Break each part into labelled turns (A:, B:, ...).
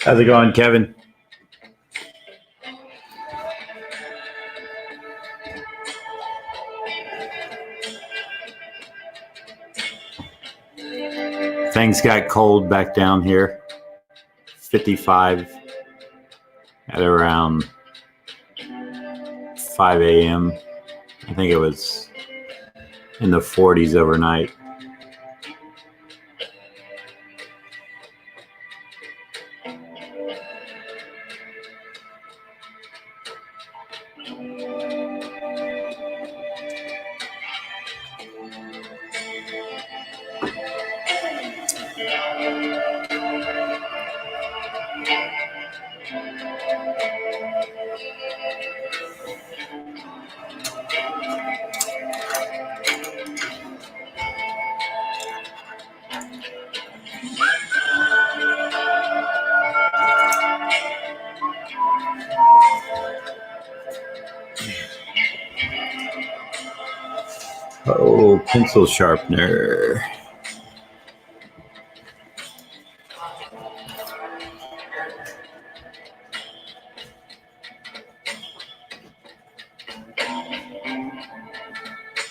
A: How's it going, Kevin? Things got cold back down here. 55 at around 5 a.m. I think it was in the 40s overnight. Oh, pencil sharpener.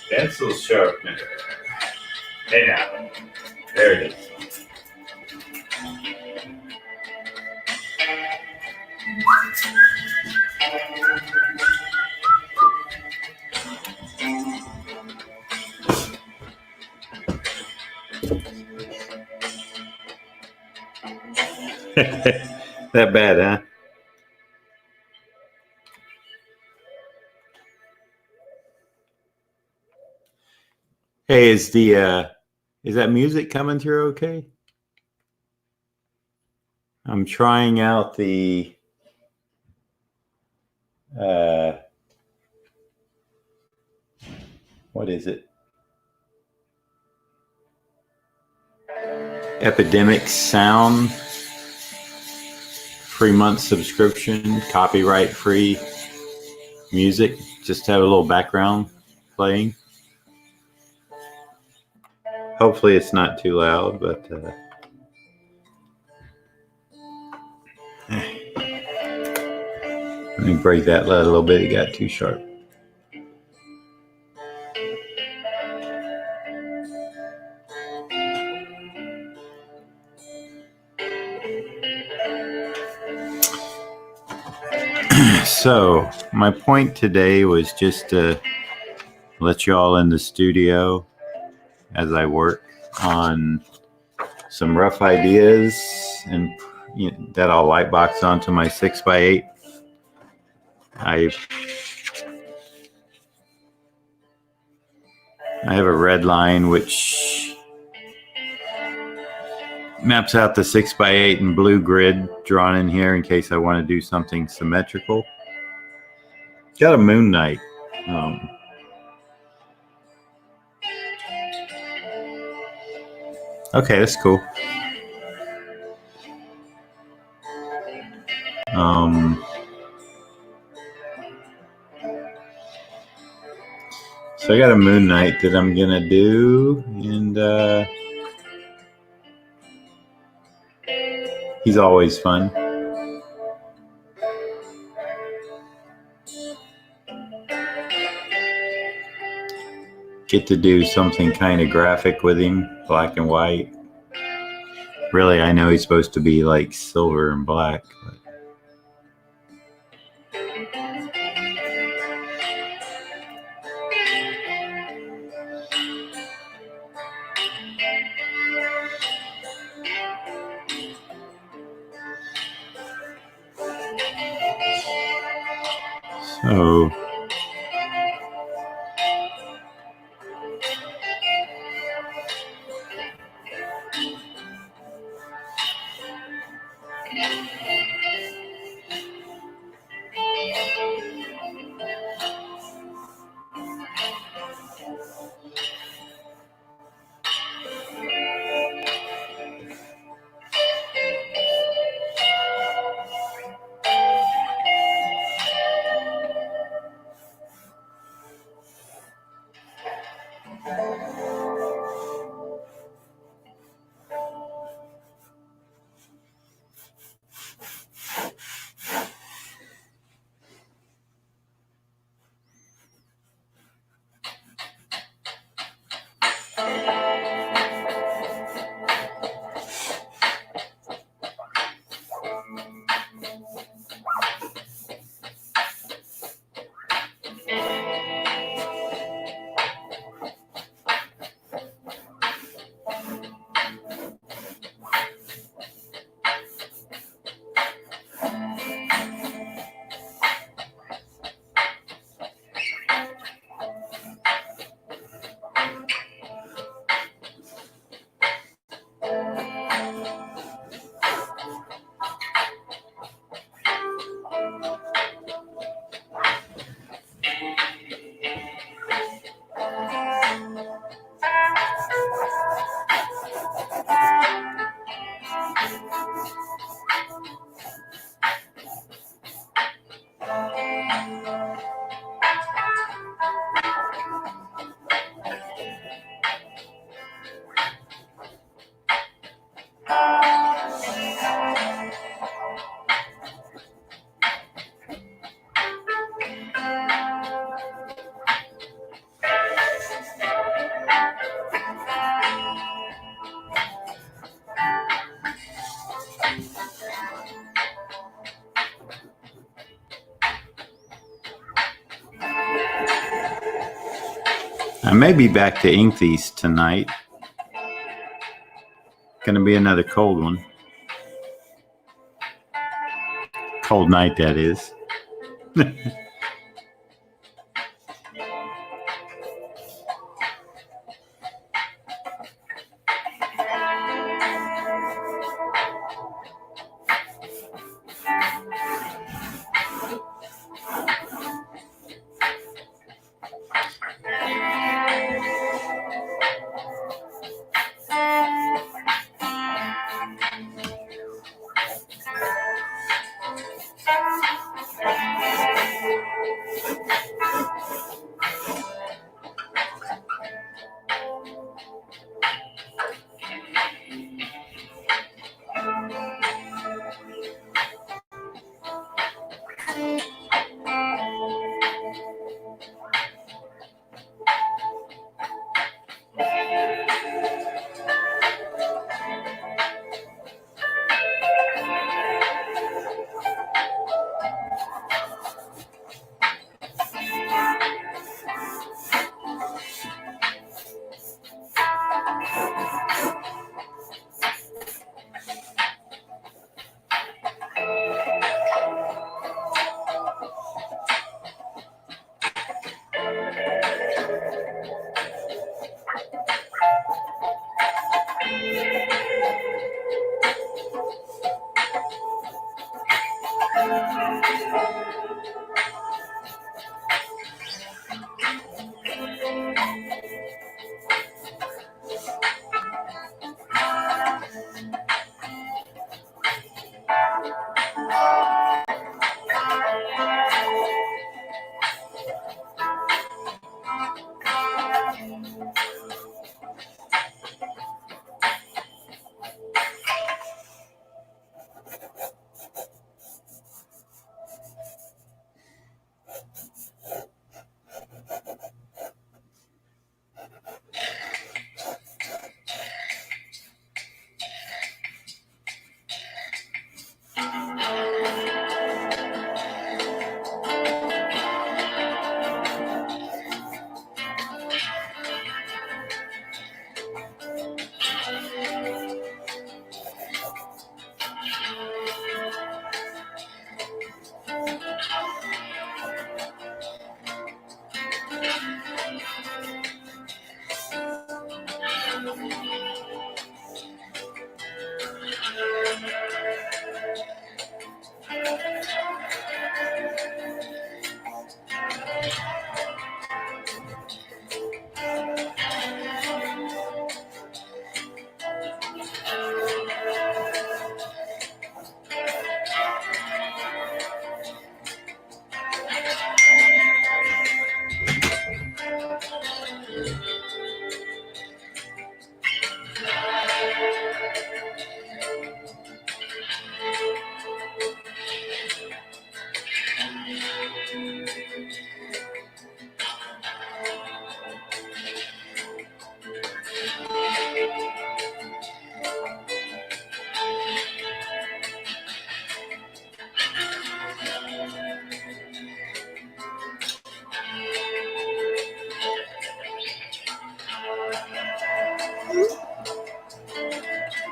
A: Pencil sharpener. Hey now. There it is. That bad, huh? Hey, is that music coming through okay? I'm trying out the what is it? Epidemic Sound. Free month subscription, copyright free music. Just have a little background playing. Hopefully it's not too loud, but Let me break that lead a little bit. It got too sharp. So my point today was just to let you all in the studio as I work on some rough ideas and that I'll lightbox onto my 6x8. I have a red line which maps out the 6x8 and blue grid drawn in here in case I want to do something symmetrical. Got a moon night. Okay, that's cool. So I got a moon night that I'm gonna do, and he's always fun. Get to do something kind of graphic with him, black and white. Really, I know he's supposed to be like silver and black. But so I may be back to ink these tonight. Gonna be another cold one. Cold night, that is.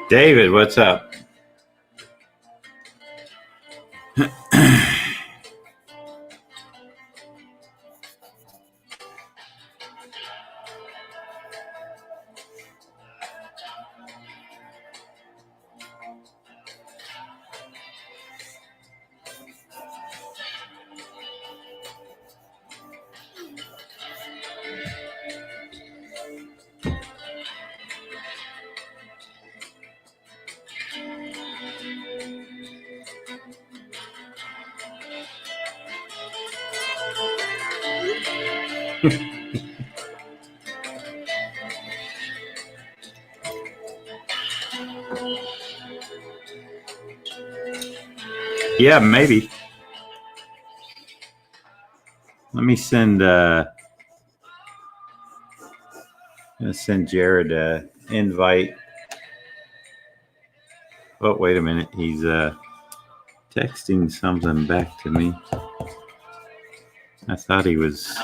A: David, what's up? Yeah, maybe. Let me send Jared an invite. Oh, wait a minute. He's texting something back to me. I thought he was.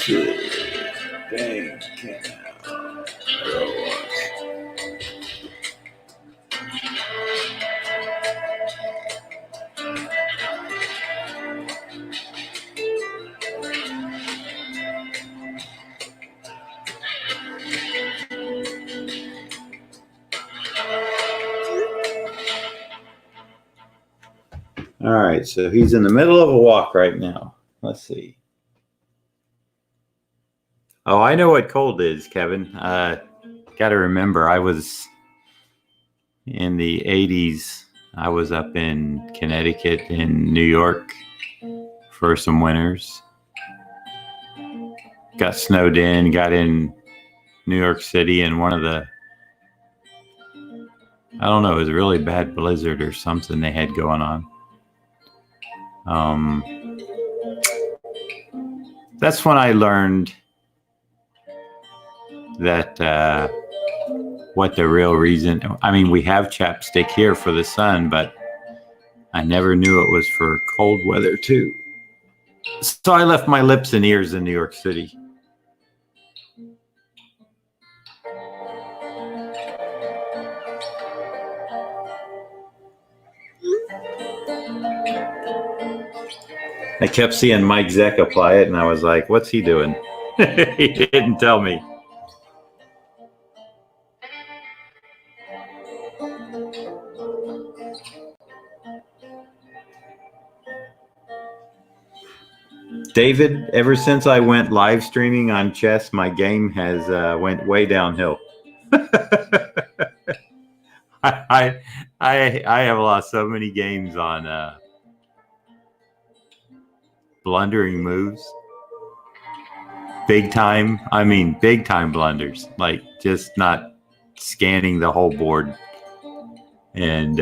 A: Dang. All right, so he's in the middle of a walk right now. Let's see. Oh, I know what cold is, Kevin. Got to remember, I was in the 80s. I was up in Connecticut and New York for some winters. Got snowed in, got in New York City, and one of the, I don't know, it was a really bad blizzard or something they had going on. That's when I learned that what the real reason, I mean, we have chapstick here for the sun, but I never knew it was for cold weather too. So I left my lips and ears in New York City. I kept seeing Mike Zeck apply it, and I was like, what's he doing? He didn't tell me. David, ever since I went live streaming on chess, my game has went way downhill. I have lost so many games on blundering moves. Big time blunders, like just not scanning the whole board. And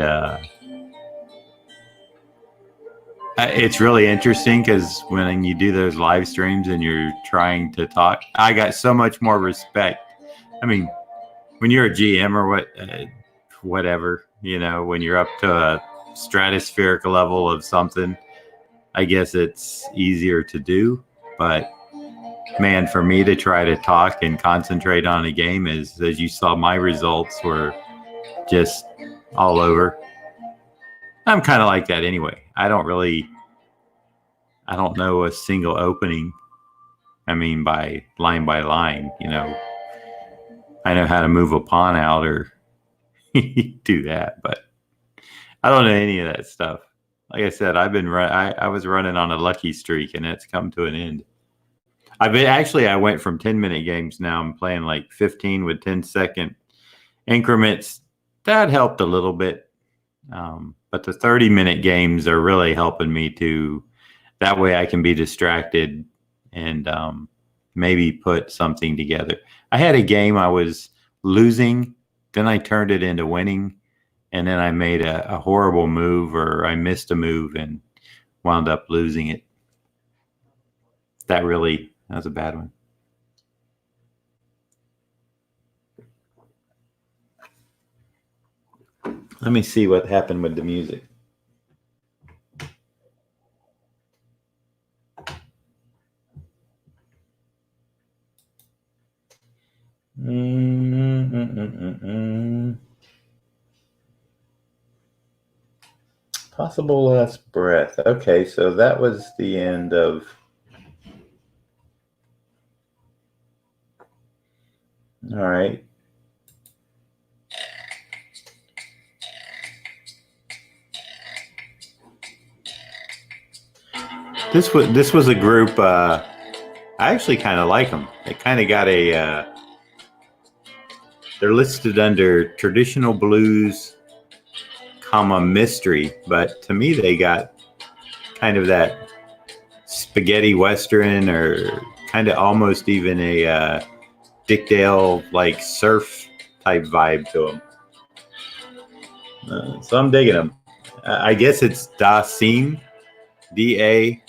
A: it's really interesting because when you do those live streams and you're trying to talk, I got so much more respect. I mean, when you're a GM or whatever, when you're up to a stratospheric level of something, I guess it's easier to do. But man, for me to try to talk and concentrate on a game is, as you saw, my results were just all over. I'm kind of like that anyway. I don't know a single opening. I mean, by line, I know how to move a pawn out or do that, but I don't know any of that stuff. Like I said, I was running on a lucky streak, and it's come to an end. I went from 10-minute games. Now I'm playing like 15 with 10-second increments. That helped a little bit. But the 30-minute games are really helping me that way I can be distracted and maybe put something together. I had a game I was losing, then I turned it into winning, and then I made a horrible move, or I missed a move and wound up losing it. That was a bad one. Let me see what happened with the music. Possible last breath. Okay, so that was the end of. All right. This was a group. I actually kind of like them. They kind of got they're listed under traditional blues, mystery, but to me they got kind of that spaghetti western, or kind of almost even a Dick Dale like surf type vibe to them. So I'm digging them. I guess it's Dasein, Dasein,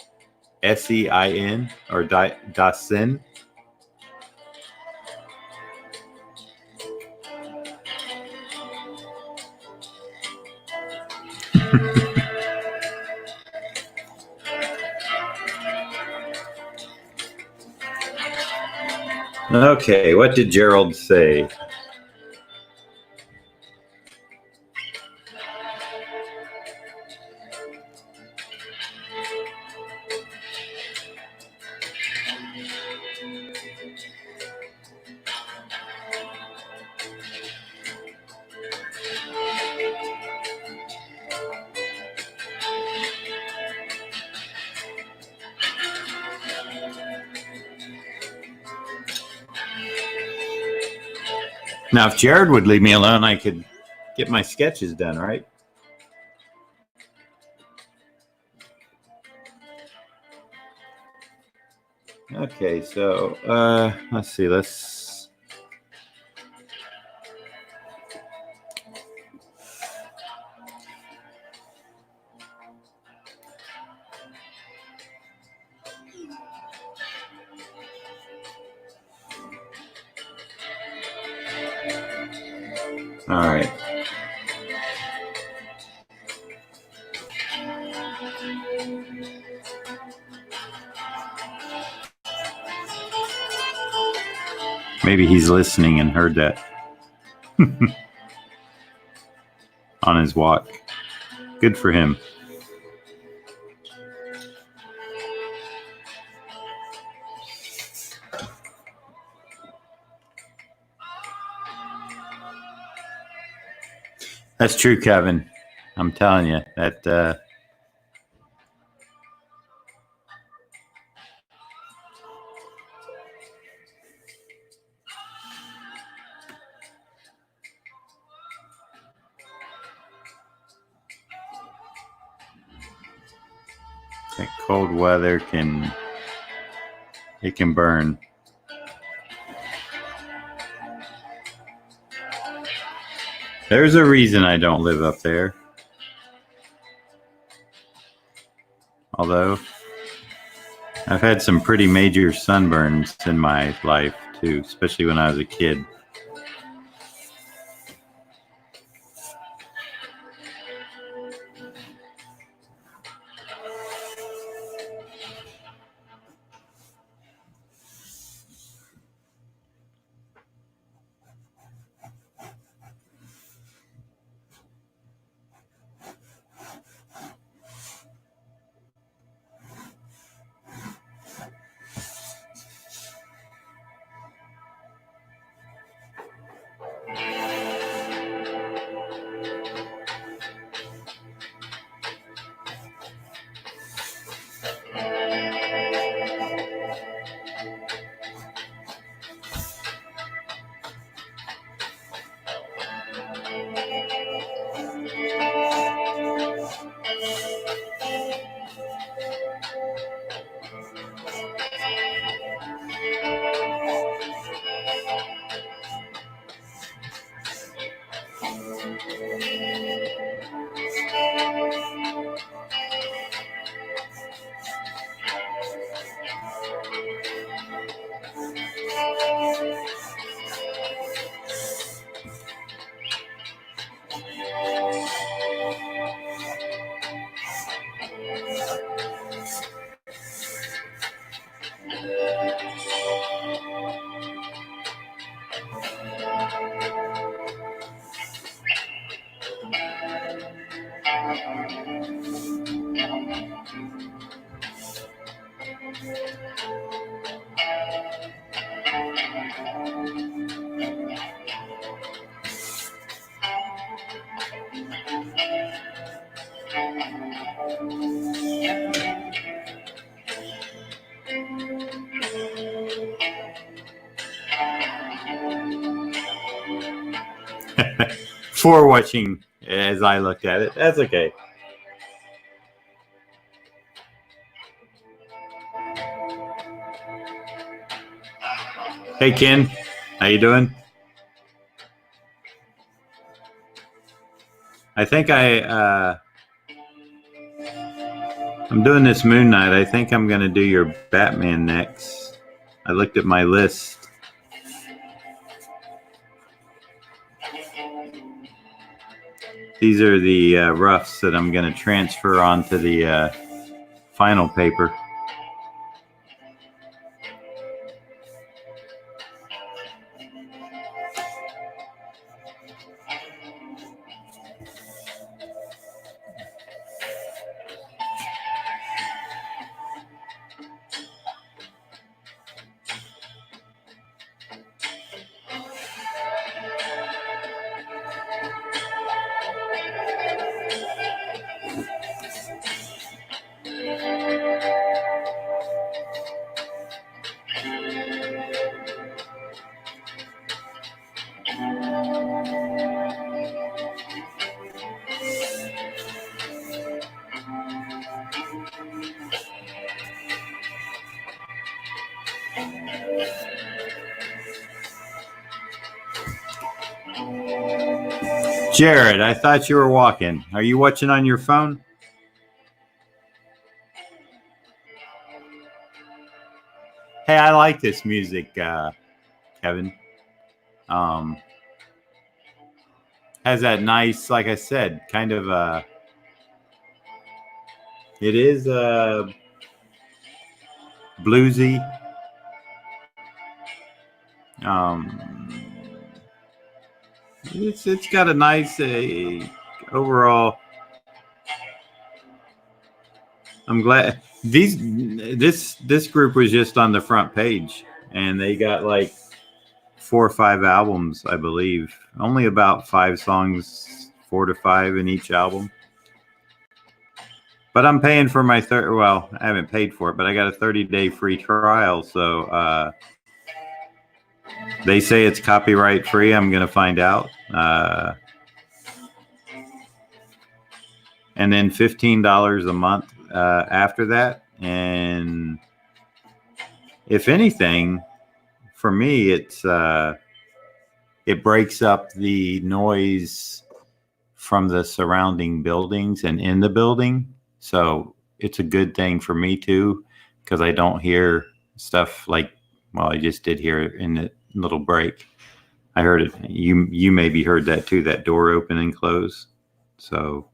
A: or Dasein. Okay, what did Gerald say? Now, if Jared would leave me alone, I could get my sketches done, right? Okay, so let's see. All right. Maybe he's listening and heard that on his walk. Good for him. That's true, Kevin. I'm telling you that that cold weather can burn. There's a reason I don't live up there. Although I've had some pretty major sunburns in my life too, especially when I was a kid. For watching as I looked at it. That's okay. Hey Ken, how you doing? I think I'm doing this Moon Knight. I think I'm going to do your Batman next. I looked at my list. These are the roughs that I'm going to transfer onto the final paper. Jared, I thought you were walking. Are you watching on your phone? Hey, I like this music, Kevin. Has that nice, like I said, kind of it is bluesy. It's got a nice overall. I'm glad this group was just on the front page, and they got like 4 or 5 albums, I believe. Only about 5 songs, 4 to 5 in each album. But I'm paying for my I haven't paid for it, but I got a 30-day free trial. So they say it's copyright free. I'm going to find out. And then $15 a month after that. And if anything, for me, it breaks up the noise from the surrounding buildings and in the building. So it's a good thing for me too, because I don't hear stuff like, well, I just did hear it in the little break. I heard it. You maybe heard that too, that door open and close. So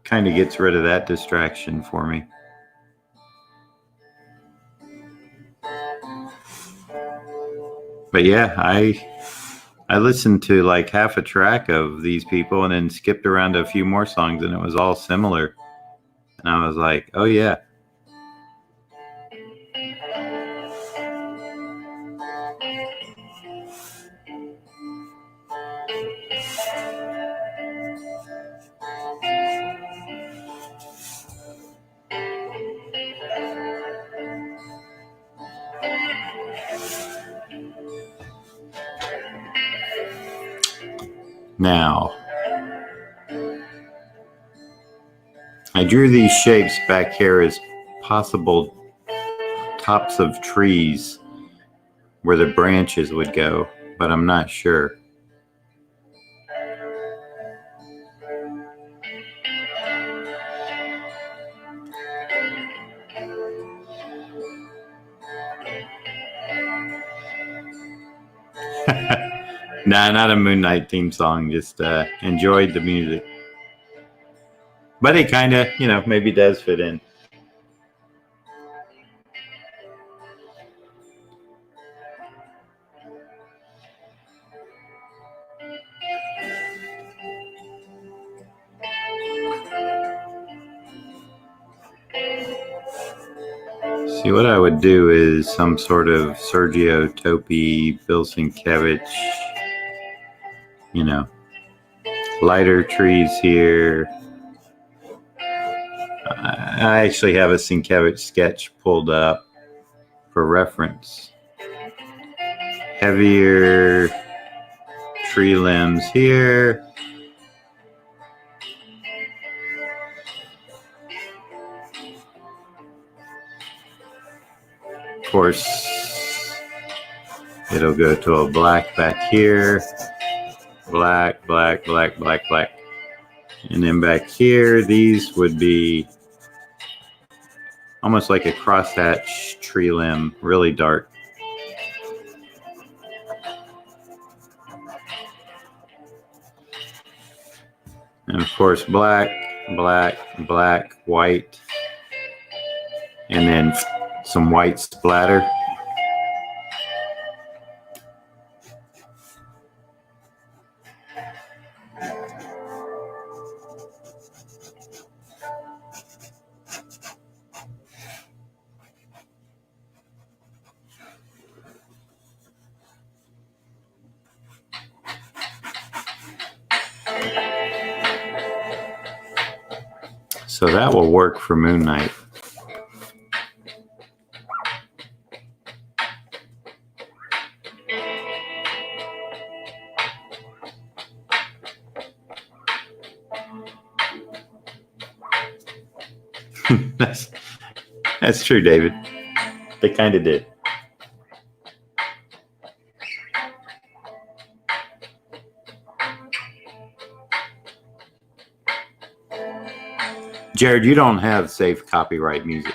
A: kind of gets rid of that distraction for me. But yeah, I listened to like half a track of these people and then skipped around to a few more songs, and it was all similar. And I was like, oh yeah. Now, I drew these shapes back here as possible tops of trees where the branches would go, but I'm not sure. Nah, not a Moon Knight theme song. Just enjoyed the music. But it kind of, maybe does fit in. See, what I would do is some sort of Sergio Topi, Bill Sienkiewicz, lighter trees here. I actually have a Sienkiewicz sketch pulled up for reference. Heavier tree limbs here. Of course, it'll go to a black back here. Black, black, black, black, black. And then back here, these would be almost like a crosshatch tree limb, really dark. And of course, black, black, black, white, and then some white splatter. So that will work for Moon Knight. That's true, David. They kind of did. Jared, you don't have safe copyright music.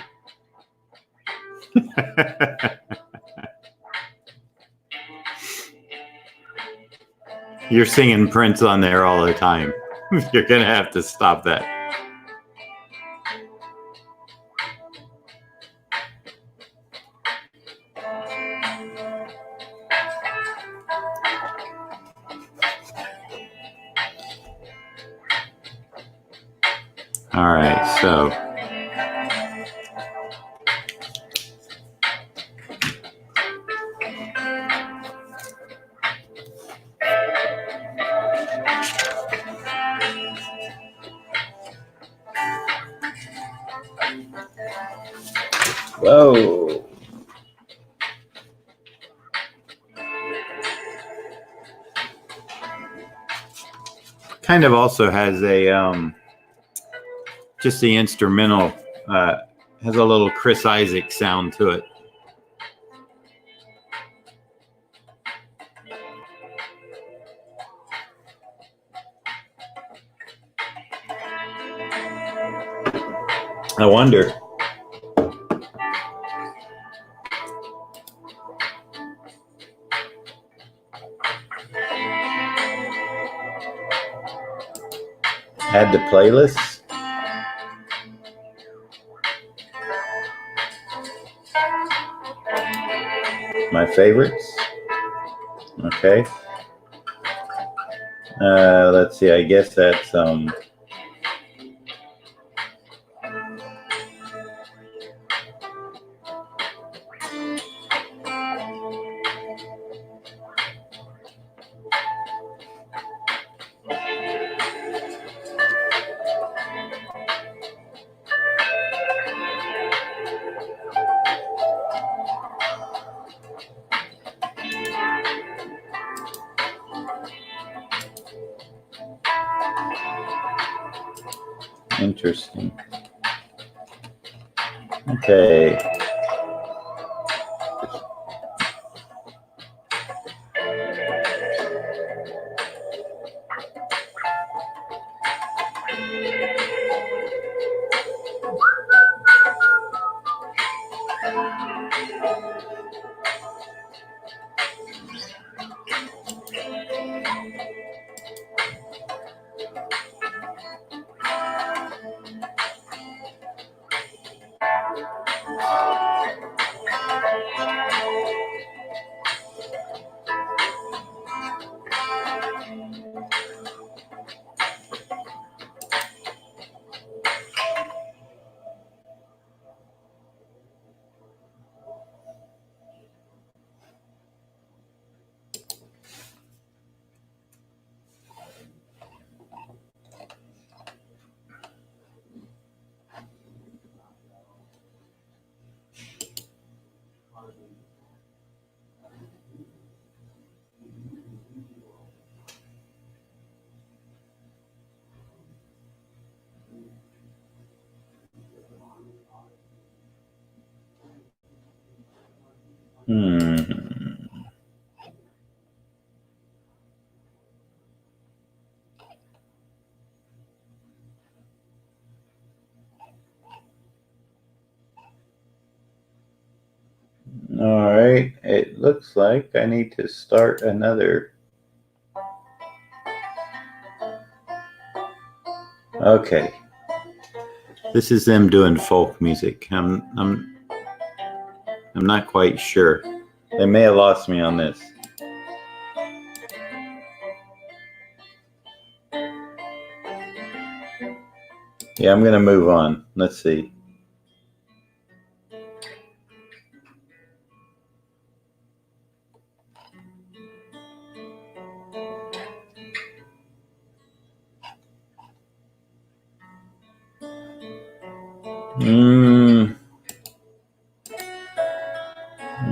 A: You're singing Prince on there all the time. You're going to have to stop that. All right, so Whoa. Kind of also has a just the instrumental has a little Chris Isaac sound to it. I wonder. Add the playlists. My favorites. Okay. Let's see. I guess that's interesting. Okay. All right. It looks like I need to start another. Okay. This is them doing folk music. I'm not quite sure. They may have lost me on this. Yeah, I'm gonna move on. Let's see.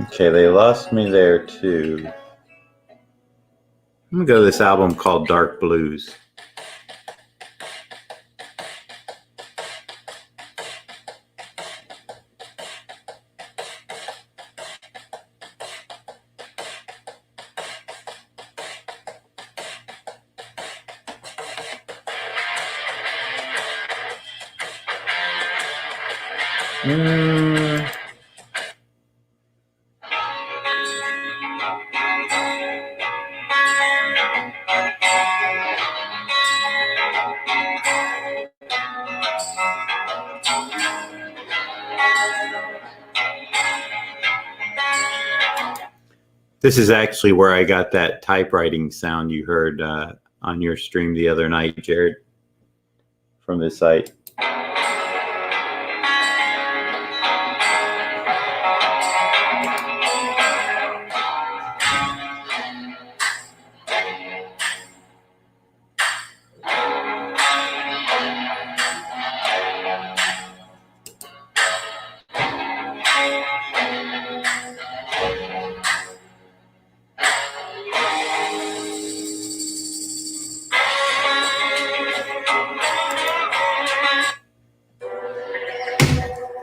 A: Okay, they lost me there too. I'm gonna go to this album called Dark Blues. This is actually where I got that typewriting sound you heard on your stream the other night, Jared, from this site.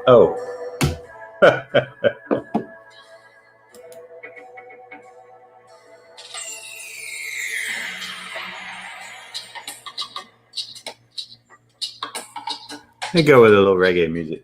A: Oh. Let me go with a little reggae music.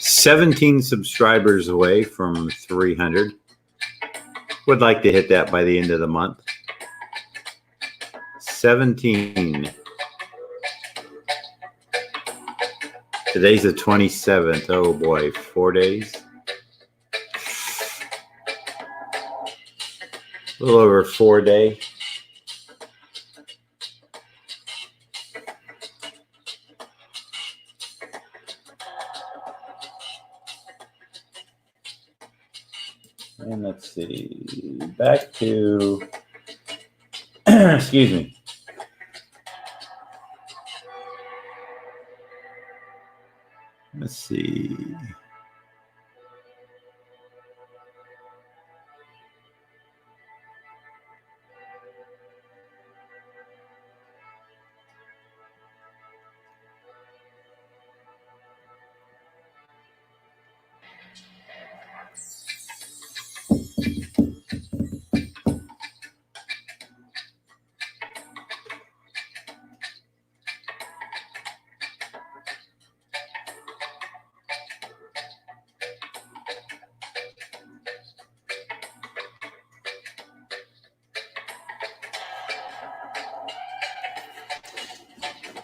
A: $17 subscribers away from 300. Would like to hit that by the end of the month. 17. Today's the 27th. Oh boy, 4 days. A little over 4 days. And let's see, back to, excuse me. Let's see.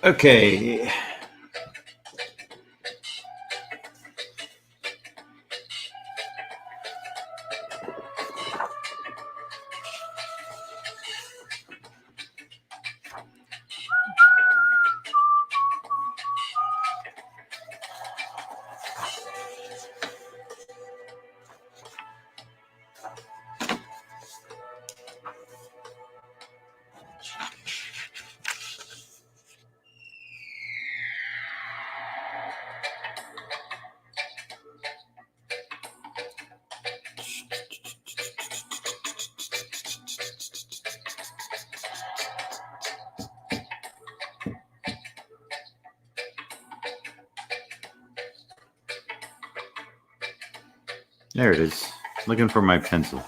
A: Okay. There it is. Looking for my pencil.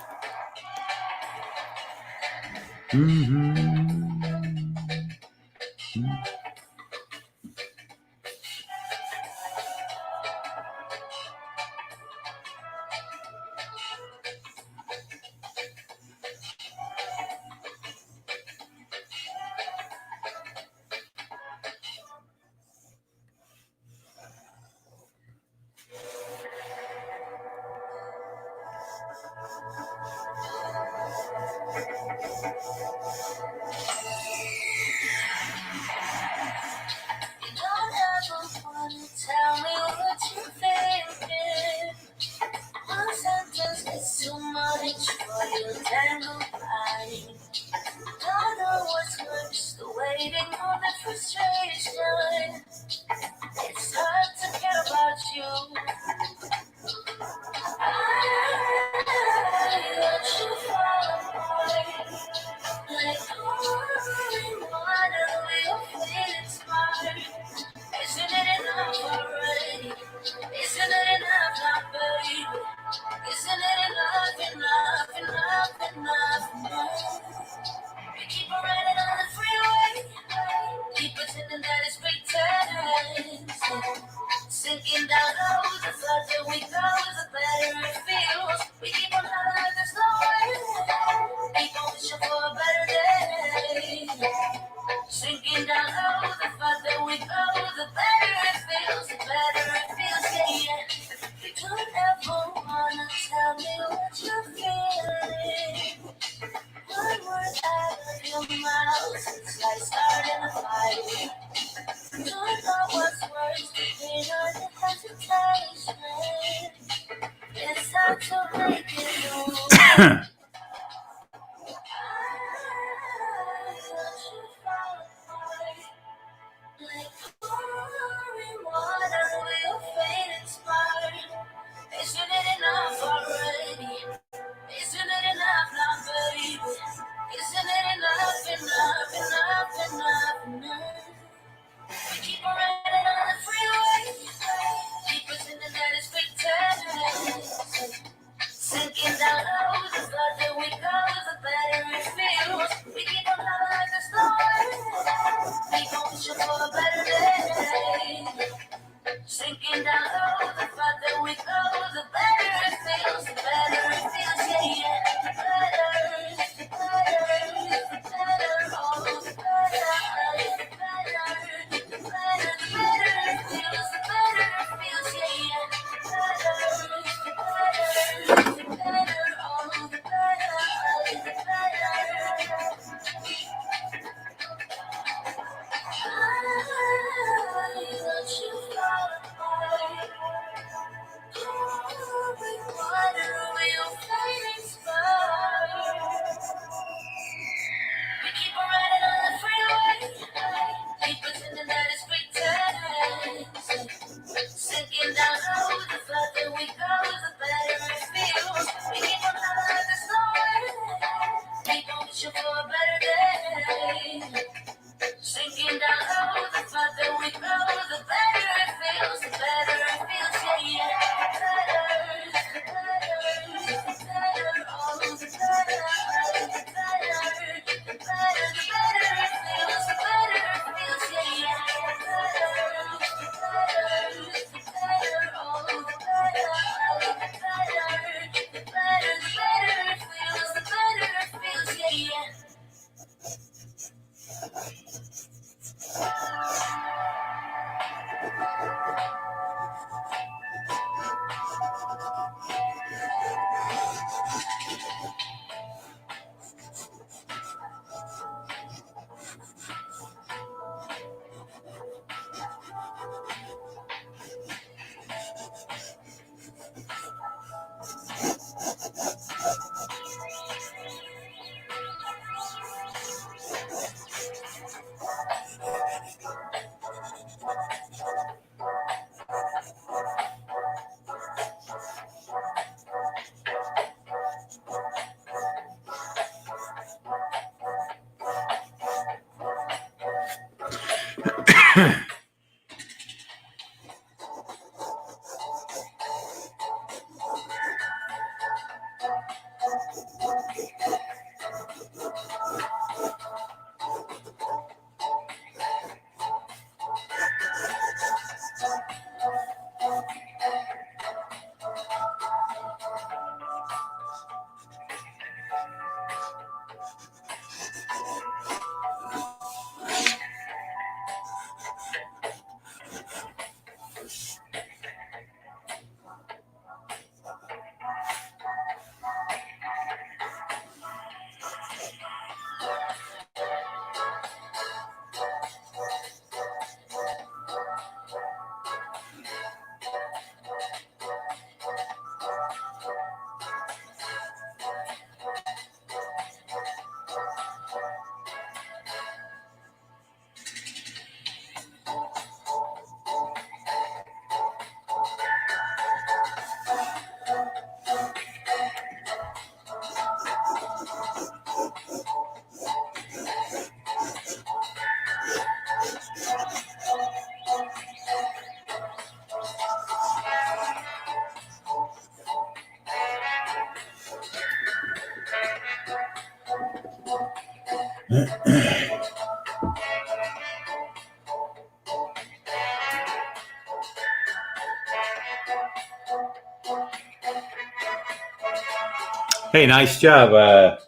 A: Hey, nice job,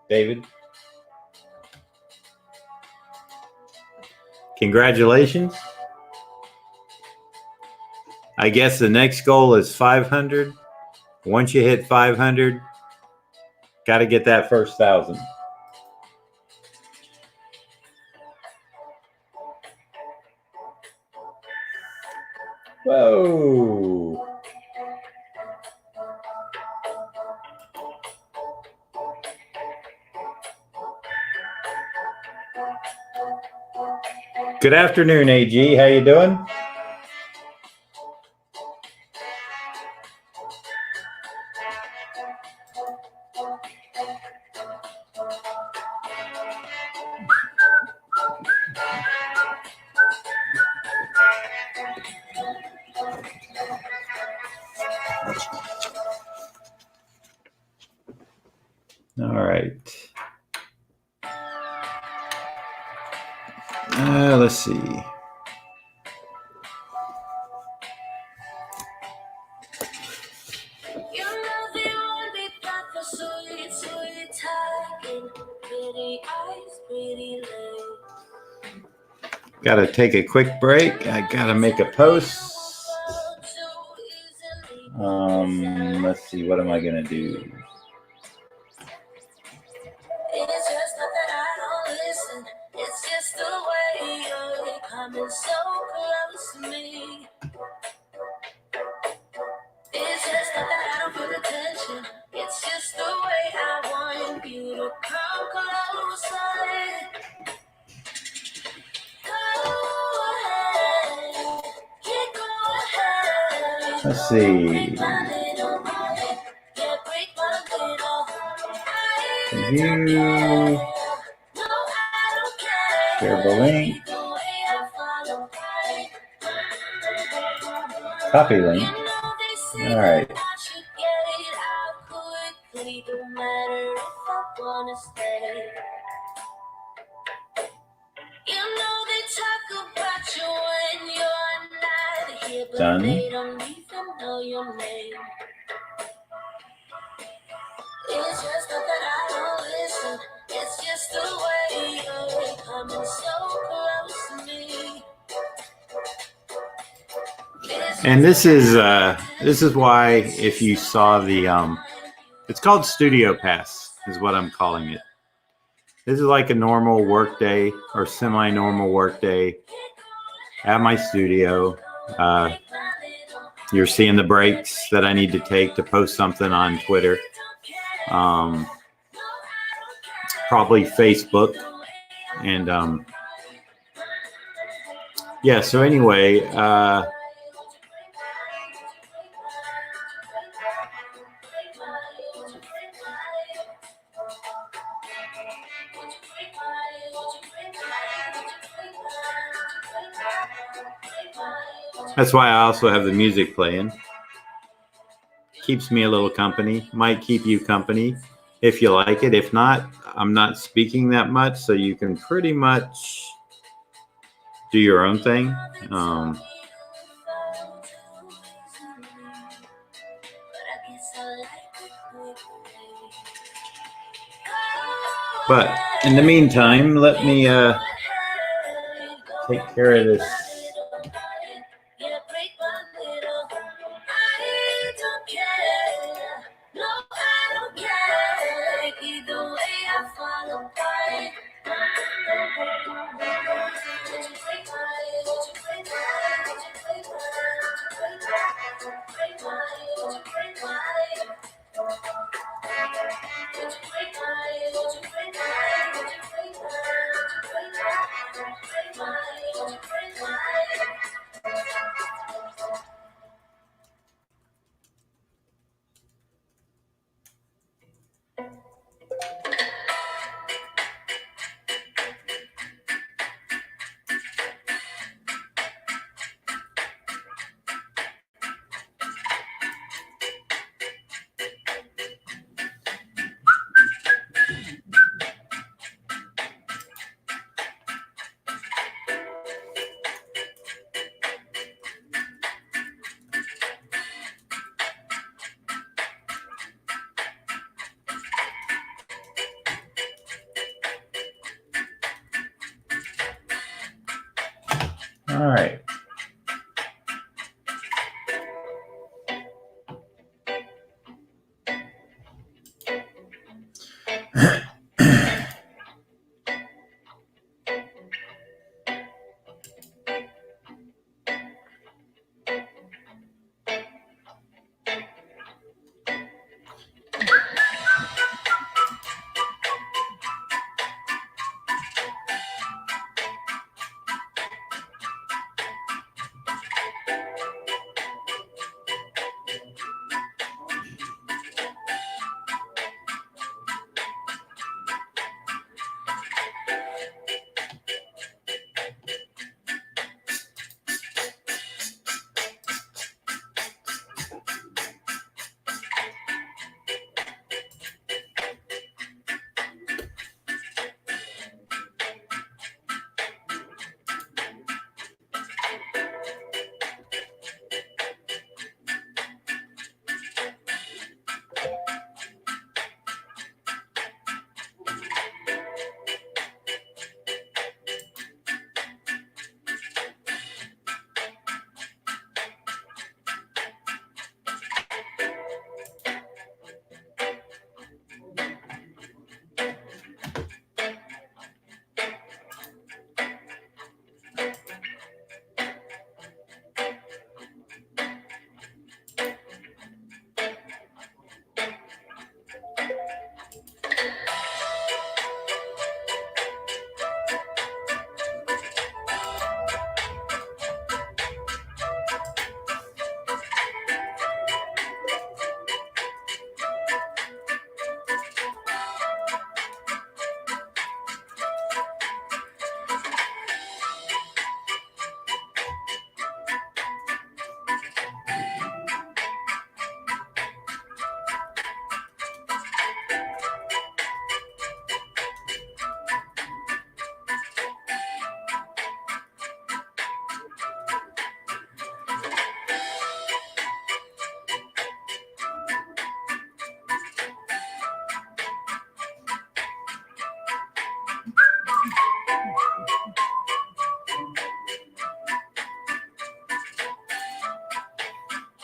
A: David. Congratulations. I guess the next goal is 500. Once you hit 500, got to get that first 1,000. Whoa. Good afternoon, AG. How you doing? All right. Let's see. Got to take a quick break. I got to make a post. Let's see. What am I going to do? It's just not that I don't listen. It's just the way you're coming so close to me. It's just not that I don't feel attention. It's just the way I want you to come closer. Go ahead. Let's see. View. Share the link. Copy link. All right. Done. It's just not that I don't listen. It's just the way you're coming so close to me. And this is why, if you saw the it's called Studio Pass is what I'm calling it. This is like a normal work day or semi-normal work day at my studio. You're seeing the breaks that I need to take to post something on Twitter. Probably Facebook. And yeah, so anyway, that's why I also have the music playing. Keeps me a little company. Might keep you company if you like it. If not, I'm not speaking that much, so you can pretty much do your own thing. But in the meantime, let me take care of this. All right.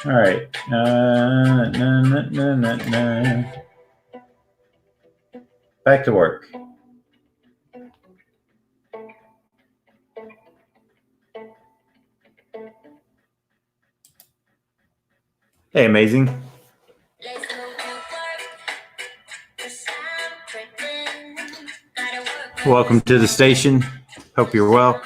A: All right. Back to work. Hey, amazing. Welcome to the station. Hope you're well.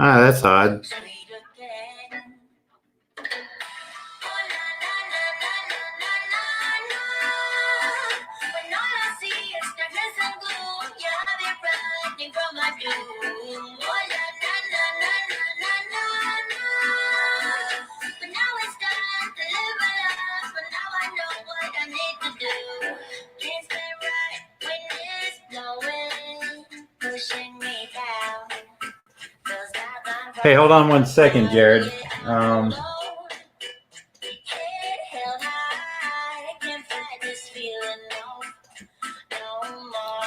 A: Ah, that's odd. Hey, hold on one second, Jared.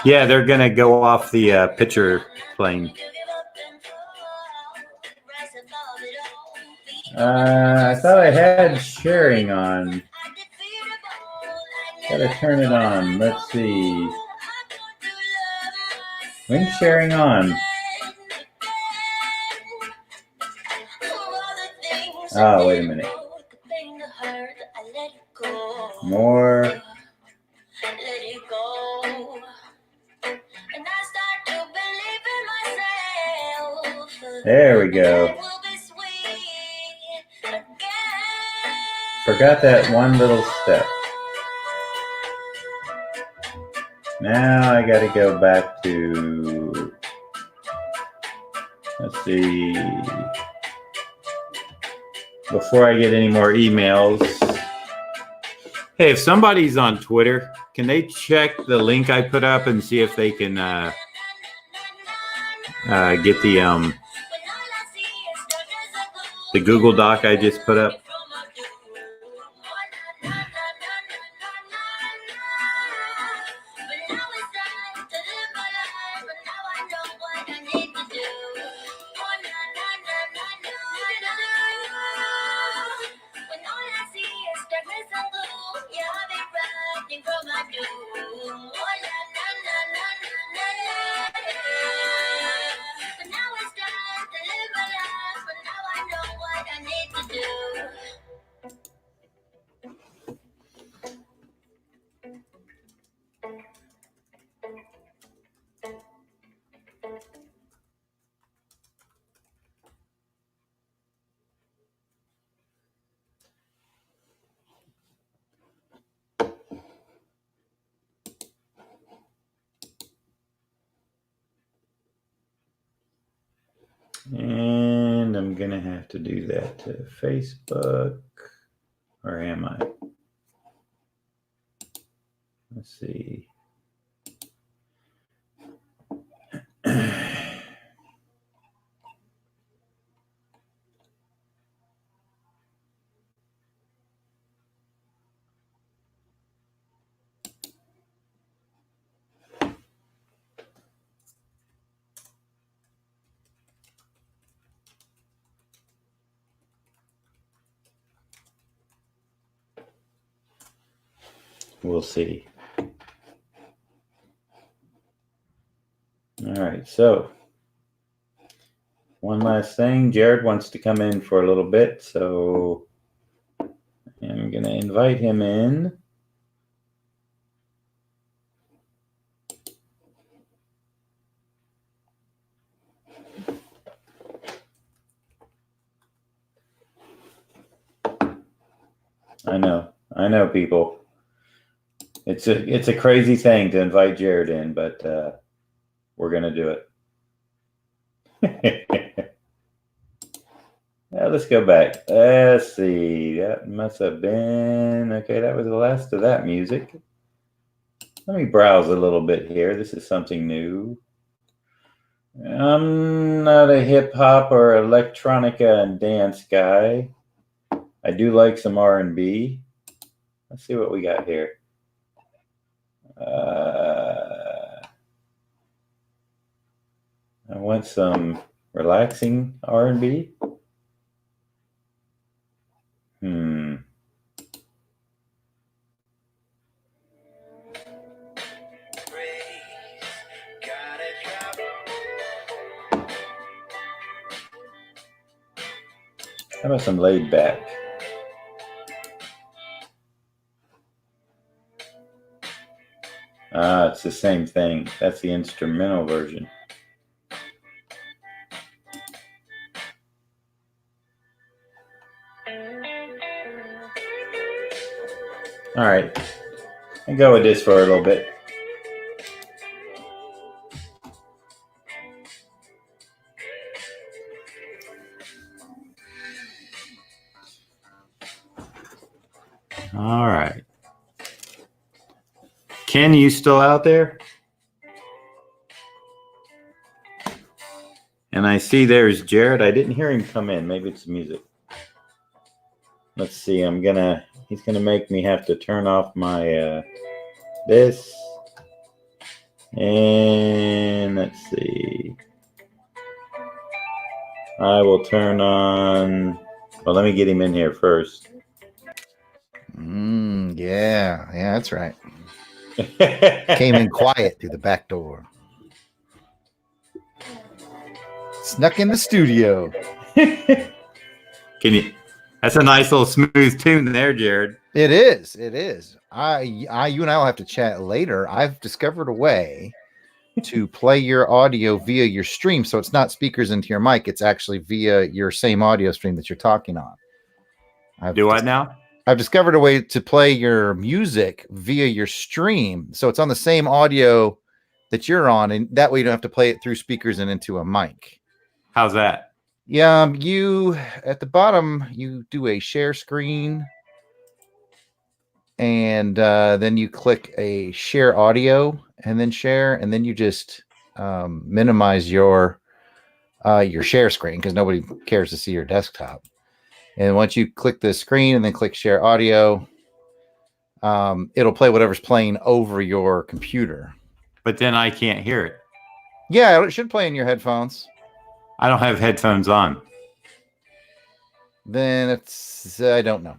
A: Yeah, they're going to go off the picture plane. I thought I had sharing on. Gotta turn it on. Let's see. When's sharing on? Oh, wait a minute. More. There we go. Forgot that one little step. Now I gotta go back to, let's see, before I get any more emails. Hey, if somebody's on Twitter, can they check the link I put up and see if they can get the Google Doc I just put up? And I'm going to have to do that to Facebook. Or am I? Let's see. We'll see. All right, so one last thing. Jared wants to come in for a little bit, so I'm going to invite him in. I know, people. It's a crazy thing to invite Jared in, but we're gonna do it. Now let's go back. Let's see. That must have been okay. That was the last of that music. Let me browse a little bit here. This is something new. I'm not a hip hop or electronica and dance guy. I do like some R&B. Let's see what we got here. I want some relaxing R&B. How about some laid back? It's the same thing. That's the instrumental version. All right, I'll go with this for a little bit. All right. Ken, you still out there? And I see there's Jared. I didn't hear him come in. Maybe it's the music. Let's see. He's gonna make me have to turn off my this. And let's see. I will turn on. Well, let me get him in here first.
B: Yeah, that's right. Came in quiet through the back door. Snuck in the studio.
A: Can you? That's a nice little smooth tune there, Jared.
B: It is. You and I will have to chat later. I've discovered a way to play your audio via your stream, so it's not speakers into your mic. It's actually via your same audio stream that you're talking on.
A: Do what now?
B: I've discovered a way to play your music via your stream, so it's on the same audio that you're on, and that way you don't have to play it through speakers and into a mic.
A: How's that?
B: Yeah, you at the bottom, you do a share screen, and then you click a share audio, and then share, and then you just minimize your share screen because nobody cares to see your desktop. And once you click the screen and then click share audio, it'll play whatever's playing over your computer.
A: But then I can't hear it.
B: Yeah, it should play in your headphones.
A: I don't have headphones on.
B: Then I don't know.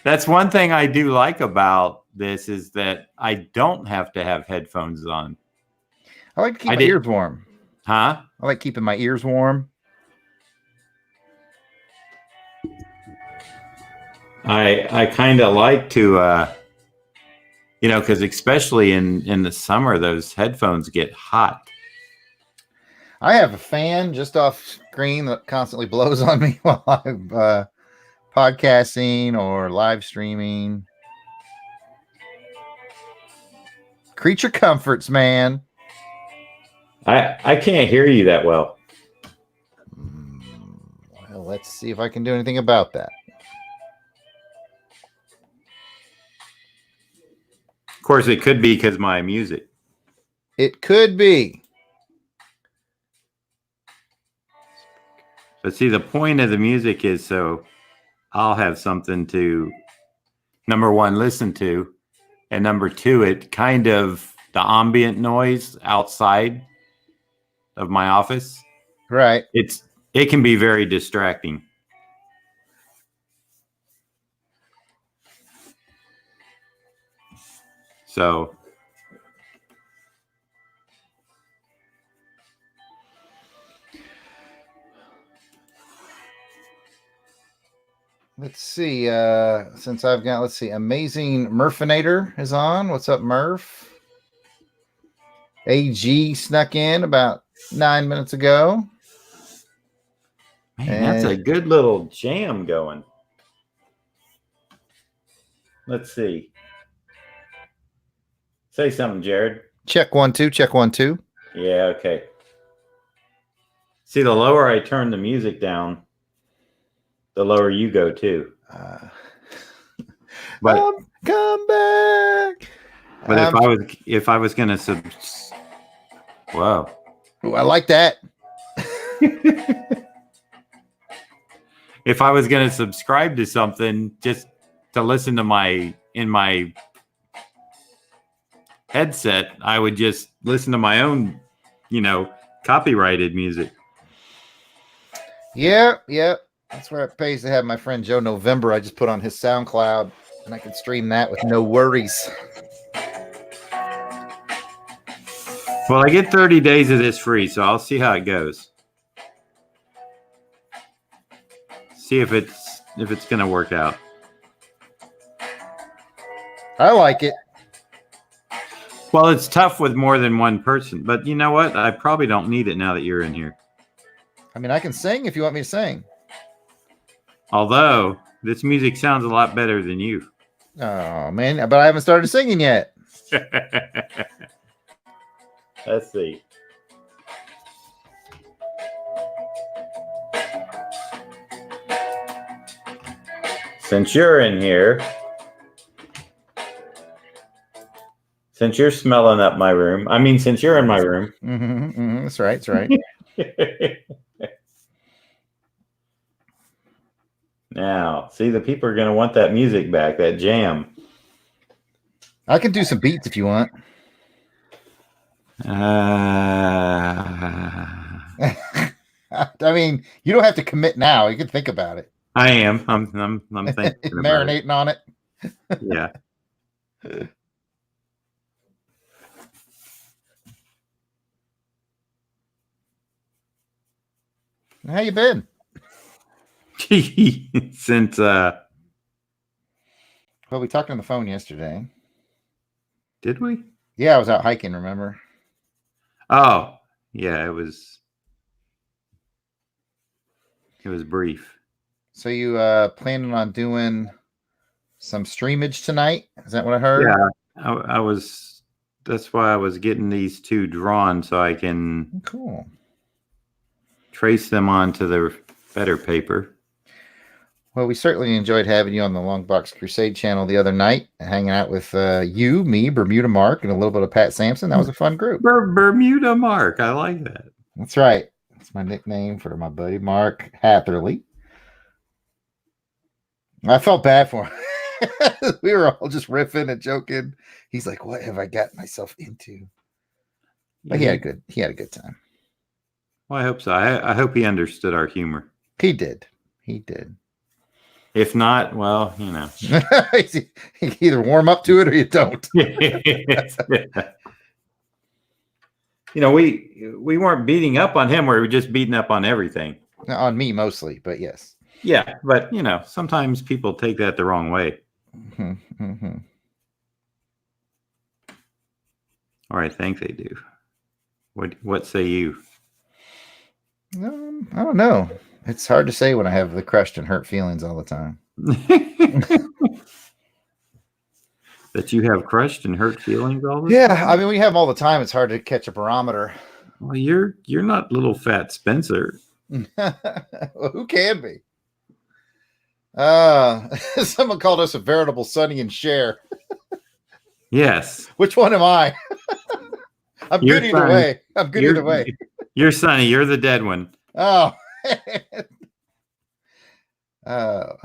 A: That's one thing I do like about this is that I don't have to have headphones on.
B: I like to keep my ears warm.
A: Huh?
B: I like keeping my ears warm.
A: I kind of like to, because especially in the summer, those headphones get hot.
B: I have a fan just off screen that constantly blows on me while I'm podcasting or live streaming. Creature comforts, man.
A: I can't hear you that well.
B: Well, let's see if I can do anything about that.
A: Of course, it could be because my music.
B: It could be.
A: But see, the point of the music is so I'll have something to, number one, listen to, and number two, it kind of the ambient noise outside of my office.
B: Right.
A: It can be very distracting. So
B: let's see. Since I've got, let's see, Amazing Murfinator is on. What's up, Murph? AG snuck in about 9 minutes ago.
A: Man, that's a good little jam going. Let's see. Say something, Jared.
B: Check 1 2. Check 1 2.
A: Yeah, okay. See, the lower I turn the music down, the lower you go too. But
B: come back.
A: But if I was gonna wow.
B: Ooh, I like that.
A: If I was gonna subscribe to something just to listen to in my headset, I would just listen to my own, copyrighted music.
B: Yeah. That's where it pays to have my friend Joe November. I just put on his SoundCloud and I can stream that with no worries.
A: Well, I get 30 days of this free, so I'll see how it goes. See if it's gonna work out.
B: I like it.
A: Well, it's tough with more than one person, but you know what? I probably don't need it now that you're in here.
B: I mean, I can sing if you want me to sing.
A: Although this music sounds a lot better than you.
B: Oh man, but I haven't started singing yet.
A: Let's see. Since you're in here, since you're smelling up my room, since you're in my room.
B: That's right. That's right.
A: Now, see, the people are going to want that music back, that jam.
B: I can do some beats if you want. I mean, you don't have to commit now. You can think about it.
A: I am. I'm thinking
B: marinating on it.
A: Yeah.
B: How you been?
A: Since
B: well, we talked on the phone yesterday.
A: Did we?
B: Yeah, I was out hiking, remember?
A: Oh, yeah, it was brief.
B: So you planning on doing some streamage tonight? Is that what I heard?
A: Yeah, I was. That's why I was getting these two drawn so I can trace them onto the better paper.
B: Well, we certainly enjoyed having you on the Long Box Crusade channel the other night, hanging out with you, me, Bermuda Mark, and a little bit of Pat Sampson. That was a fun group.
A: Bermuda Mark. I like that.
B: That's right. That's my nickname for my buddy Mark Hatherley. I felt bad for him. We were all just riffing and joking. He's like, "What have I got myself into?" But he had a good time.
A: Well, I hope so. I hope he understood our humor.
B: He did. If
A: not, well,
B: you either warm up to it or you don't.
A: We weren't beating up on him. We were just beating up on everything.
B: On me mostly, but yes.
A: Yeah, but sometimes people take that the wrong way.
B: Mm-hmm.
A: Or I think they do. What say you?
B: I don't know. It's hard to say when I have the crushed and hurt feelings all the time.
A: That you have crushed and hurt feelings all the time?
B: Yeah, I mean, we have them all the time. It's hard to catch a barometer.
A: Well, you're not little fat Spencer.
B: Well, who can be? Someone called us a veritable Sonny and Cher.
A: Yes.
B: Which one am I? I'm good either way.
A: You're Sonny. You're the dead one.
B: Oh. I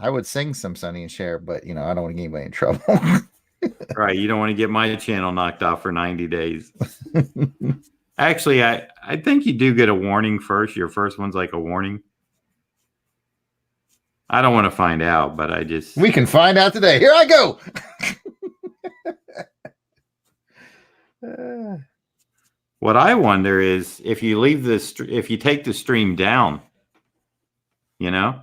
B: would sing some Sonny and Cher, but I don't want to get anybody in trouble.
A: Right. You don't want to get my channel knocked off for 90 days. Actually, I think you do get a warning first. Your first one's like a warning. I don't want to find out, but we
B: can find out today. Here I go.
A: What I wonder is if you if you take the stream down, like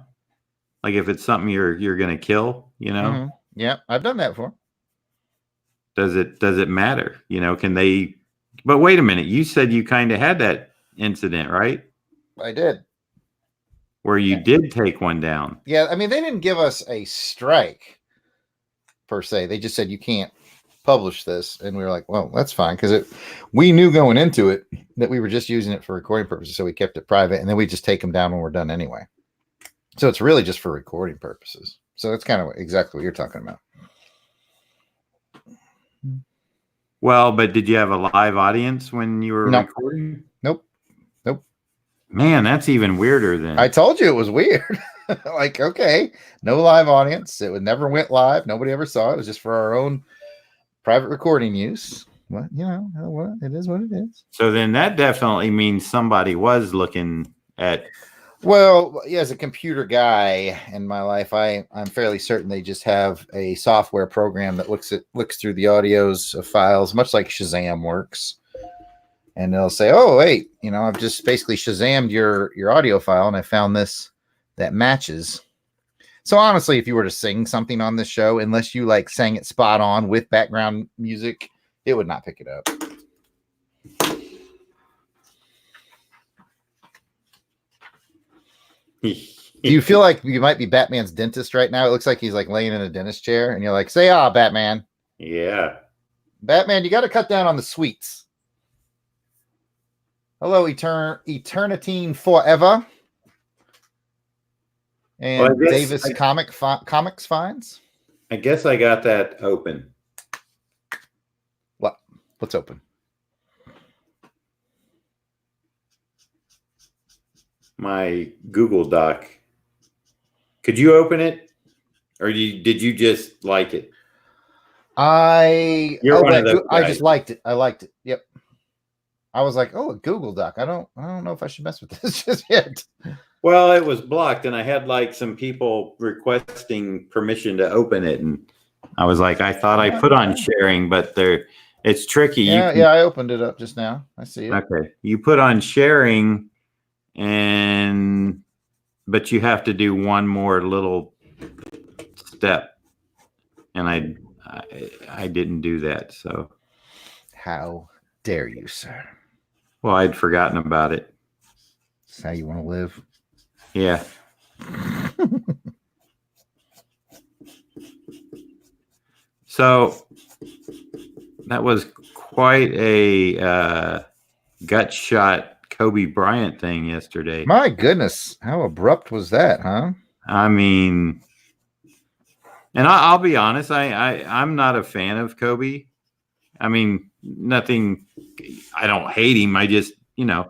A: if it's something you're going to kill,
B: Mm-hmm. Yeah, I've done that before.
A: Does it matter? Can they? But wait a minute, you said you kind of had that incident, right?
B: I did.
A: Where you did take one down.
B: Yeah, I mean, they didn't give us a strike per se. They just said you can't publish this, and we were like, well, that's fine, because we knew going into it that we were just using it for recording purposes, so we kept it private, and then we just take them down when we're done anyway. So it's really just for recording purposes. So that's kind of exactly what you're talking about.
A: Well, but did you have a live audience when you were
B: Nope.
A: recording?
B: Nope.
A: Man, that's even weirder than.
B: I told you it was weird. Like, okay, no live audience. It never went live. Nobody ever saw it. It was just for our own private recording use. Well, it is what it is.
A: So then that definitely means somebody was looking at.
B: Well, yeah, as a computer guy in my life, I'm fairly certain they just have a software program that looks through the audios of files, much like Shazam works. And they'll say, "Oh, wait, I've just basically Shazammed your audio file, and I found this that matches." So honestly, if you were to sing something on this show, unless you like sang it spot on with background music, it would not pick it up. Do you feel like you might be Batman's dentist right now? It looks like he's like laying in a dentist chair, and you're like, "Say, Batman."
A: Yeah.
B: Batman, you got to cut down on the sweets. Hello, Eternitine Forever. And Davis Comics finds.
A: I guess I got that open.
B: What? What's open?
A: My Google Doc. Could you open it, or did you just like it?
B: I just liked it. I liked it. Yep. I was like, oh, a Google Doc. I don't know if I should mess with this just yet.
A: Well, it was blocked, and I had like some people requesting permission to open it, and I was like, I thought I put on sharing, but it's tricky.
B: Yeah, I opened it up just now. I see it.
A: Okay, you put on sharing, but you have to do one more little step, and I didn't do that. So
B: how dare you, sir?
A: Well, I'd forgotten about it.
B: That's how you want to live.
A: Yeah. So that was quite a gut shot Kobe Bryant thing yesterday.
B: My goodness, how abrupt was that, huh?
A: I mean, and I'll be honest, I'm not a fan of Kobe. I mean, nothing. I don't hate him. I just,
B: Yeah,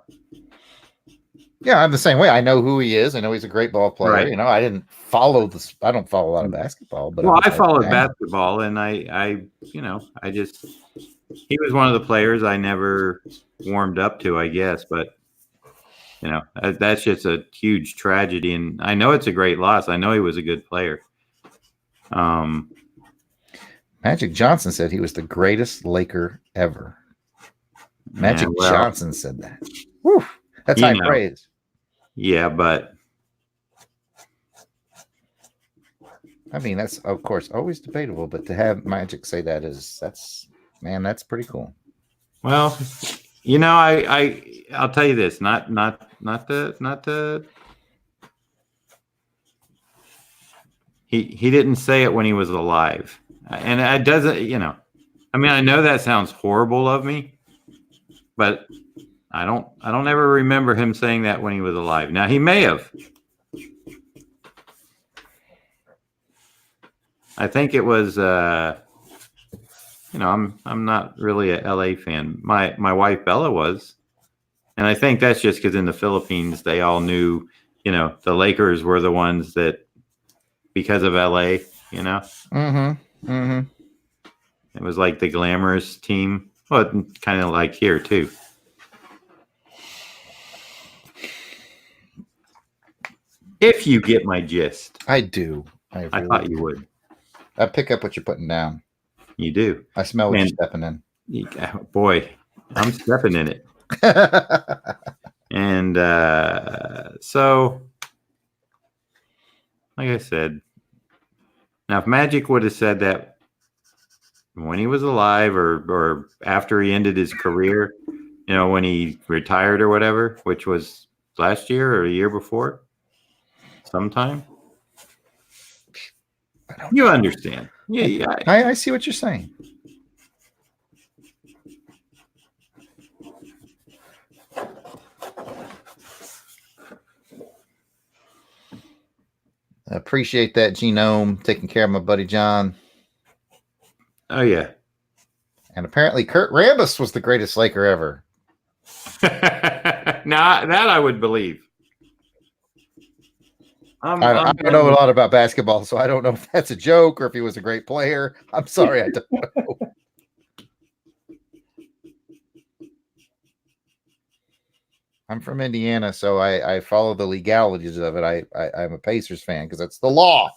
B: I'm the same way. I know who he is. I know he's a great ball player.
A: Right.
B: I didn't follow this. I don't follow a lot of basketball, but
A: I followed basketball, and I just, he was one of the players I never warmed up to, I guess, but that's just a huge tragedy, and I know it's a great loss. I know he was a good player.
B: Magic Johnson said he was the greatest Laker ever. Magic Johnson said that. Whew, that's high praise.
A: Yeah, but
B: I mean, that's of course always debatable, but to have Magic say that that's pretty cool.
A: Well, I'll tell you this, not the he didn't say it when he was alive. And it doesn't, I mean, I know that sounds horrible of me, but I don't ever remember him saying that when he was alive. Now he may have. I think it was, I'm not really a LA fan. My wife Bella was, and I think that's just because in the Philippines they all knew, the Lakers were the ones that, because of LA,
B: Mm-hmm. Mm-hmm.
A: It was like the glamorous team. Well, kind of like here too. If you get my gist.
B: I do.
A: I thought you would.
B: I pick up what you're putting down.
A: You do.
B: I smell what you're stepping in.
A: Boy, I'm stepping in it. And so, like I said, now if Magic would have said that when he was alive or after he ended his career, when he retired or whatever, which was last year or the year before. Sometime.
B: I don't
A: You
B: know.
A: understand. Yeah.
B: I see what you're saying. I appreciate that, Genome, taking care of my buddy John.
A: Oh, yeah.
B: And apparently Kurt Rambis was the greatest Laker ever.
A: Now, that I would believe.
B: I don't know a lot about basketball, so I don't know if that's a joke or if he was a great player. I'm sorry, I don't know. I'm from Indiana, so I follow the legalities of it. I'm a Pacers fan because that's the law.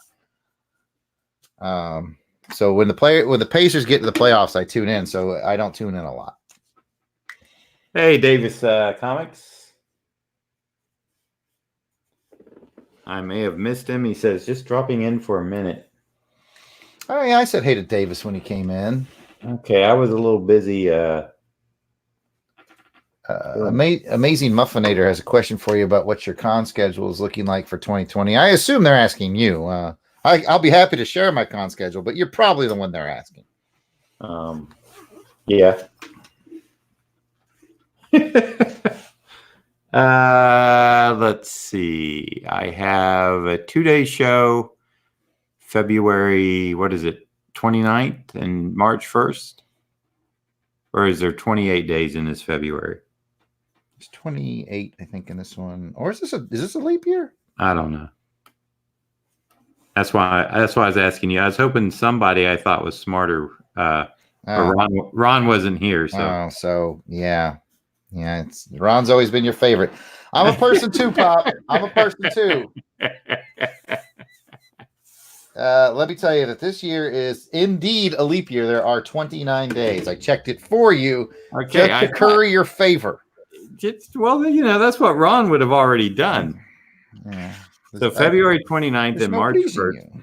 B: So when the Pacers get to the playoffs, I tune in. So I don't tune in a lot.
A: Hey, Davis Comics. I may have missed him. He says, just dropping in for a minute.
B: Oh, yeah, I said hey to Davis when he came in.
A: Okay, I was a little busy.
B: Amazing Muffinator has a question for you about what your con schedule is looking like for 2020. I assume they're asking you. I'll be happy to share my con schedule, but you're probably the one they're asking.
A: Yeah. Let's see. I have a 2-day show, February, 29th and March 1st? Or is there 28 days in this February?
B: It's 28, I think, in this one. Or is this a leap year?
A: I don't know. That's why I was asking you. I was hoping somebody I thought was smarter. But Ron wasn't here, so
B: yeah. Ron's always been your favorite. I'm a person too, Pop. I'm a person too. Let me tell you that this year is indeed a leap year. There are 29 days. I checked it for you,
A: okay,
B: just to curry your favor.
A: Well, that's what Ron would have already done.
B: Yeah.
A: So February 29th and March 1st,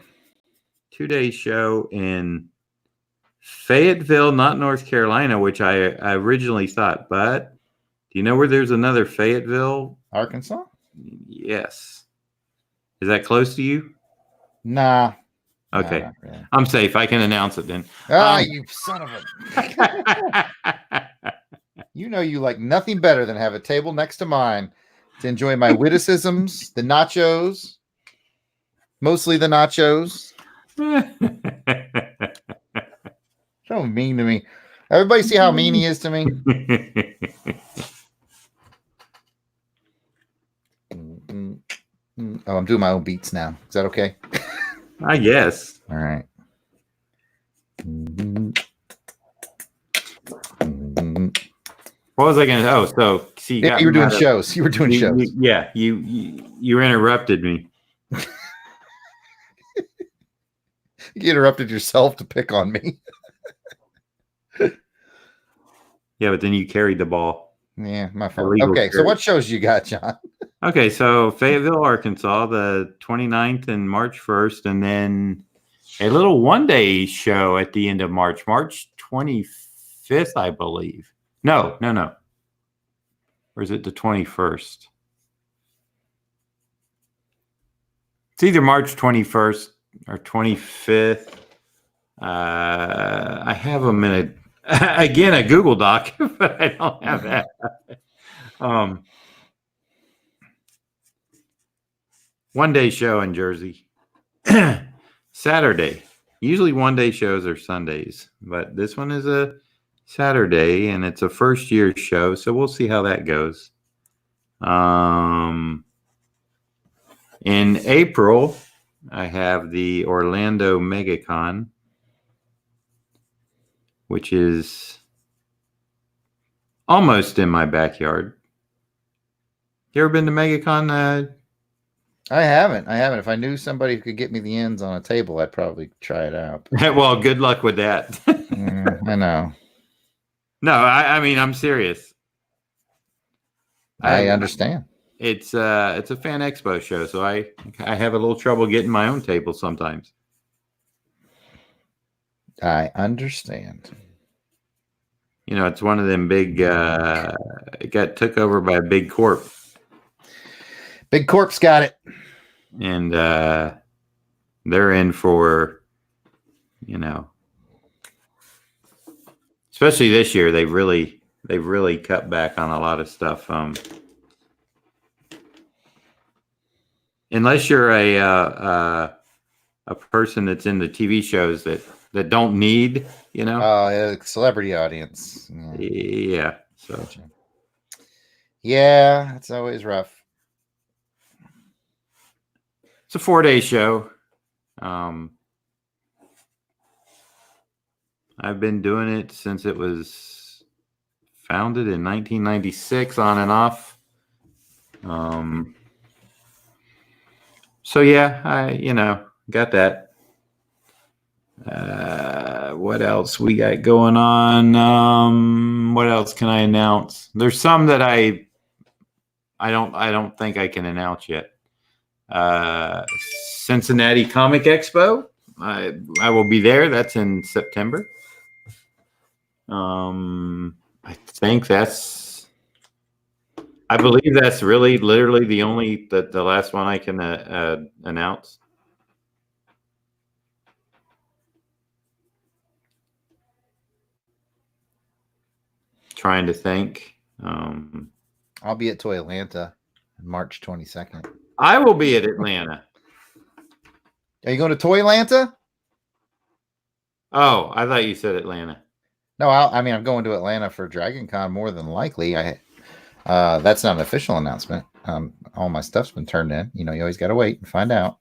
A: 2-day show in Fayetteville, not North Carolina, which I originally thought. But do you know where there's another Fayetteville?
B: Arkansas?
A: Yes. Is that close to you?
B: Nah.
A: Okay.
B: Nah, really.
A: I'm safe. I can announce it then.
B: You son of a... You know you like nothing better than have a table next to mine to enjoy my witticisms, the nachos, mostly the nachos. So mean to me. Everybody see how mean he is to me? Oh, I'm doing my own beats now. Is that okay?
A: I guess.
B: All right. What
A: was I going to? Oh, so see,
B: you were doing shows. You were doing shows.
A: You interrupted me.
B: You interrupted yourself to pick on me.
A: Yeah, but then you carried the ball.
B: Yeah, my fault. Okay, so what shows you got, John?
A: Okay, so Fayetteville, Arkansas, the 29th and March 1st, and then a little one-day show at the end of March 25th, I believe. No. Or is it the 21st? It's either March 21st or 25th. I have them in a Google Doc, but I don't have that. One-day show in Jersey. Saturday. Usually one-day shows are Sundays, but this one is a Saturday, and it's a first-year show, so we'll see how that goes. In April, I have the Orlando MegaCon, which is almost in my backyard. You ever been to MegaCon?
B: I haven't. If I knew somebody who could get me the ends on a table, I'd probably try it out.
A: Well, good luck with that.
B: I know.
A: No, I mean, I'm serious.
B: I understand.
A: It's a fan expo show, so I have a little trouble getting my own table sometimes.
B: I understand.
A: It's one of them big. It got took over by a big corp.
B: Big Corp's got it.
A: And they're in for, especially this year, they've really cut back on a lot of stuff. Unless you're a person that's in the TV shows that don't need,
B: Celebrity audience.
A: Yeah. So
B: Gotcha. Yeah, it's always rough.
A: it's a 4-day show. I've been doing it since it was founded in 1996, on and off. So yeah, I got that. What else we got going on? What else can I announce? There's some that I don't think I can announce yet. Cincinnati Comic Expo. I will be there. That's in September. I believe that's really literally the last one I can announce. Trying to think.
B: I'll be at Toy Atlanta March 22nd.
A: I will be at Atlanta.
B: Are you going to Toy Atlanta?
A: Oh, I thought you said Atlanta.
B: No, I'm going to Atlanta for Dragon Con more than likely. That's not an official announcement. All my stuff's been turned in. You always got to wait and find out.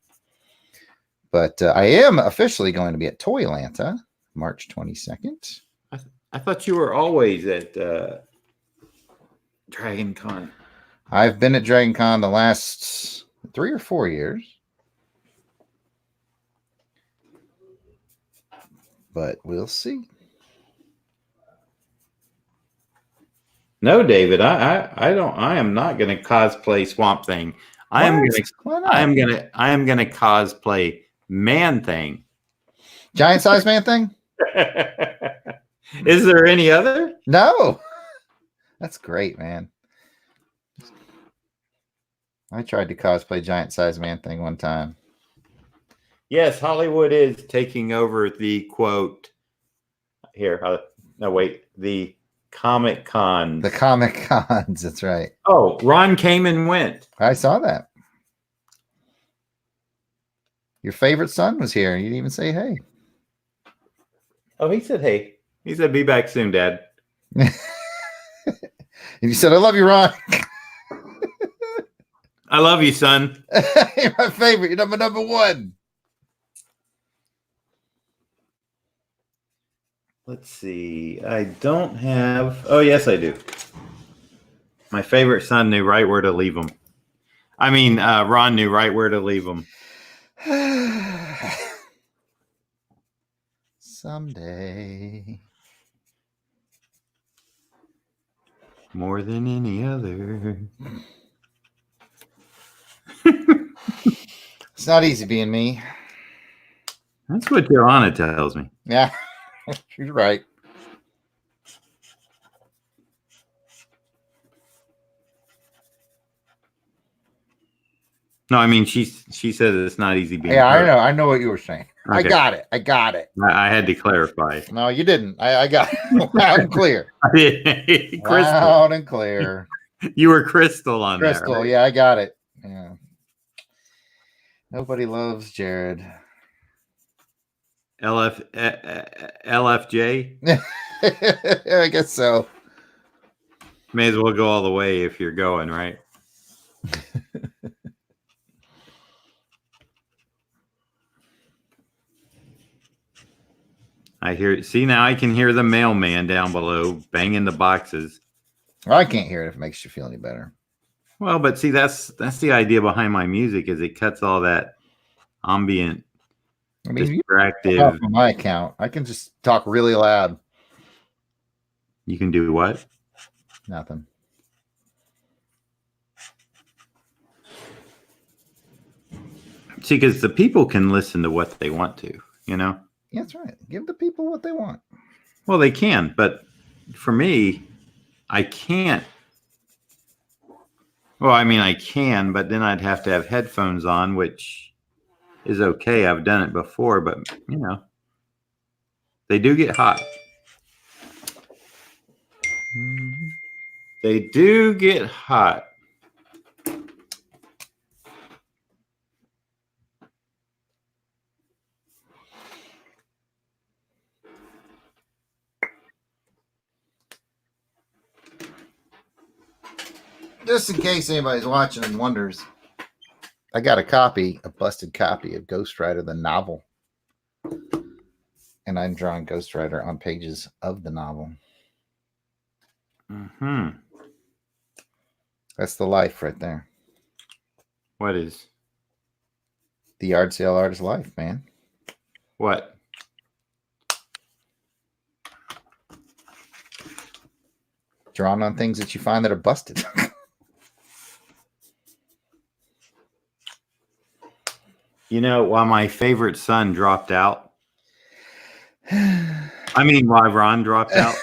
B: But I am officially going to be at Toy Atlanta March 22nd.
A: I thought you were always at Dragon Con.
B: I've been at Dragon Con the last 3 or 4 years. But we'll see.
A: No, David, I am not going to cosplay Swamp Thing. I am going to cosplay Man Thing.
B: Giant size Man Thing?
A: Is there any other?
B: No. That's great, man. I tried to cosplay Giant size Man Thing one time.
A: Yes, Hollywood is taking over the quote. Here, the Comic Con.
B: The Comic Cons, that's right.
A: Oh, Ron came and went.
B: I saw that. Your favorite son was here. You didn't even say hey.
A: Oh, he said hey. He said, be back soon, Dad.
B: And you said, I love you, Ron.
A: I love you, son.
B: You're my favorite. You're number one.
A: Let's see. I don't have. Oh, yes, I do. My favorite son knew right where to leave him. I mean, Ron knew right where to leave him.
B: Someday.
A: More than any other.
B: It's not easy being me.
A: That's what Joanna tells me.
B: Yeah, you're right.
A: No, I mean she says it's not easy being.
B: Yeah,
A: her.
B: I know what you were saying. Okay. I got it.
A: I had to clarify.
B: No, you didn't. I got it. Loud and clear. Loud and clear.
A: You were Crystal on
B: Crystal,
A: that, right?
B: Yeah, I got it. Yeah. Nobody loves Jared.
A: LFJ?
B: I guess so.
A: May as well go all the way if you're going, right? Now I can hear the mailman down below banging the boxes.
B: Well, I can't hear it if it makes you feel any better.
A: Well, but see, that's the idea behind my music is it cuts all that ambient, distractive.
B: From my account, I can just talk really loud.
A: You can do what?
B: Nothing.
A: See, because the people can listen to what they want to,
B: Yeah, that's right. Give the people what they want.
A: Well, they can, but for me, I can't. Well, I mean, I can, but then I'd have to have headphones on, which is okay. I've done it before, but they do get hot. They do get hot.
B: Just in case anybody's watching and wonders, I got a busted copy of Ghost Rider, the novel. And I'm drawing Ghost Rider on pages of the novel.
A: Mm-hmm.
B: That's the life right there.
A: What is?
B: The yard sale artist life, man.
A: What?
B: Drawing on things that you find that are busted.
A: While my favorite son dropped out. I mean, why Ron dropped out.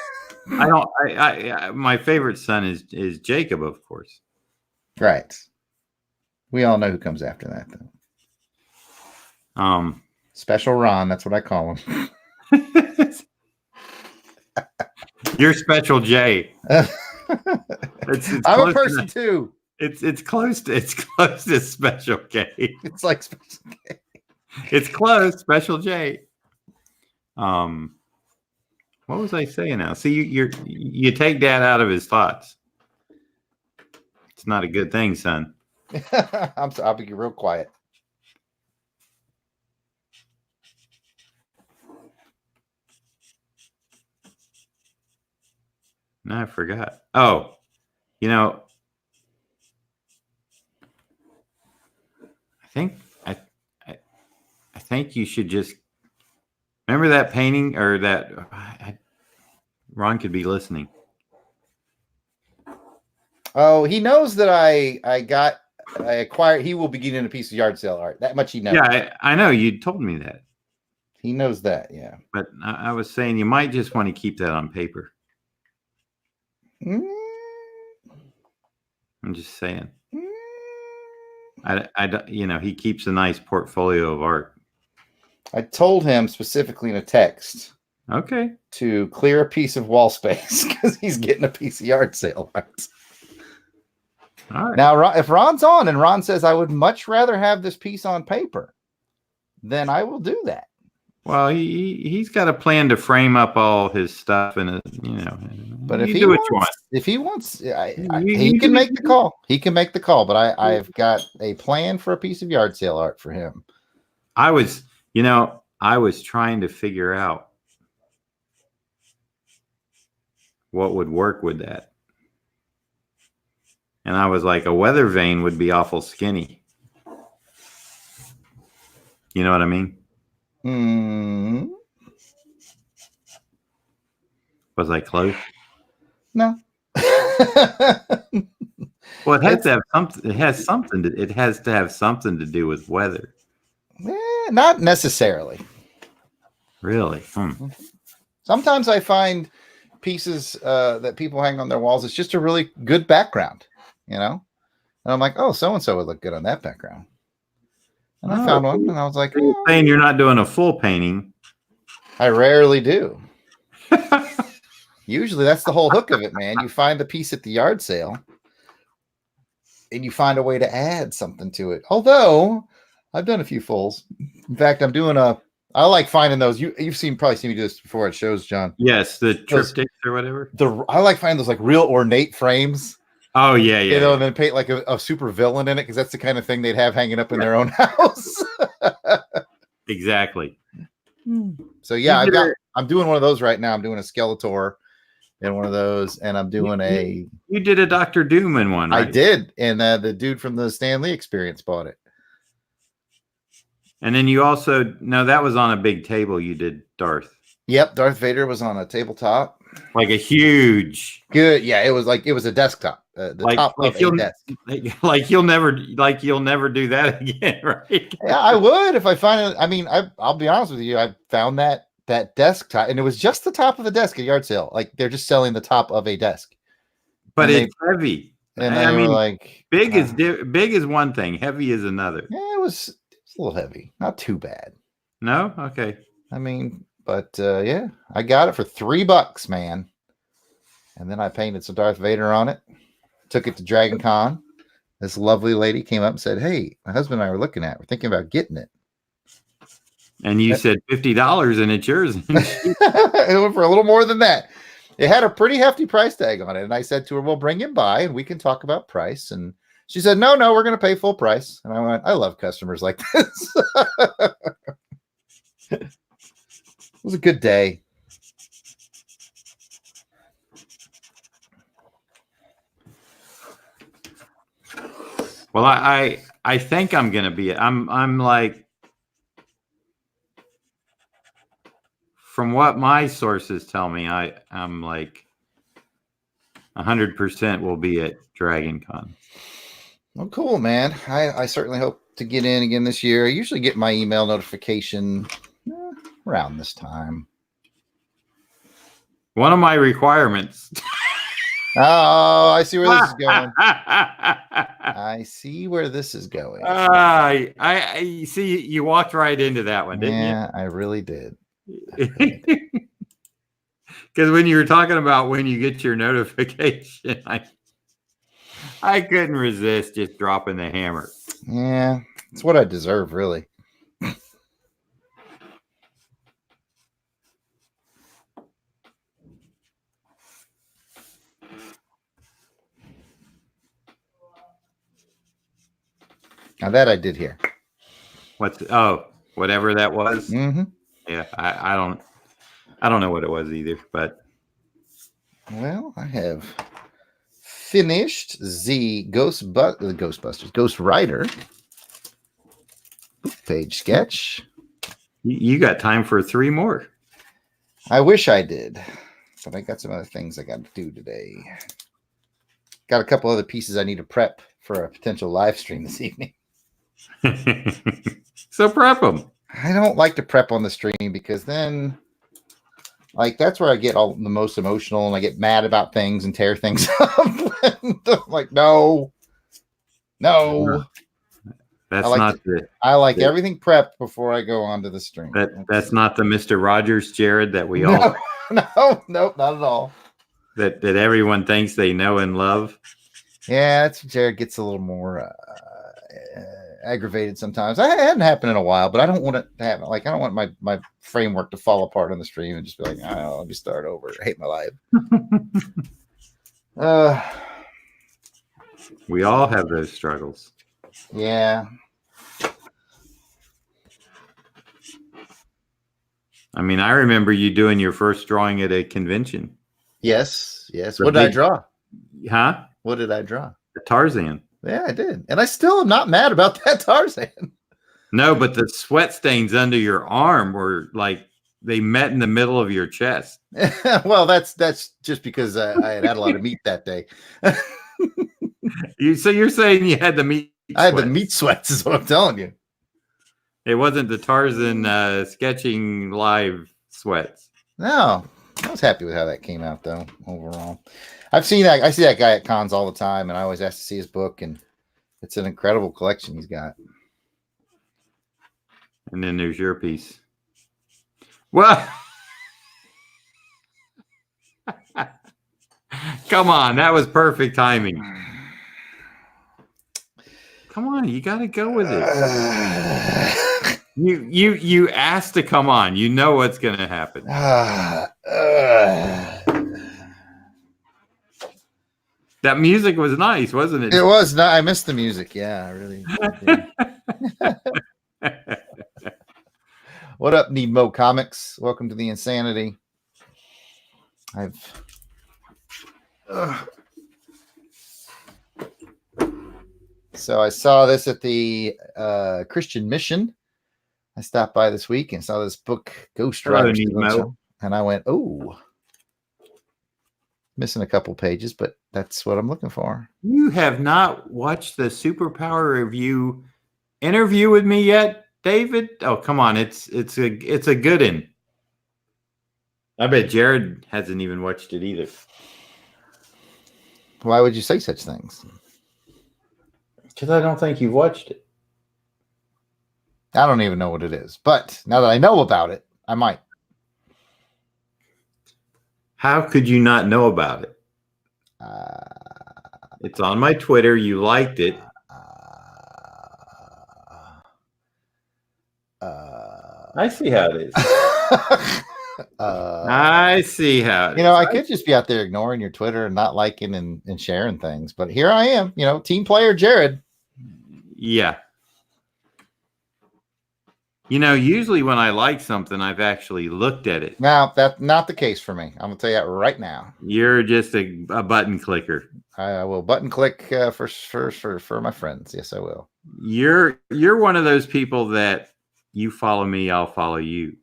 A: My favorite son is Jacob, of course.
B: Right. We all know who comes after that, though. Special Ron, that's what I call him.
A: You're Special J. It's
B: I'm a person too.
A: It's close to Special K.
B: It's like Special K.
A: It's close, Special J. What was I saying now? See, you take Dad out of his thoughts. It's not a good thing, son.
B: I'll be real quiet.
A: No, I forgot. Oh, I think you should just remember that painting or that Ron could be listening.
B: Oh, he knows that I acquired. He will be getting a piece of yard sale art. That much he knows.
A: Yeah, I know. You told me that.
B: He knows that. Yeah.
A: But I was saying you might just want to keep that on paper. I'm just saying. He keeps a nice portfolio of art.
B: I told him specifically in a text.
A: Okay.
B: To clear a piece of wall space because he's getting a piece of yard sale art.
A: All right.
B: Now, if Ron's on and Ron says, I would much rather have this piece on paper, then I will do that.
A: Well, he's got a plan to frame up all his stuff, and
B: But if he wants, he can make the call. He can make the call. But I've got a plan for a piece of yard sale art for him.
A: I was trying to figure out what would work with that, and I was like, a weather vane would be awful skinny. You know what I mean? Was I close?
B: No.
A: Well, it has to have something. It has something. It has to have something to do with weather.
B: Not necessarily.
A: Really?
B: Sometimes I find pieces that people hang on their walls. It's just a really good background, And I'm like, oh, so and so would look good on that background. And I found one, and I was like,
A: you're saying you're not doing a full painting.
B: I rarely do. Usually that's the whole hook of it, man. You find the piece at the yard sale and you find a way to add something to it. Although I've done a few fulls. In fact, I like finding those. You've probably seen me do this before at shows, John.
A: Yes, the triptychs or whatever.
B: I like finding those like real ornate frames.
A: Oh yeah.
B: And then paint like a super villain in it because that's the kind of thing they'd have hanging up in their own house.
A: Exactly.
B: So yeah, I'm doing one of those right now. I'm doing a Skeletor in one of those, and I'm doing
A: You did a Dr. Doom in one, right?
B: I did, and the dude from the Stan Lee Experience bought it.
A: And then you also that was on a big table. You did Darth.
B: Yep, Darth Vader was on a tabletop,
A: like a huge.
B: Good, yeah. It was a desktop, top of a desk.
A: Like you'll never do that again, right?
B: Yeah, I would if I find it. I mean, I'll be honest with you. I found that desktop, and it was just the top of the desk at yard sale. Like they're just selling the top of a desk,
A: but it's heavy.
B: And
A: I
B: they were
A: mean,
B: like,
A: big is one thing, heavy is another.
B: yeah, it was a little heavy, not too bad.
A: No, okay.
B: I mean, but yeah, I got it for $3, man. And then I painted some Darth Vader on it. Took it to Dragon Con. This lovely lady came up and said, "Hey, my husband and I were looking at it. We're thinking about getting it."
A: And you said $50 and it's yours.
B: It went for a little more than that. It had a pretty hefty price tag on it. And I said to her, "Well, bring him by and we can talk about price." And she said, No, we're going to pay full price. And I went, I love customers like this. It was a good day.
A: Well, I think I'm gonna be. I'm like, from what my sources tell me, I'm like 100% will be at Dragon Con.
B: Well, cool, man. I certainly hope to get in again this year. I usually get my email notification around this time.
A: One of my requirements.
B: Oh, I see where this is going. I see where this is going.
A: I see you walked right into that one, didn't you?
B: Yeah, I really did.
A: Because when you were talking about when you get your notification, I couldn't resist just dropping the hammer.
B: Yeah, it's what I deserve, really. Now that I did hear.
A: Whatever that was.
B: Mm-hmm.
A: Yeah, I don't know what it was either, but
B: well, I have finished the Ghostbusters Ghost Rider page sketch.
A: You got time for 3 more.
B: I wish I did, but I got some other things I got to do today. Got a couple other pieces I need to prep for a potential live stream this evening.
A: So prep them.
B: I don't like to prep on the stream because then, like, that's where I get all the most emotional and I get mad about things and tear things up. I'm like, no.
A: That's
B: I like everything prepped before I go onto the stream.
A: That's not the Mr. Rogers, Jared, that we all
B: nope, not at all.
A: That everyone thinks they know and love.
B: Yeah, that's Jared gets a little more aggravated sometimes. It hadn't happened in a while, but I don't want it to happen. Like, I don't want my framework to fall apart on the stream and just be like, oh, let me start over. I hate my life.
A: We all have those struggles.
B: Yeah.
A: I mean, I remember you doing your first drawing at a convention.
B: Yes. What did I draw?
A: Huh?
B: What did I draw?
A: The Tarzan.
B: Yeah, I did. And I still am not mad about that Tarzan.
A: No, but the sweat stains under your arm were like they met in the middle of your chest.
B: Well, that's just because I had a lot of meat that day.
A: So you're saying you had the meat sweats.
B: I had the meat sweats is what I'm telling you.
A: It wasn't the Tarzan sketching live sweats.
B: No, I was happy with how that came out, though, overall. I see that guy at cons all the time, and I always ask to see his book, and it's an incredible collection he's got.
A: And then there's your piece. Well, come on, that was perfect timing. Come on, you got to go with it. You asked to come on. You know what's going to happen. That music was nice, wasn't it?
B: It was. I missed the music. Yeah, I really did. What up, Nemo Comics? Welcome to the insanity. So I saw this at the Christian Mission. I stopped by this week and saw this book, Ghost Rider, and I went, "Oh, missing a couple pages, but that's what I'm looking for."
A: You have not watched the Superpower Review interview with me yet, David? Oh, come on, it's a good one. I bet Jared hasn't even watched it either.
B: Why would you say such things?
A: Because I don't think you've watched it.
B: I don't even know what it is. But now that I know about it, I might.
A: How could you not know about it? It's on my Twitter. You liked it. I see how it is. I see how it is.
B: I could just be out there ignoring your Twitter and not liking and sharing things. But here I am, team player Jared.
A: Yeah. Usually when I like something, I've actually looked at it.
B: Now, that's not the case for me. I'm going to tell you that right now.
A: You're just a button clicker.
B: I will button click for my friends. Yes, I will.
A: You're one of those people that you follow me, I'll follow you.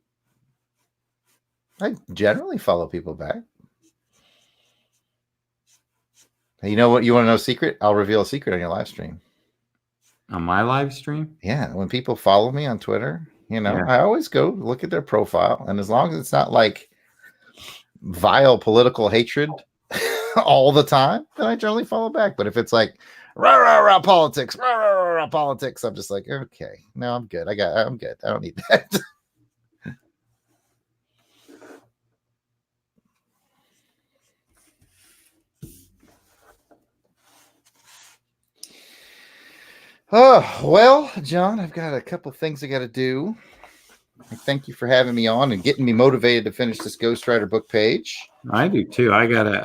B: I generally follow people back. You know what? You want to know a secret? I'll reveal a secret on your live stream.
A: On my live stream?
B: Yeah. When people follow me on Twitter,
A: Yeah.
B: I always go look at their profile. And as long as it's not like vile political hatred all the time, then I generally follow back. But if it's like rah, rah, rah, politics, rah, rah, rah, rah, politics, I'm just like, okay, no, I'm good. I'm good. I don't need that. Oh, well, John, I've got a couple things I got to do. I thank you for having me on and getting me motivated to finish this Ghost Rider book page.
A: I do too. I gotta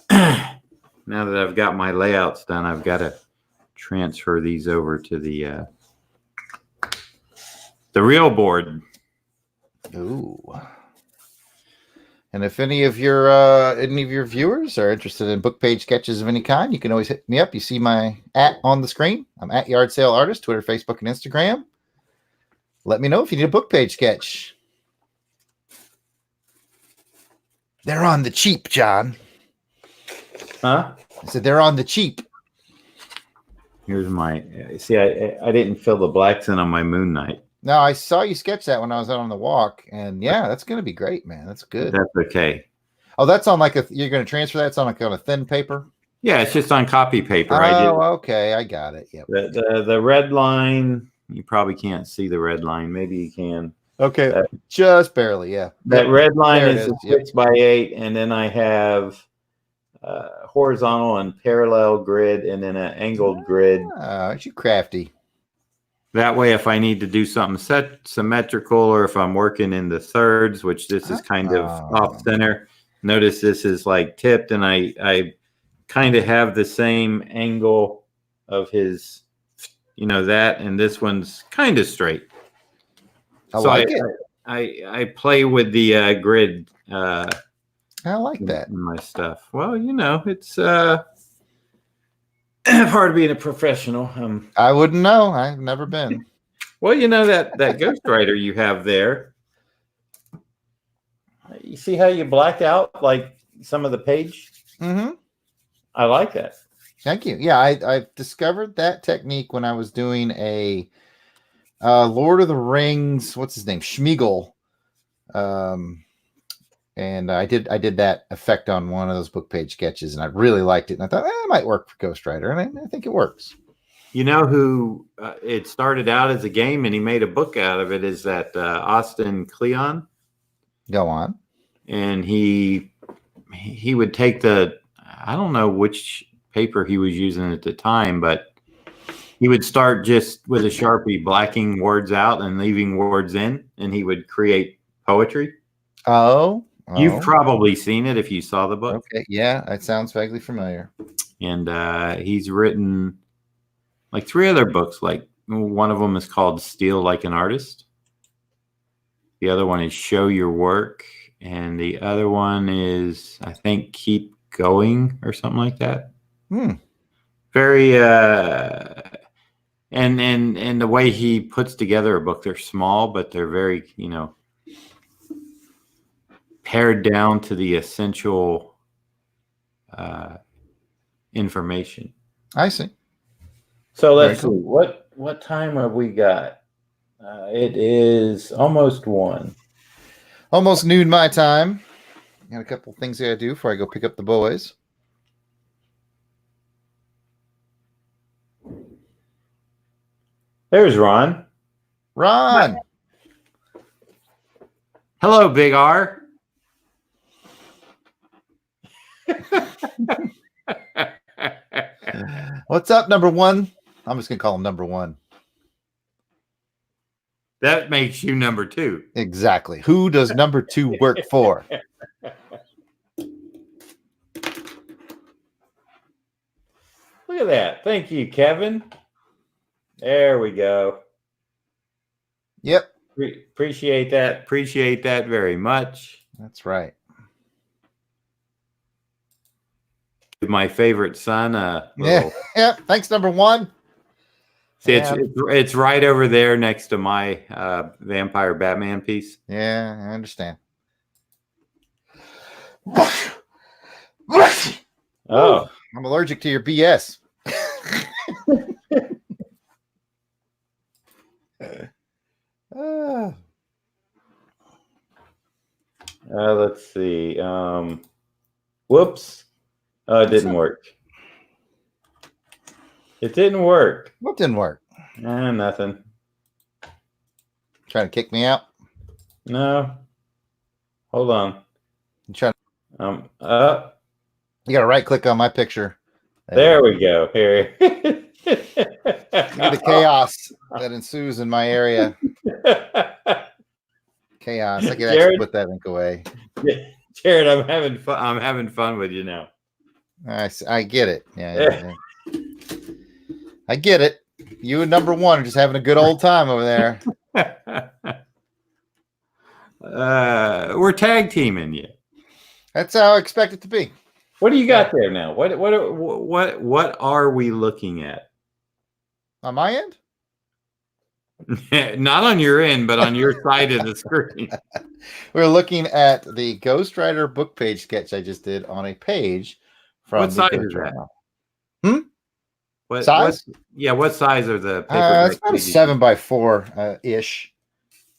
A: now that I've got my layouts done, I've got to transfer these over to the real board.
B: Ooh. And if any of your viewers are interested in book page sketches of any kind, you can always hit me up. You see my @ on the screen. I'm at Yard Sale Artist, Twitter, Facebook, and Instagram. Let me know if you need a book page sketch. They're on the cheap, John.
A: Huh?
B: I said they're on the cheap.
A: Here's my. See, I didn't fill the blacks in on my Moon Knight.
B: No, I saw you sketch that when I was out on the walk, and yeah, that's going to be great, man. That's good.
A: That's okay.
B: Oh, that's on you're going to transfer that? It's on a thin paper?
A: Yeah, it's just on copy paper.
B: Oh, okay. I got it. Yep.
A: The red line, you probably can't see the red line. Maybe you can.
B: Okay. Just barely, yeah.
A: That red line is a
B: Yep.
A: 6x8, and then I have horizontal and parallel grid, and then an angled grid.
B: Aren't you crafty?
A: That way, if I need to do something symmetrical, or if I'm working in the thirds, which this is kind of off center, notice this is like tipped, and I kind of have the same angle of his, that, and this one's kind of straight.
B: I like it.
A: I play with the grid.
B: I like that.
A: In my stuff. Well, it's hard being a professional.
B: I wouldn't know. I've never been.
A: Well, that Ghost Rider you have there. You see how you black out like some of the page?
B: Mm-hmm.
A: I like that.
B: Thank you. Yeah, I discovered that technique when I was doing a Lord of the Rings. What's his name? Schmeagol. And I did that effect on one of those book page sketches, and I really liked it. And I thought it might work for Ghost Rider, and I think it works. You know who it started out as a game, and he made a book out of it? Is that Austin Kleon? Go on. And he would take I don't know which paper he was using at the time, but he would start just with a Sharpie blacking words out and leaving words in, and he would create poetry. Oh. You've probably seen it if you saw the book. Okay, yeah, it sounds vaguely familiar. And he's written like 3 other books. Like one of them is called Steal Like an Artist. The other one is Show Your Work. And the other one is, I think, Keep Going or something like that. Very, and the way he puts together a book, they're small, but they're very, pared down to the essential information. I see. So let's see. What time have we got? It is almost 1. Almost noon my time. Got a couple things I gotta do before I go pick up the boys.
A: There's Ron.
B: Ron.
A: Hello, Big R.
B: What's up, number one? I'm just gonna call him number one.
A: That makes you number two.
B: Exactly. Who does number two work for?
A: Look at that. Thank you, Kevin. There we go.
B: Yep.
A: Appreciate that. Appreciate that very much.
B: That's right.
A: My favorite son.
B: Yeah. Thanks, number one.
A: See, it's right over there next to my Vampire Batman piece.
B: Yeah, I understand.
A: Oh,
B: I'm allergic to your BS.
A: let's see. Whoops. Oh, it didn't work. It didn't work.
B: What didn't work?
A: Nothing.
B: Trying to kick me out?
A: No. Hold on.
B: You trying?
A: You
B: got to right click on my picture.
A: There we go. Here.
B: Look at the chaos that ensues in my area. Chaos. I can actually put that link away.
A: Jared, I'm having fun. I'm having fun with you now.
B: I get it. Yeah. I get it. You and number one are just having a good old time over there.
A: We're tag teaming you.
B: That's how I expect it to be.
A: What do you got there now? What are we looking at?
B: On my end?
A: Not on your end, but on your side of the screen.
B: We're looking at the Ghost Rider book page sketch I just did on a page from
A: what size is that?
B: What size?
A: What size are the
B: paper? It's about a 7x4 ish.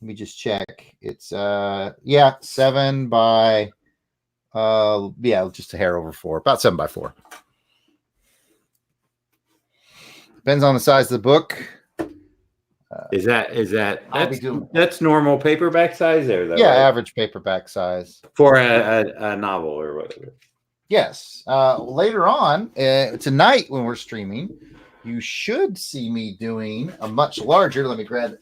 B: Let me just check. It's 7 by just a hair over 4, about 7x4. Depends on the size of the book.
A: That's normal paperback size there, though?
B: Yeah,
A: right?
B: Average paperback size
A: for a novel or whatever.
B: Yes. Later on tonight when we're streaming, you should see me doing a much larger. Let me grab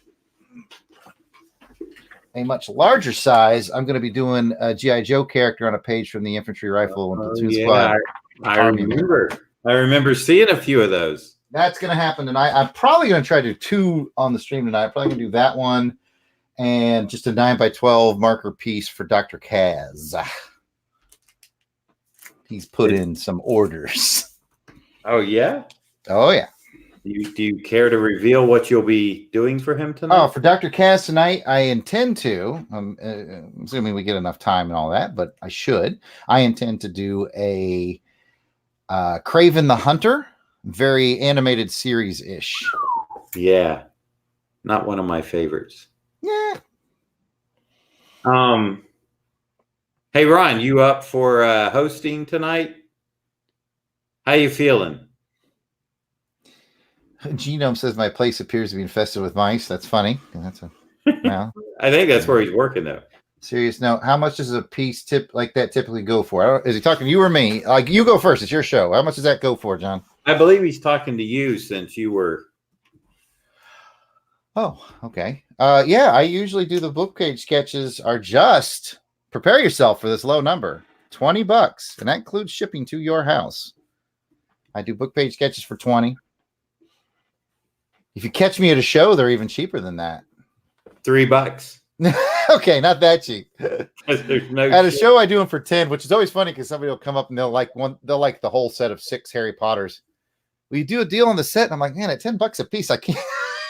B: a much larger size. I'm going to be doing a G.I. Joe character on a page from the Infantry Rifle and Platoon Squad.
A: I remember seeing a few of those.
B: That's going to happen tonight. I'm probably going to try to do 2 on the stream tonight. I'm probably going to do that one and just a 9x12 marker piece for Dr. Kaz. He's put in some orders.
A: Oh, yeah?
B: Oh, yeah.
A: Do you care to reveal what you'll be doing for him tonight?
B: Oh, for Dr. Kaz tonight, I intend to, assuming we get enough time and all that, but I should. I intend to do a Kraven the Hunter, very animated series-ish.
A: Yeah. Not one of my favorites.
B: Yeah.
A: Hey, Ron, you up for hosting tonight? How you feeling?
B: Genome says my place appears to be infested with mice. That's funny. That's
A: I think that's where he's working, though.
B: Serious note. How much does a piece like that typically go for? Is he talking to you or me? Like, you go first. It's your show. How much does that go for, John?
A: I believe he's talking to you since you were.
B: Oh, okay. Yeah, I usually do the book page sketches are just prepare yourself for this low number, $20, and that includes shipping to your house. I do book page sketches for $20. If you catch me at a show, they're even cheaper than that.
A: $3.
B: Okay, not that cheap. At a show, I do them for 10, which is always funny because somebody will come up and they'll like the whole set of 6 Harry Potters. Will you do a deal on the set? And I'm like, man, at $10 a piece, I can't.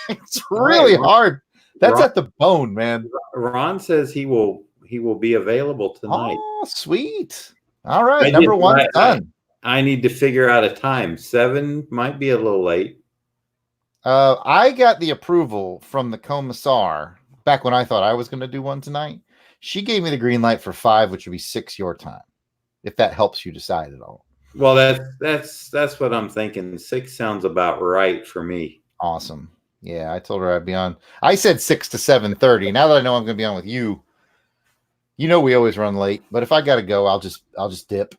B: It's really hard. That's at the bone, man.
A: Ron says he will be available tonight.
B: Oh, sweet. All right, number one done.
A: I need to figure out a time. 7 might be a little late.
B: I got the approval from the commissar back when I thought I was going to do one tonight. She gave me the green light for 5, which would be 6 your time, if that helps you decide at all.
A: Well, that's what I'm thinking. 6 sounds about right for me.
B: Awesome. Yeah, I told her I'd be on. I said 6 to 7:30. Now that I know I'm going to be on with you, we always run late. But if I got to go, I'll just dip.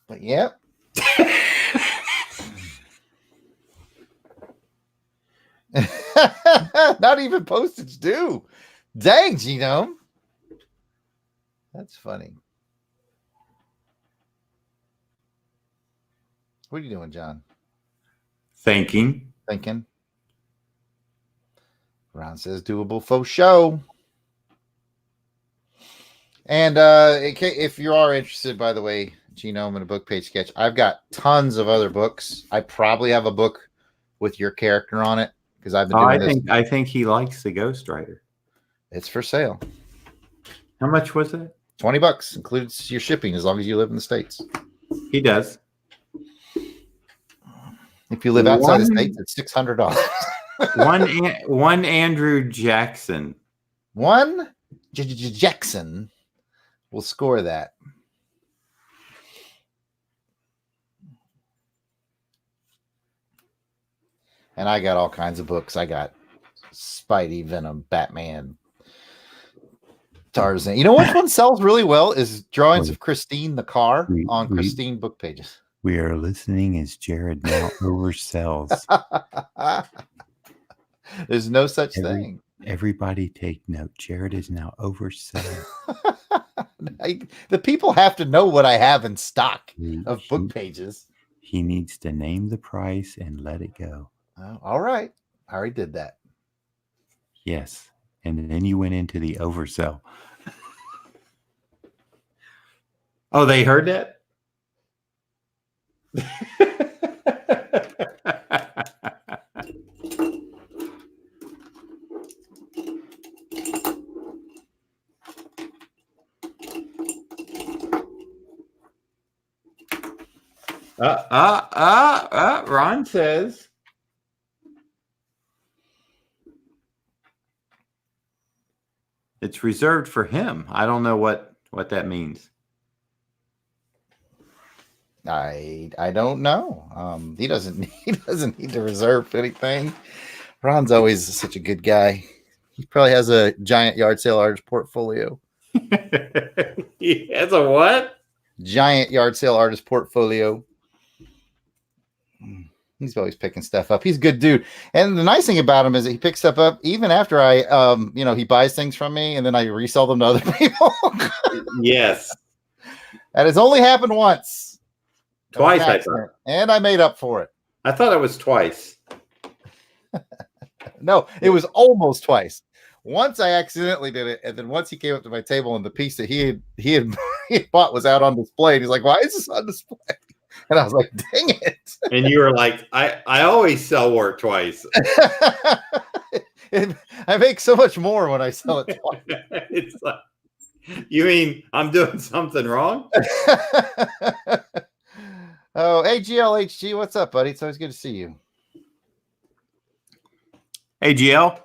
B: But yeah. Not even postage due. Dang, Genome. That's funny. What are you doing, John?
A: Thinking.
B: Ron says doable faux show. And if you are interested, by the way, Genome and a book page sketch, I've got tons of other books. I probably have a book with your character on it because I've been doing this.
A: I think he likes the Ghost Rider.
B: It's for sale.
A: How much was it?
B: $20 includes your shipping as long as you live in the States.
A: He does.
B: If you live outside the States, it's $600.
A: one Andrew Jackson.
B: One Jackson will score that. And I got all kinds of books. I got Spidey, Venom, Batman, Tarzan. You know which one sells really well is drawings of Christine the car on Christine book pages.
A: We are listening as Jared now oversells.
B: There's no such thing.
A: Everybody take note. Jared is now overselling.
B: The people have to know what I have in stock of book pages.
A: He needs to name the price and let it go.
B: Oh, all right. I already did that.
A: Yes. And then you went into the oversell. Oh, they heard that? Ron says. It's reserved for him. I don't know what that means.
B: I don't know. He doesn't need to reserve anything. Ron's always such a good guy. He probably has a giant yard sale artist portfolio.
A: He has a what?
B: Giant yard sale artist portfolio. He's always picking stuff up. He's a good dude. And the nice thing about him is that he picks stuff up even after I, he buys things from me and then I resell them to other people.
A: Yes.
B: That has only happened once.
A: Twice, I thought.
B: And I made up for it.
A: I thought it was twice.
B: No, it was almost twice. Once I accidentally did it, and then once he came up to my table and the piece that he had bought was out on display. And he's like, "Why is this on display?" And I was like, "Dang it!"
A: And you were like, "I always sell work twice."
B: I make so much more when I sell it twice.
A: It's like, you mean I'm doing something wrong?
B: Oh, hey, GLHG, what's up, buddy? It's always good to see you.
A: Hey, GL.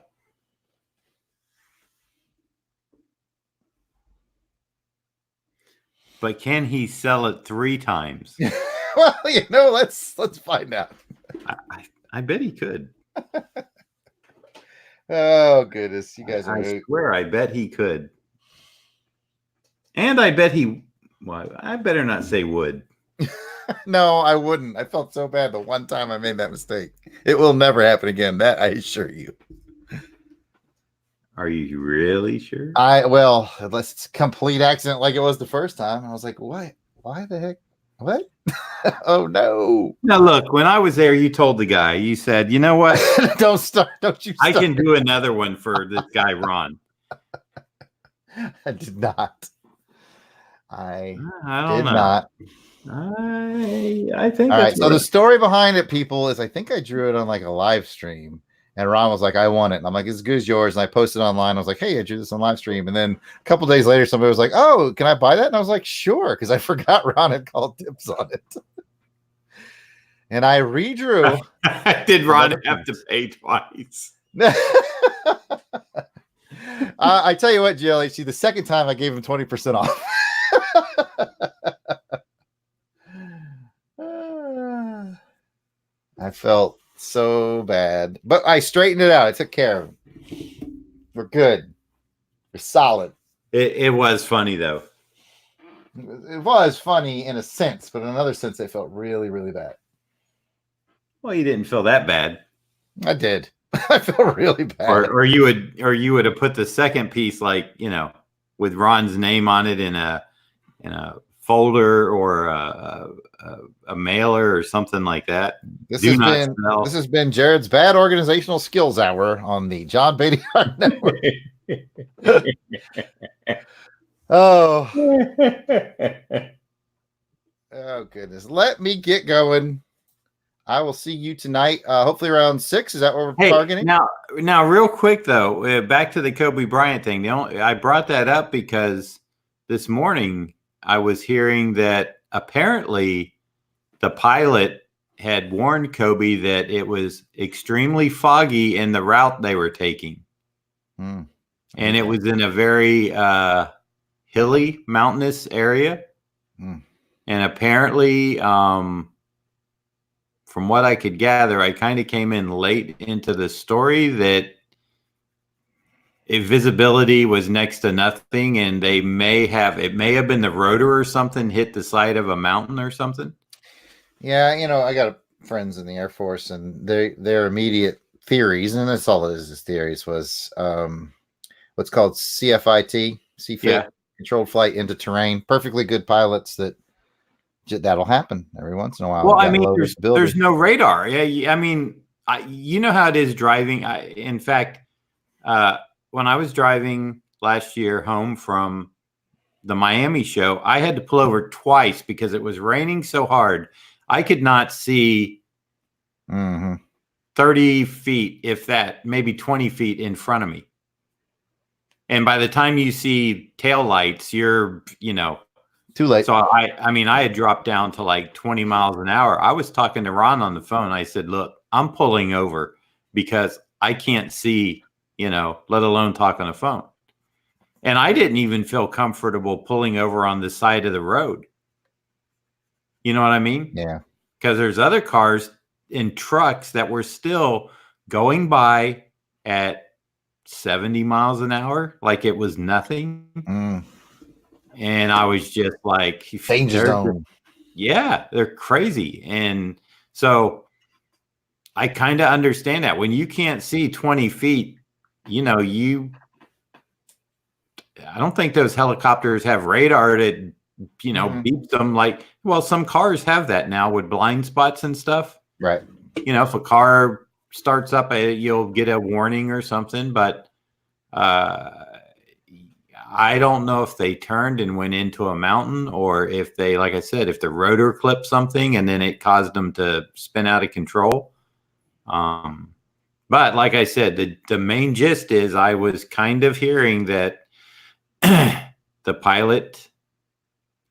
A: But can he sell it 3 times?
B: Well, let's find out.
A: I bet he could.
B: Oh, goodness. You guys are
A: I swear, I bet he could. And I bet he, well, I better not say would.
B: No, I wouldn't. I felt so bad the one time I made that mistake. It will never happen again. That I assure you.
A: Are you really sure?
B: Well, unless it's a complete accident like it was the first time. I was like, what? Why the heck? What? Oh, no.
A: Now, look, when I was there, you told the guy, you said, you know what?
B: Don't start. Don't you start.
A: I can do another one for this guy, Ron.
B: I did not. I
A: don't know.
B: Not.
A: I think.
B: All right. So the story behind it, people, is I think I drew it on like a live stream, and Ron was like, "I want it," and I'm like, "It's as good as yours." And I posted online. I was like, "Hey, I drew this on live stream," and then a couple days later, somebody was like, "Oh, can I buy that?" And I was like, "Sure," because I forgot Ron had called dibs on it, and I redrew.
A: Did Ron have to pay twice?
B: I tell you what, GLHC, the second time I gave him 20% off. I felt so bad, but I straightened it out. I took care of it. We're good. We're solid.
A: It was funny though.
B: It was funny in a sense, but in another sense, I felt really, really bad.
A: Well, you didn't feel that bad.
B: I did. I felt really bad.
A: Or you would have put the second piece, like, with Ron's name on it in a folder or a mailer or something like that.
B: This has been Jared's Bad Organizational Skills Hour on the John Beatty Art Network. Oh. Oh, goodness. Let me get going. I will see you tonight, hopefully around 6. Is that what we're targeting?
A: Now, real quick, though, back to the Kobe Bryant thing. I brought that up because this morning I was hearing that apparently the pilot had warned Kobe that it was extremely foggy in the route they were taking. And it was in a very hilly, mountainous area. And apparently, from what I could gather, I kind of came in late into the story that visibility was next to nothing, and it may have been the rotor or something hit the side of a mountain or something.
B: Yeah, I got friends in the Air Force, and their immediate theories, and that's all it is theories, was what's called CFIT, controlled flight into terrain. Perfectly good pilots that'll happen every once in a while.
A: Well, I mean, there's no radar. Yeah, I mean, you know how it is driving. In fact, when I was driving last year home from the Miami show, I had to pull over twice because it was raining so hard. I could not see 30 feet, if that, maybe 20 feet in front of me. And by the time you see taillights, you're,
B: too late.
A: So I had dropped down to like 20 miles an hour. I was talking to Ron on the phone. I said, look, I'm pulling over because I can't see, let alone talk on the phone. And I didn't even feel comfortable pulling over on the side of the road. You know what I mean?
B: Yeah.
A: Because there's other cars and trucks that were still going by at 70 miles an hour like it was nothing. And I was just like,
B: danger zone.
A: Yeah, they're crazy. And so I kind of understand that when you can't see 20 feet, I don't think those helicopters have radar that, beeps them like, well, some cars have that now with blind spots and stuff.
B: Right.
A: If a car starts up, you'll get a warning or something, but I don't know if they turned and went into a mountain or if they, like I said, if the rotor clipped something and then it caused them to spin out of control. But like I said, the main gist is I was kind of hearing that the pilot,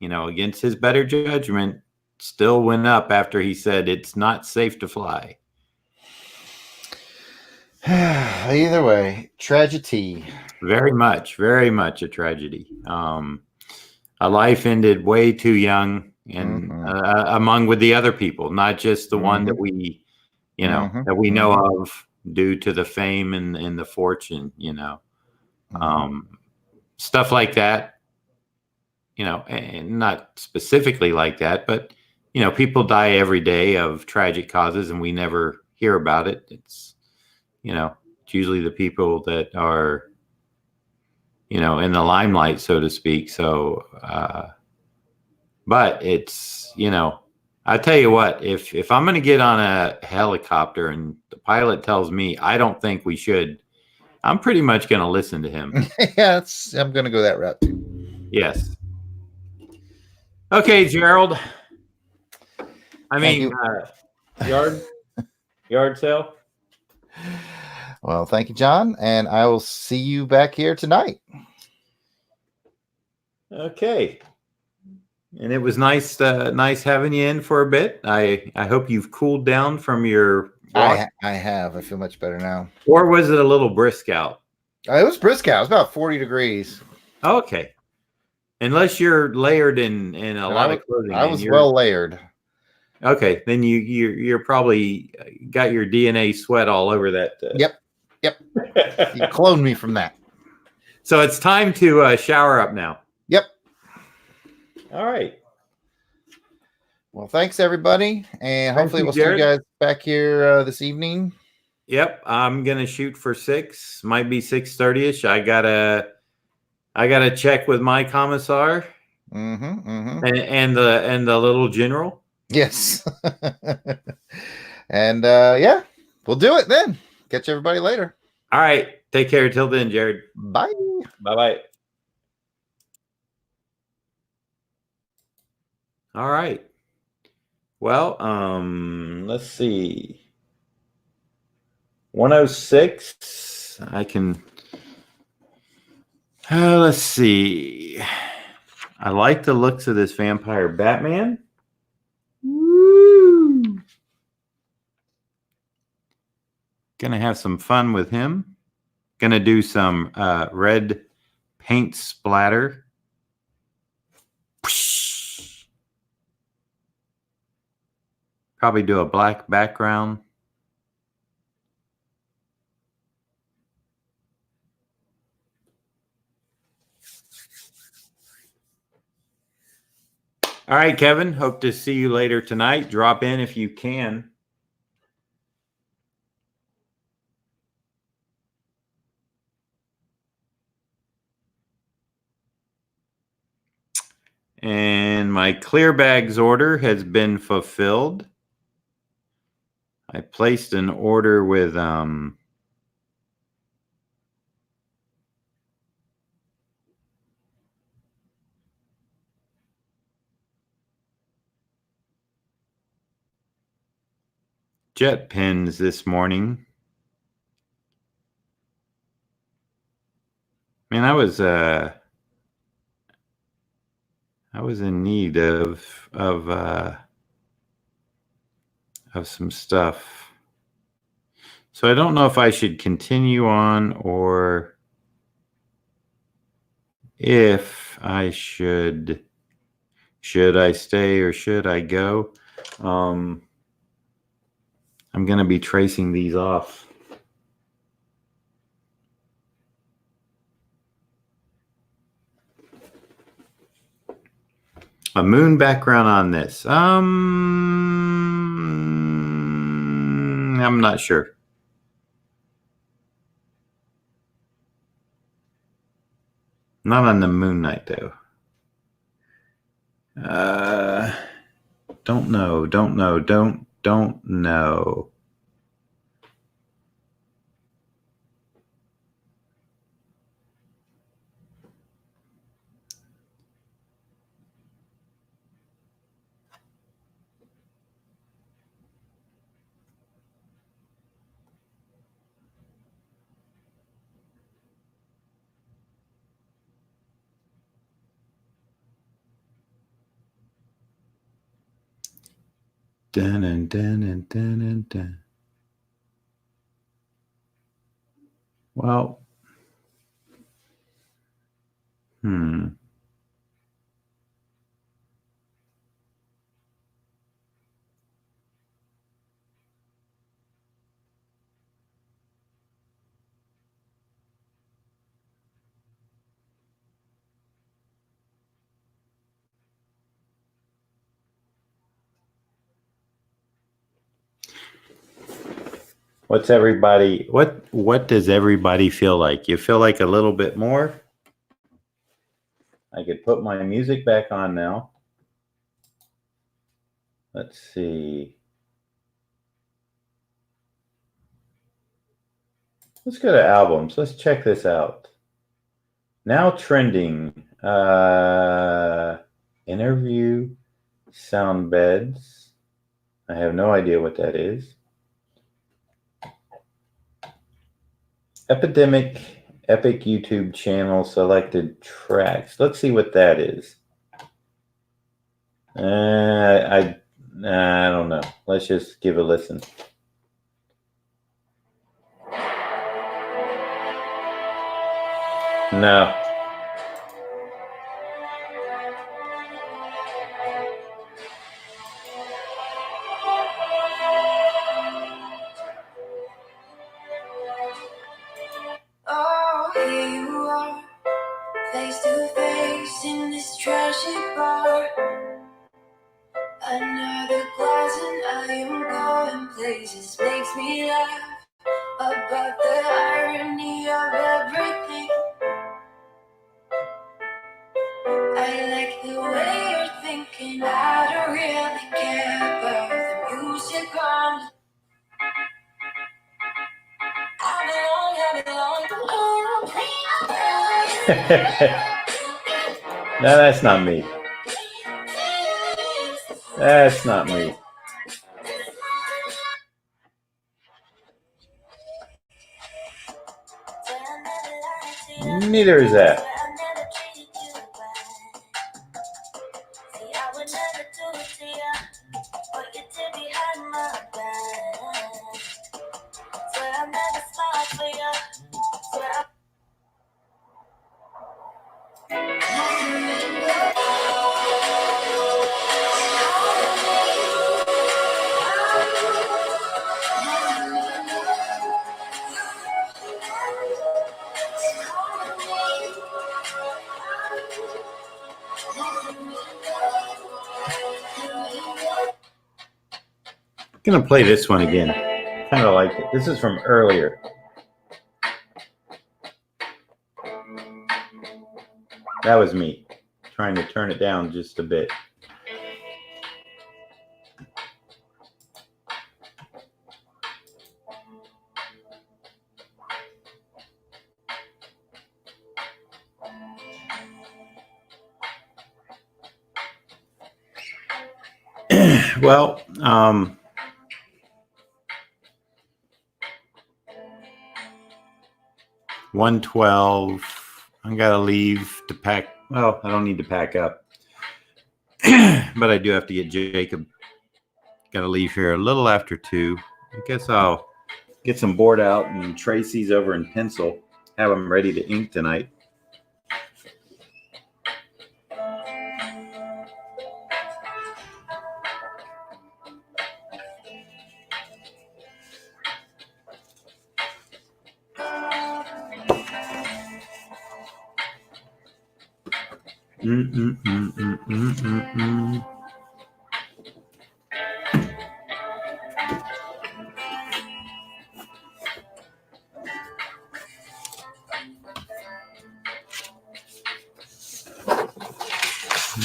A: against his better judgment, still went up after he said it's not safe to fly.
B: Either way, tragedy.
A: Very much a tragedy. A life ended way too young, and among with the other people, not just the one that we, that we know of due to the fame and the fortune. Stuff like that. And not specifically like that, but people die every day of tragic causes, and we never hear about it. It's it's usually the people that are in the limelight, so to speak. So, but it's, I tell you what, if I'm going to get on a helicopter and the pilot tells me I don't think we should, I'm pretty much going to listen to him.
B: Yeah, I'm going to go that route too.
A: Yes. Okay, Gerald. I mean, yard sale.
B: Well, thank you, John, and I will see you back here tonight.
A: Okay. And it was nice having you in for a bit. I hope you've cooled down from your walk.
B: I have. I feel much better now.
A: Or was it a little brisk out?
B: It was brisk out. It was about 40 degrees.
A: Okay. Unless you're layered in a lot of clothing.
B: I was well layered.
A: Okay, then you're probably got your DNA sweat all over that.
B: Yep. You cloned me from that.
A: So it's time to shower up now.
B: Yep.
A: All right.
B: Well, thanks everybody, and hopefully we'll see you guys back here this evening.
A: Yep, I'm gonna shoot for 6. Might be 6:30ish. I gotta check with my commissar and the little general.
B: Yes. And yeah, we'll do it then. Catch everybody later.
A: All right. Take care till then, Jared.
B: Bye.
A: Bye-bye. All right. Well, let's see. 106. I can let's see. I like the looks of this vampire Batman. Woo! Gonna have some fun with him. Gonna do some red paint splatter. Probably do a black background. All right, Kevin. Hope to see you later tonight. Drop in if you can. And my clear bags order has been fulfilled. I placed an order with jet pens this morning. Man, I was in need of some stuff. So I don't know if I should continue on or if I should I stay or should I go? I'm going to be tracing these off. A moon background on this. I'm not sure. Not on the moon night though. Don't know. Don't know. Dun. Well, what does everybody feel like? You feel like a little bit more? I could put my music back on now. Let's see. Let's go to albums. Let's check this out. Now trending. Interview sound beds. I have no idea what that is. Epic YouTube channel selected tracks. Let's see what that is. I don't know. Let's just give a listen. No.
C: faces makes me laugh about the irony of everything. I like the way you're thinking. I don't really care about the music on. I belong.
A: No, that's not me. That's not me. Neither is that. I'm gonna play this one again. Kind of like it. This is from earlier. That was me trying to turn it down just a bit. Well, 1:12. I gotta leave to pack. Well, I don't need to pack up, but I do have to get Jacob. Gotta leave here a little after 2. I guess I'll get some board out and Tracy's over in pencil. Have them ready to ink tonight.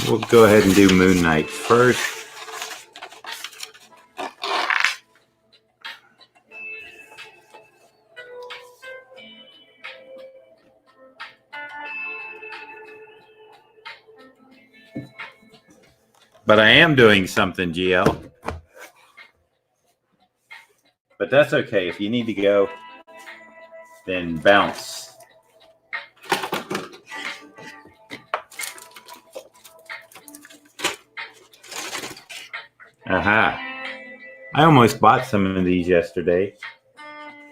A: We'll go ahead and do Moon Knight first. But I am doing something, GL. But that's okay. If you need to go, then bounce. Aha. I almost bought some of these yesterday.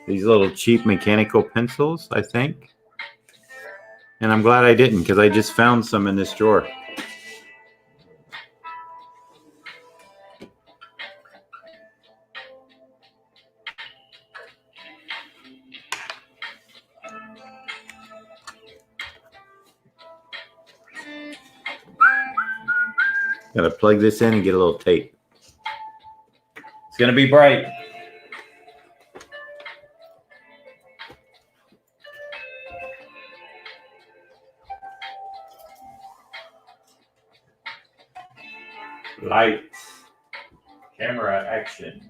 A: These little cheap mechanical pencils, I think. And I'm glad I didn't because I just found some in this drawer. Gotta plug this in and get a little tape. It's gonna be bright. Lights. Camera action.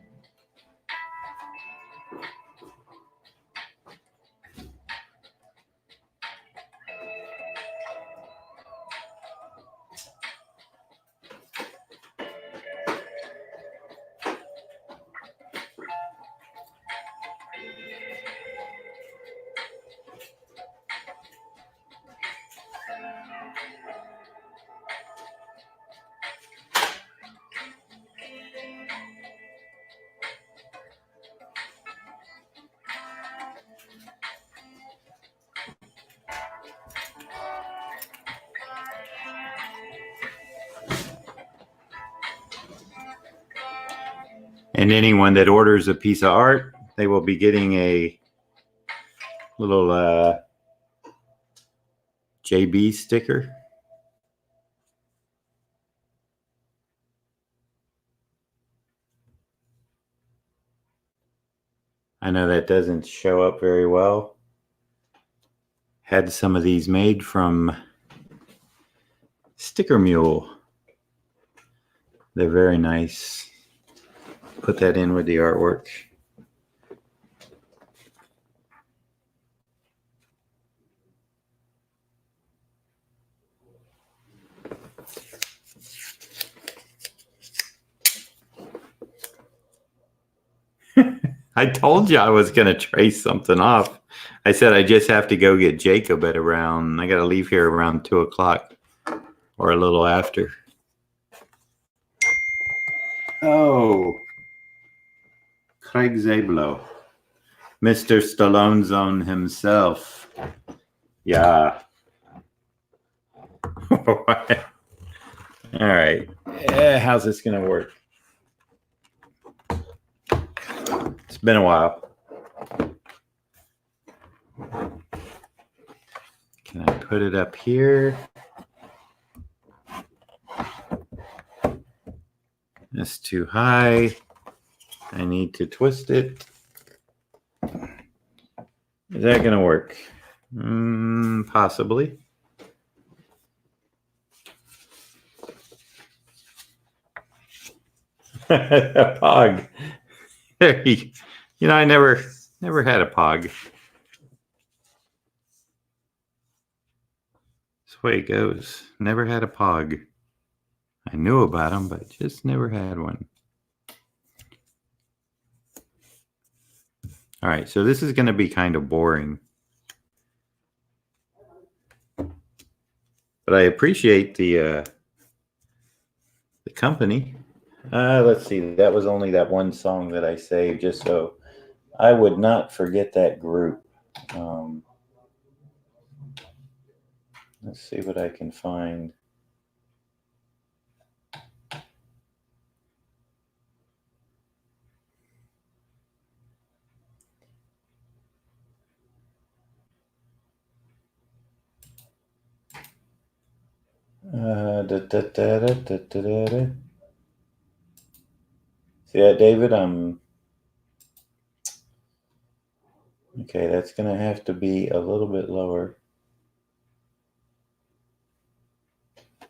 A: And anyone that orders a piece of art, they will be getting a little JB sticker. I know that doesn't show up very well. Had some of these made from Sticker Mule. They're very nice. Put that in with the artwork. I told you I was going to trace something off. I said I just have to go get Jacob at around, I got to leave here around 2 o'clock or a little after. Oh, Craig Zablo, Mr. Stallone Zone himself. Yeah. All right. How's this going to work? It's been a while. Can I put it up here? That's too high. I need to twist it. Is that going to work? Possibly. A pog. You know, I never had a pog. That's the way it goes. Never had a pog. I knew about them, but just never had one. All right, so this is going to be kind of boring. But I appreciate the company. Let's see. That was only that one song that I saved just so I would not forget that group. Let's see what I can find. See that, David? Okay, that's going to have to be a little bit lower.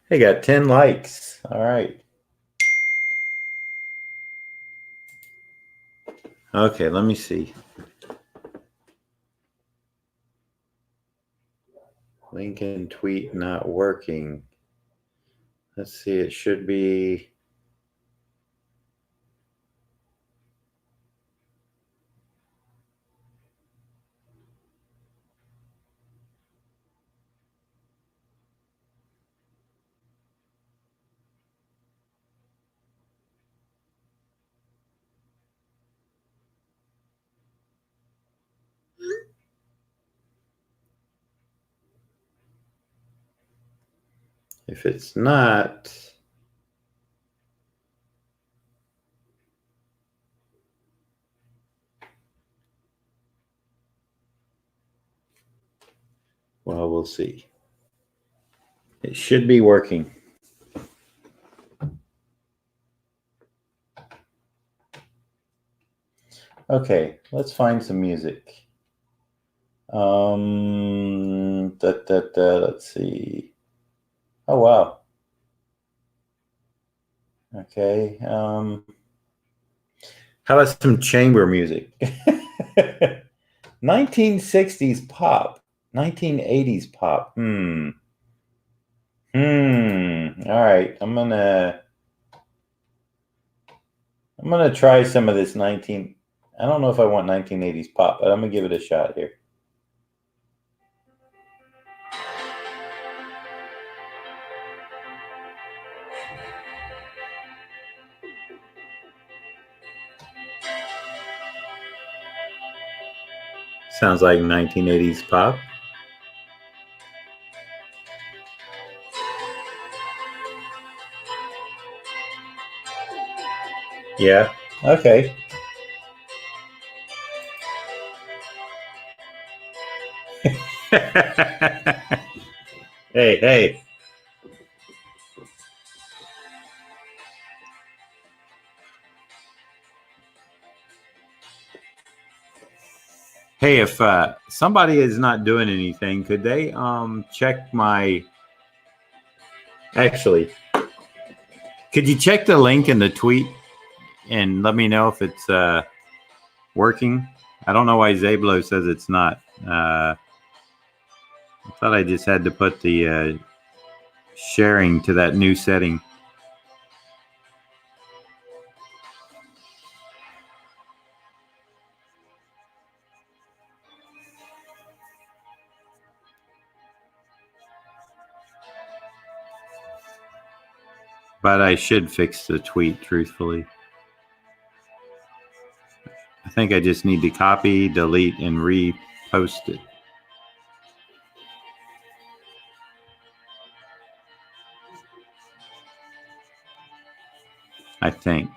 A: Hey, got 10 likes. All right. Okay, let me see. Lincoln tweet not working. Let's see, it should be. If it's not, well, we'll see. It should be working. Okay, let's find some music. Let's see. Oh, wow. Okay. How about some chamber music? 1960s pop, 1980s pop. All right. I'm gonna try some of this 19. I don't know if I want 1980s pop, but I'm gonna give it a shot here. Sounds like 1980s pop. Yeah. Okay. Hey. Hey, if somebody is not doing anything, could they check my? Actually, could you check the link in the tweet and let me know if it's working? I don't know why Zablo says it's not. I thought I just had to put the sharing to that new setting. But I should fix the tweet, truthfully. I think I just need to copy, delete, and repost it. I think.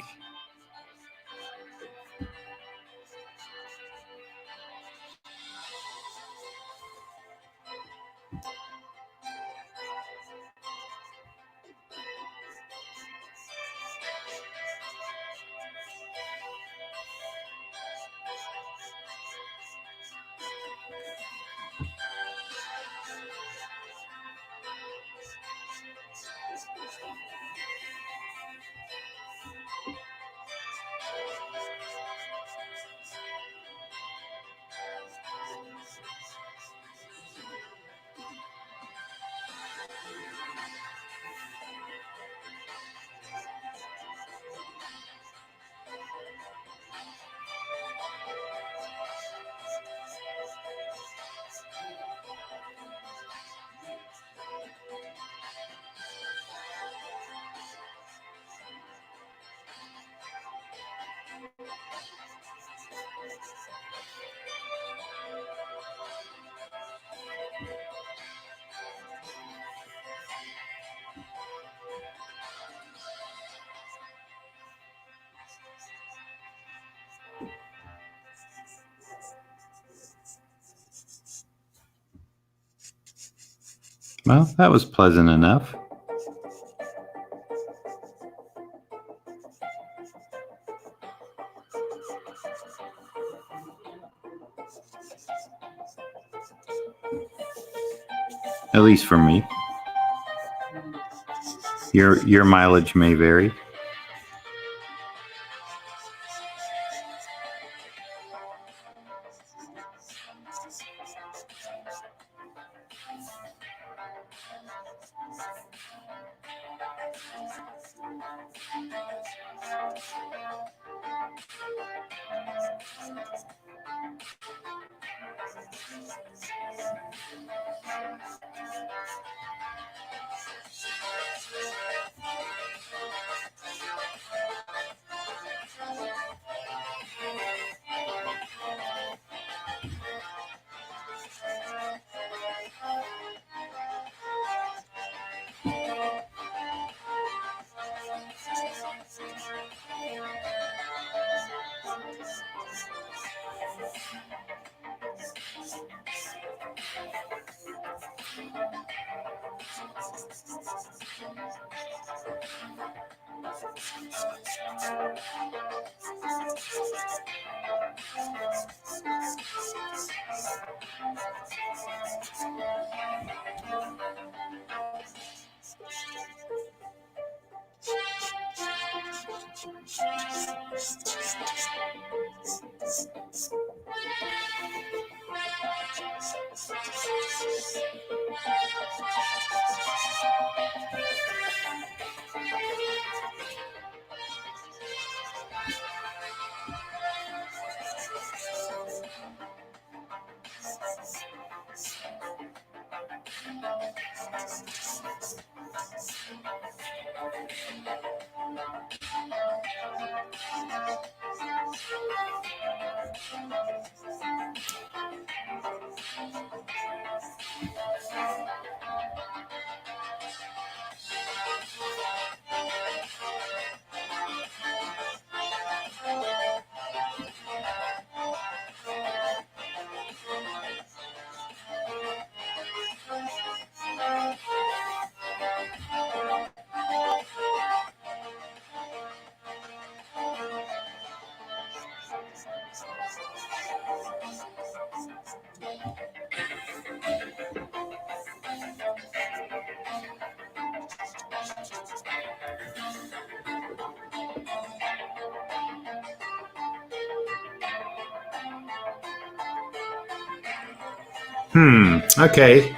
A: Well, that was pleasant enough. At least for me. Your mileage may vary. Okay.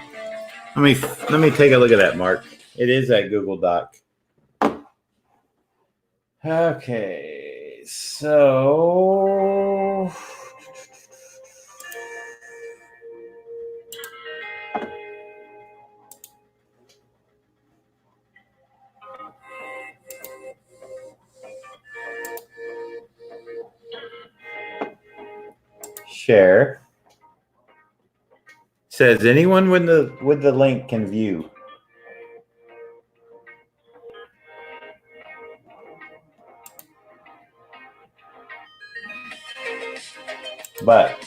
A: Let me take a look at that, Mark. It is at Google Doc. Okay, so share says anyone with the link can view. But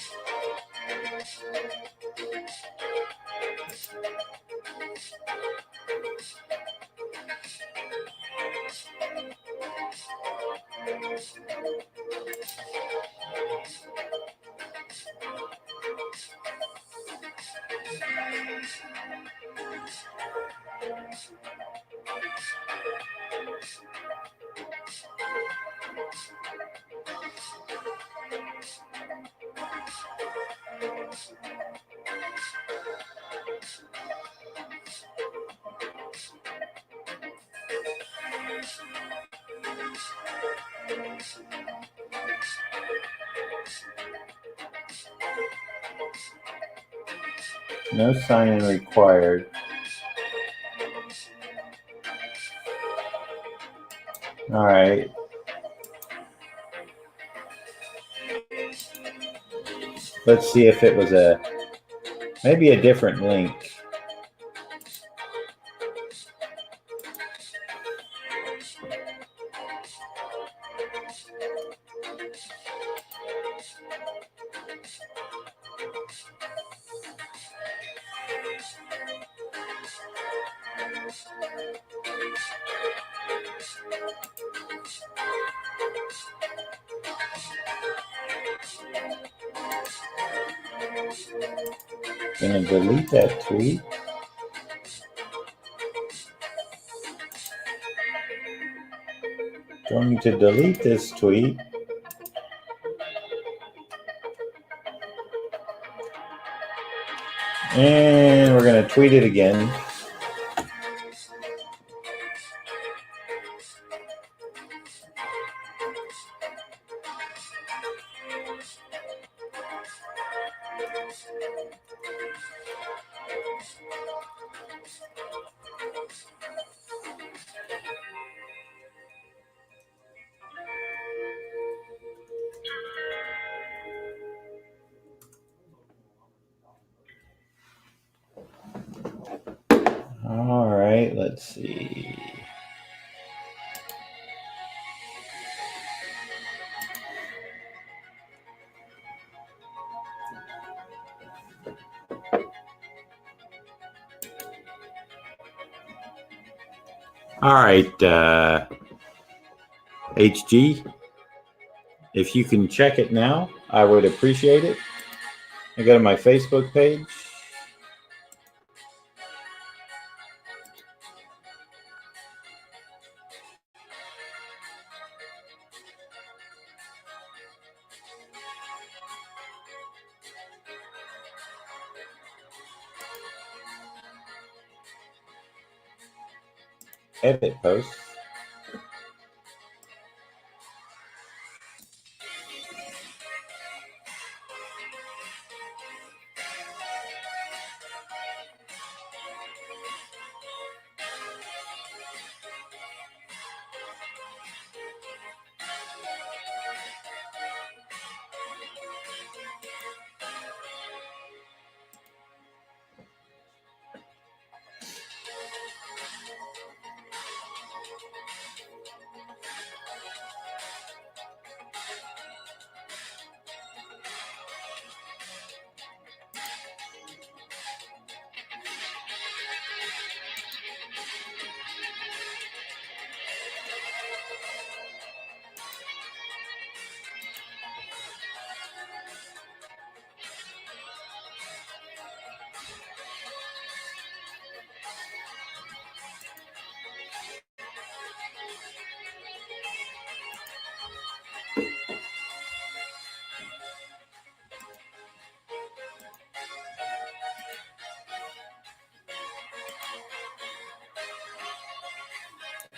A: no sign-in required. All right. Let's see if it was maybe a different link. Gonna delete that tweet. Going to delete this tweet. And we're gonna tweet it again. All right, let's see. All right, HG, if you can check it now, I would appreciate it. I go to my Facebook page. Edit posts.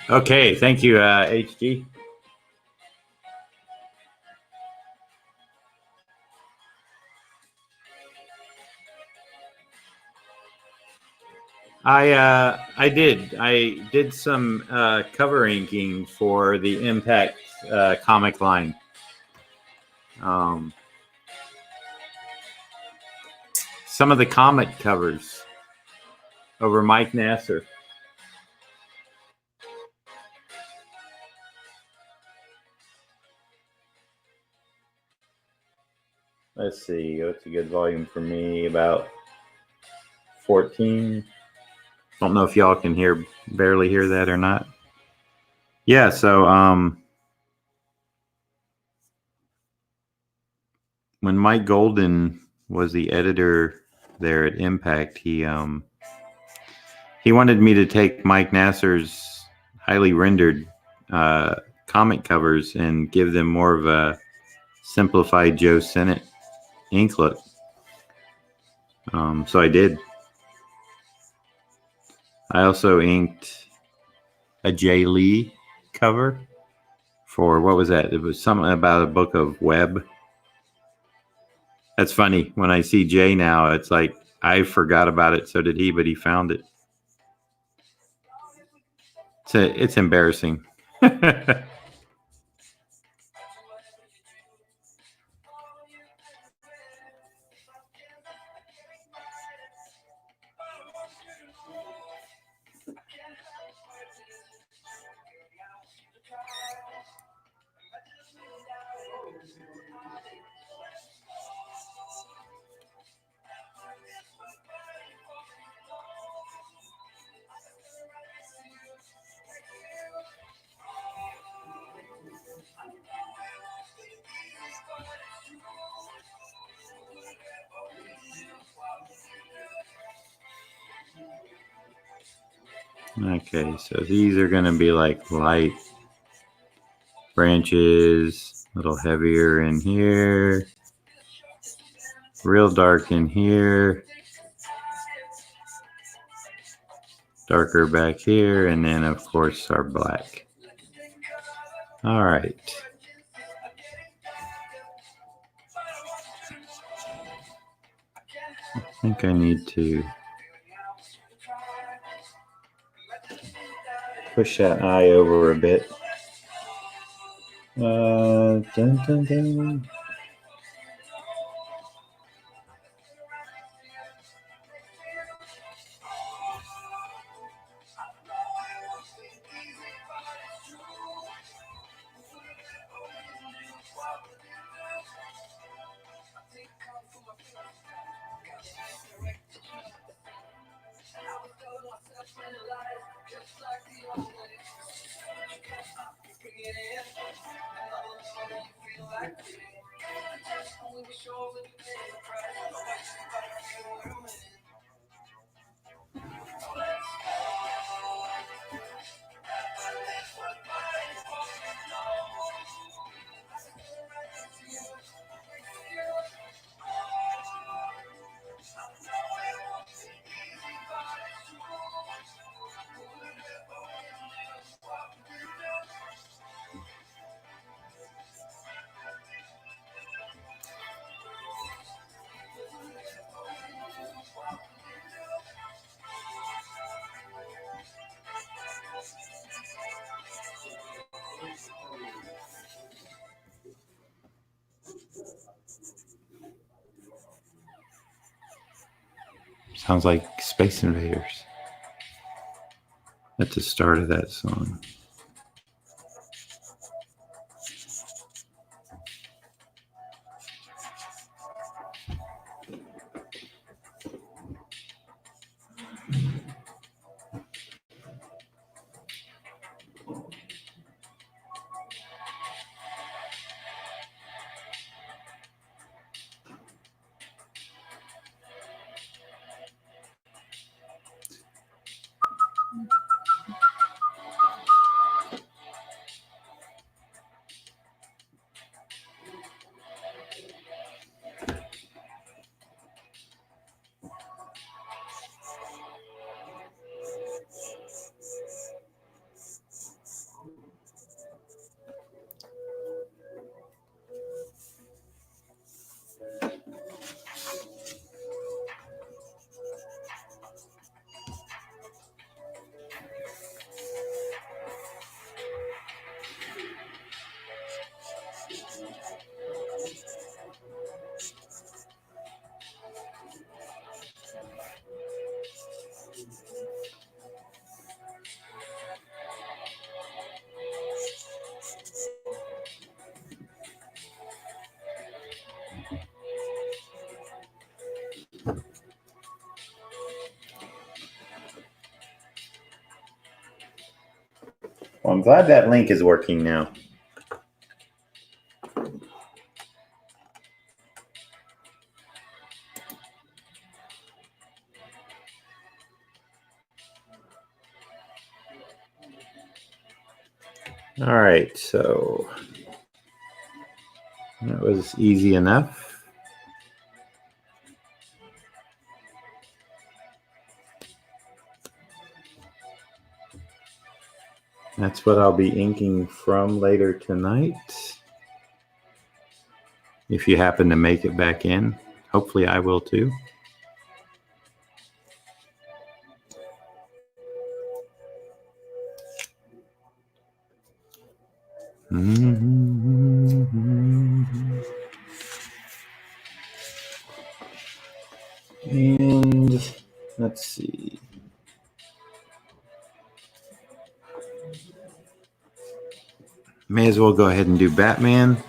A: Okay, thank you, HG. I did some cover inking for the Impact comic line. Some of the comic covers over Mike Nasser. Let's see, what's a good volume for me? About 14. Don't know if y'all can barely hear that or not. Yeah, so when Mike Golden was the editor there at Impact, he wanted me to take Mike Nasser's highly rendered comic covers and give them more of a simplified Joe Sennett ink look. So I did. I also inked a Jay Lee cover for, what was that? It was something about a book of Webb. That's funny. When I see Jay now, it's like I forgot about it. So did he, but he found it. It's embarrassing. Okay, so these are going to be like light branches, a little heavier in here, real dark in here, darker back here, and then of course our black. All right. I think I need to push that eye over a bit. Dun, dun, dun. Sounds like Space Invaders at the start of that song. Well, I'm glad that link is working now. All right, so that was easy enough. That's what I'll be inking from later tonight. If you happen to make it back in, hopefully I will too. And let's see. May as well go ahead and do Batman.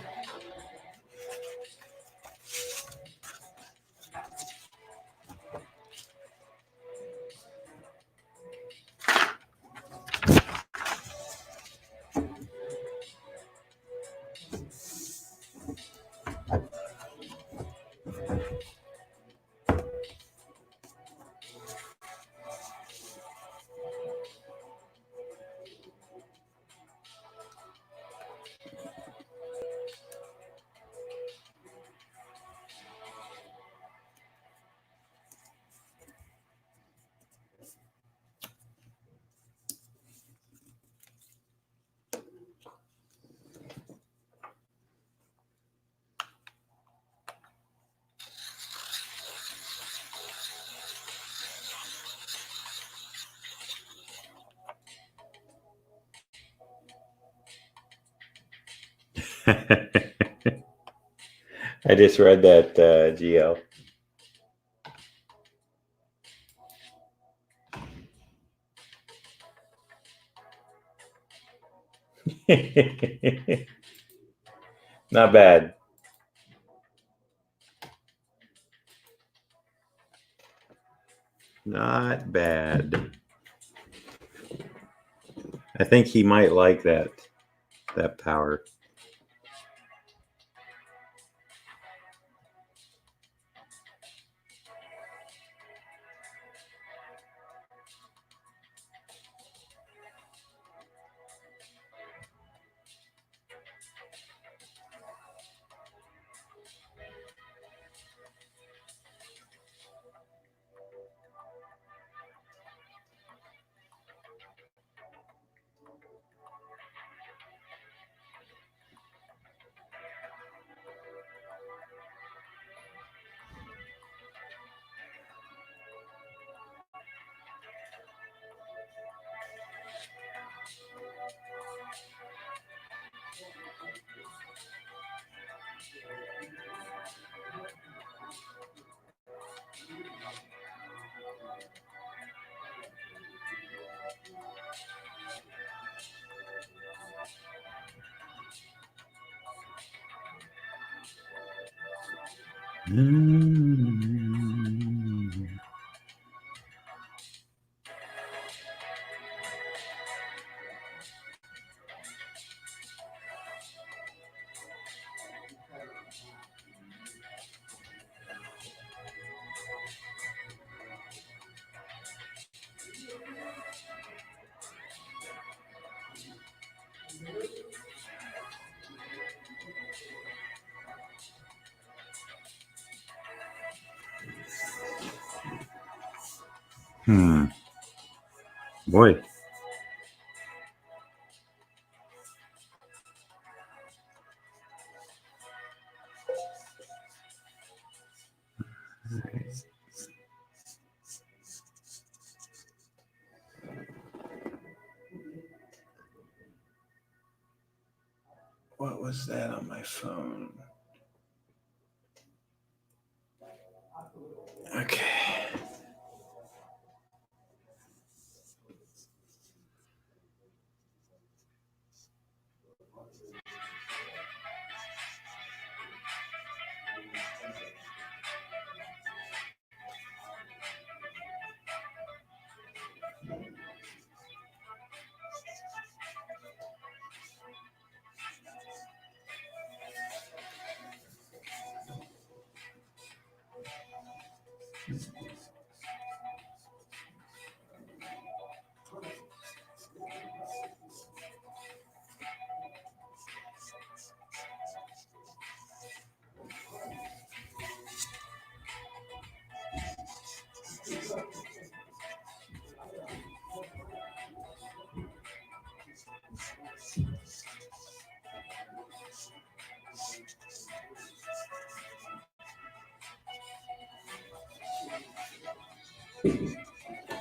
A: I just read that, GL. Not bad. Not bad. I think he might like that power. Boy. What was that on my phone? Okay.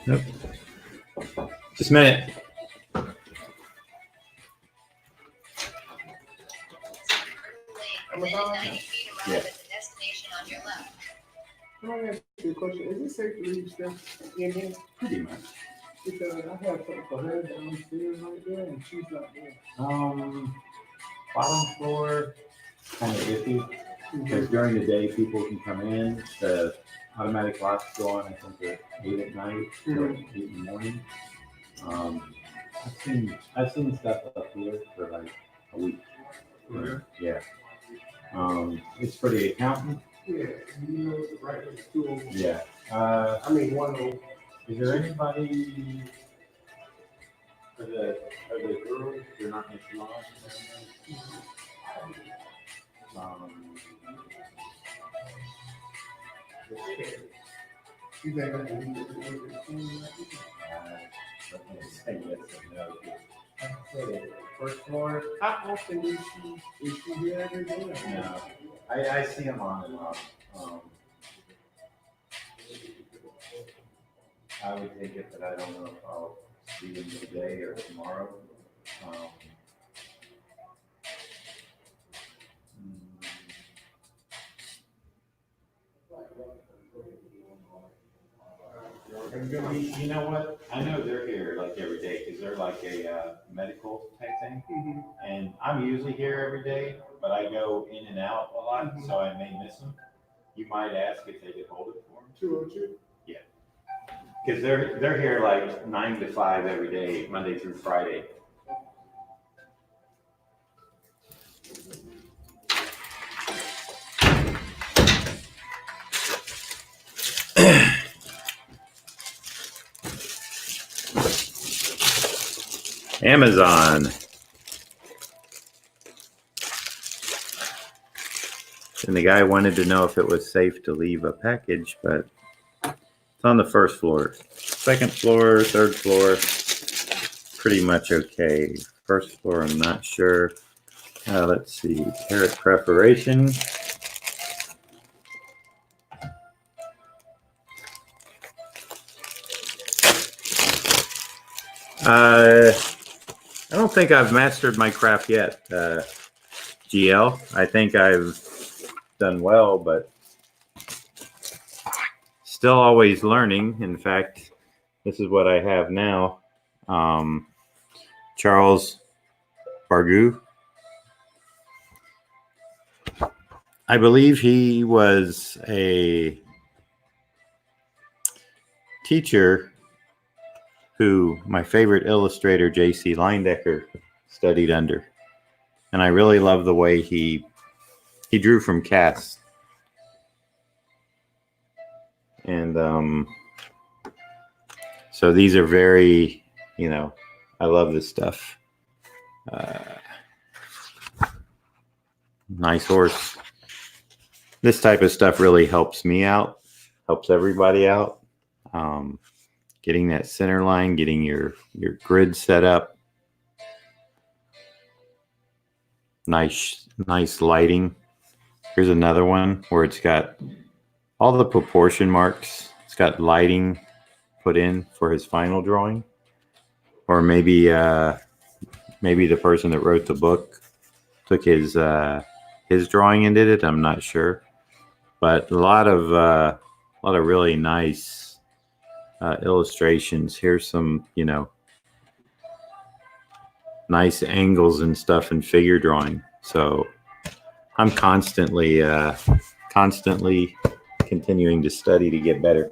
A: Nope. Just a minute. Yeah.
D: Can I ask you a question? Is it safe to leave stuff in there?
A: Pretty much.
D: Because I have something for her downstairs right there, and she's not there.
A: Bottom floor, kind of iffy. Because during the day, people can come in. The automatic locks go on, I think, at 8 at night or 8 in the morning. I've seen stuff up here for like a week. Yeah. It's for the accountant.
D: Yeah, you know, right next to him.
A: Yeah.
D: I mean, one of them.
A: Is there anybody for the girls? They're not in the salon.
D: You think I can leave it?
A: Say yes or no.
D: First floor. How often is she here every day?
A: No, I see them on and off. I would take it, but I don't know if I'll see them today or tomorrow. You know what? I know they're here like every day because they're like a medical type thing.
D: Mm-hmm.
A: And I'm usually here every day, but I go in and out a lot, so I may miss them. You might ask if they could hold it for them.
D: 202?
A: Yeah. Because they're here like 9 to 5 every day, Monday through Friday. Amazon. And the guy wanted to know if it was safe to leave a package, but it's on the first floor. Second floor, third floor, pretty much okay. First floor, I'm not sure. Let's see, carrot preparation. I don't think I've mastered my craft yet, GL. I think I've done well, but still always learning. In fact, this is what I have now. Charles Bargu. I believe he was a teacher who my favorite illustrator, J.C. Leindecker, studied under. And I really love the way he drew from casts. And so these are very, I love this stuff. Nice horse. This type of stuff really helps me out, helps everybody out. Getting that center line, getting your grid set up. Nice lighting. Here's another one where it's got all the proportion marks. It's got lighting put in for his final drawing. Or maybe the person that wrote the book took his drawing and did it. I'm not sure. But a lot of really nice illustrations. Here's some, nice angles and stuff in figure drawing. So I'm constantly continuing to study to get better.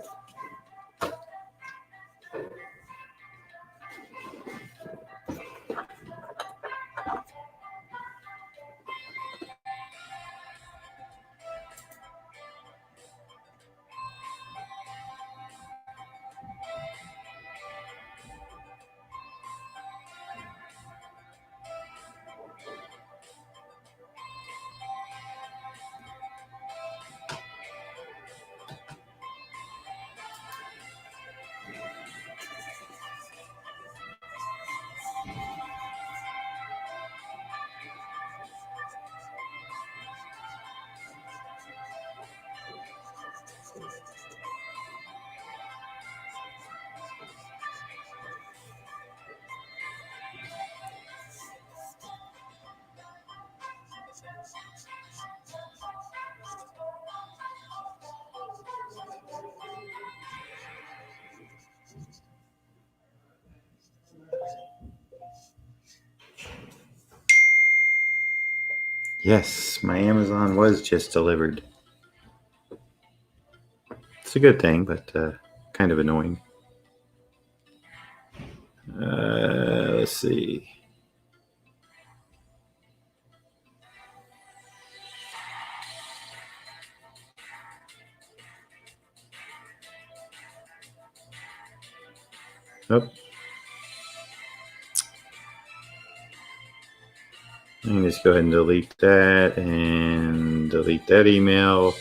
A: Yes, my Amazon was just delivered. It's a good thing, but kind of annoying. Let's see. Oh. I can just go ahead and delete that and delete that email.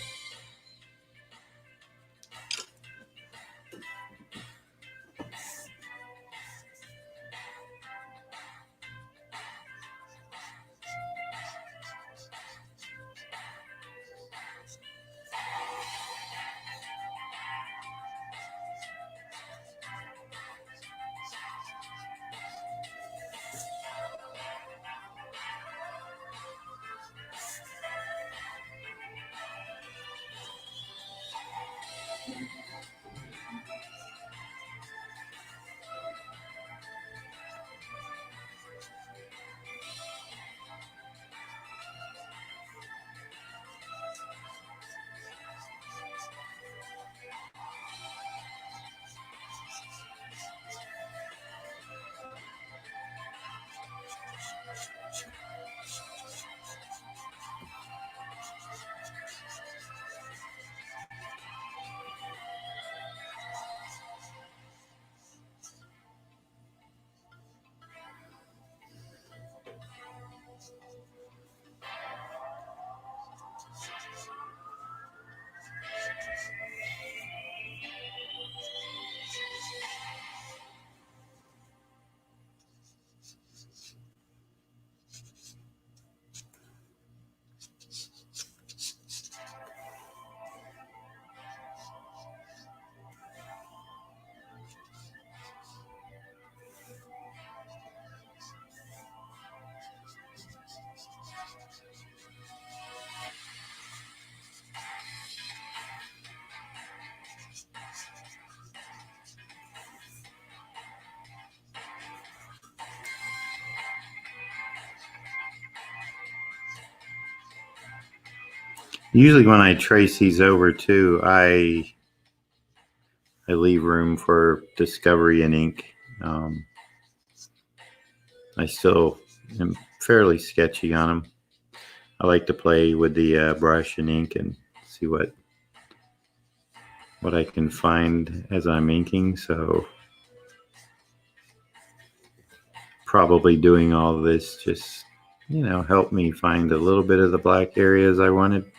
A: Usually when I trace these over too, I leave room for discovery in ink. I still am fairly sketchy on them. I like to play with the brush and ink and see what I can find as I'm inking. So probably doing all of this just, helped me find a little bit of the black areas I wanted.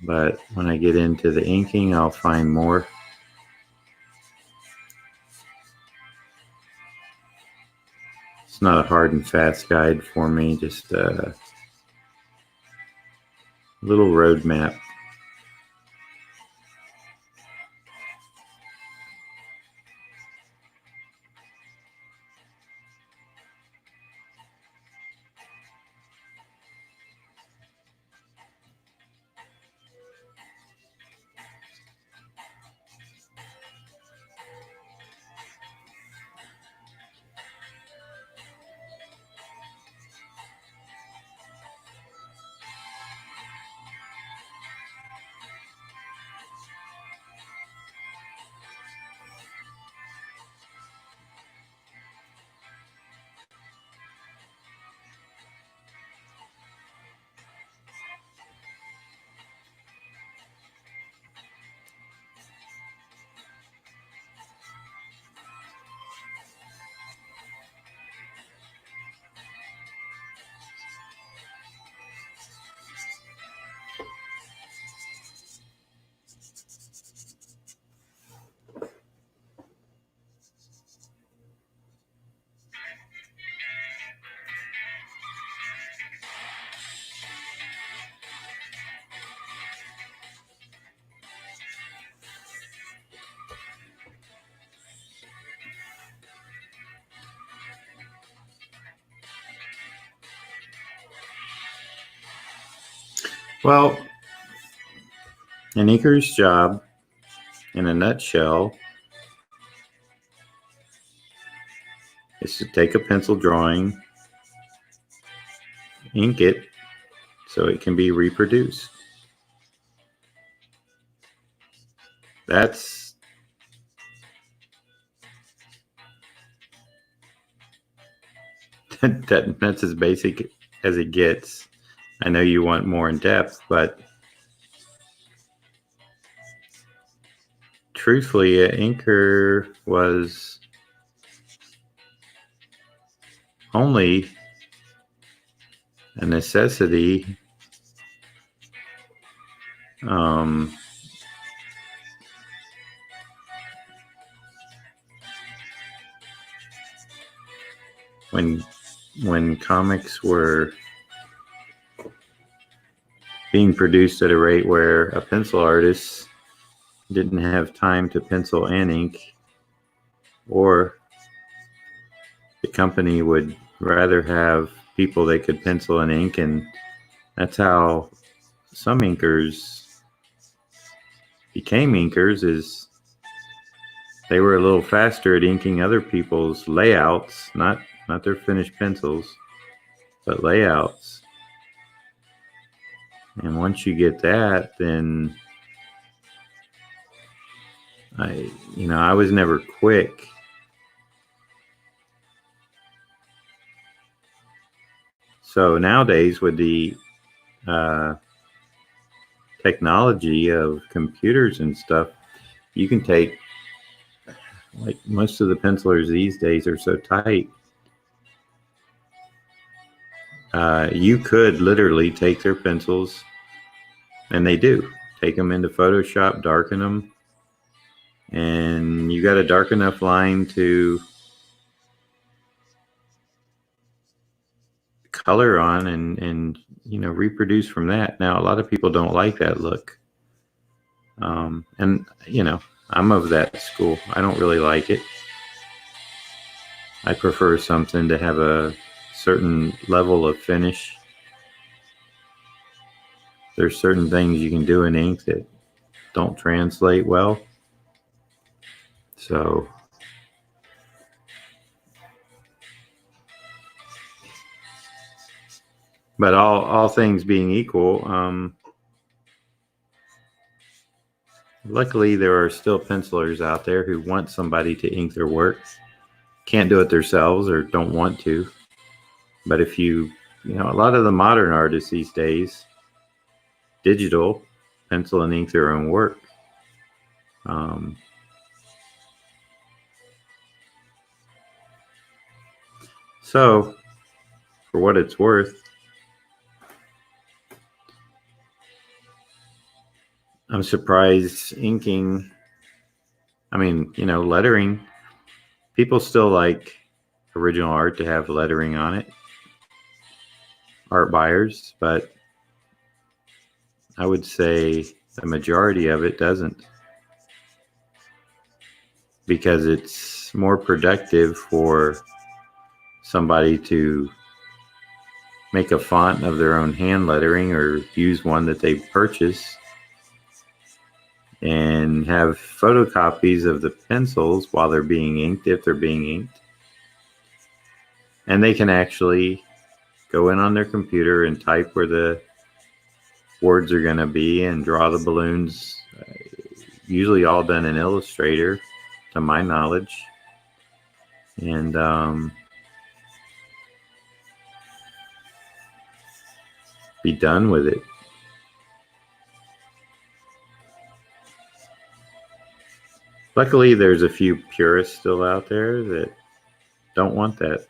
A: But when I get into the inking, I'll find more. It's not a hard and fast guide for me, just a little roadmap. Well, an inker's job, in a nutshell, is to take a pencil drawing, ink it so it can be reproduced. That's that's as basic as it gets. I know you want more in depth, but truthfully, an inker was only a necessity when comics were being produced at a rate where a pencil artist didn't have time to pencil and ink, or the company would rather have people they could pencil and ink, and that's how some inkers became inkers, is they were a little faster at inking other people's layouts, not their finished pencils, but layouts. And once you get that, then I was never quick. So nowadays, with the technology of computers and stuff, you can take, like most of the pencilers these days are so tight, you could literally take their pencils, and they do, take them into Photoshop, darken them, and you got a dark enough line to color on and reproduce from that. Now, a lot of people don't like that look. And I'm of that school. I don't really like it. I prefer something to have a certain level of finish. There's certain things you can do in ink that don't translate well. So but all things being equal, luckily there are still pencilers out there who want somebody to ink their work, can't do it themselves or don't want to. But if a lot of the modern artists these days, digital, pencil and ink their own work. So for what it's worth, I'm surprised inking, lettering, people still like original art to have lettering on it, art buyers, but I would say the majority of it doesn't, because it's more productive for somebody to make a font of their own hand lettering or use one that they purchase and have photocopies of the pencils while they're being inked, if they're being inked. And they can actually go in on their computer and type where the words are going to be and draw the balloons, usually all done in Illustrator, to my knowledge. And be done with it. Luckily, there's a few purists still out there that don't want that.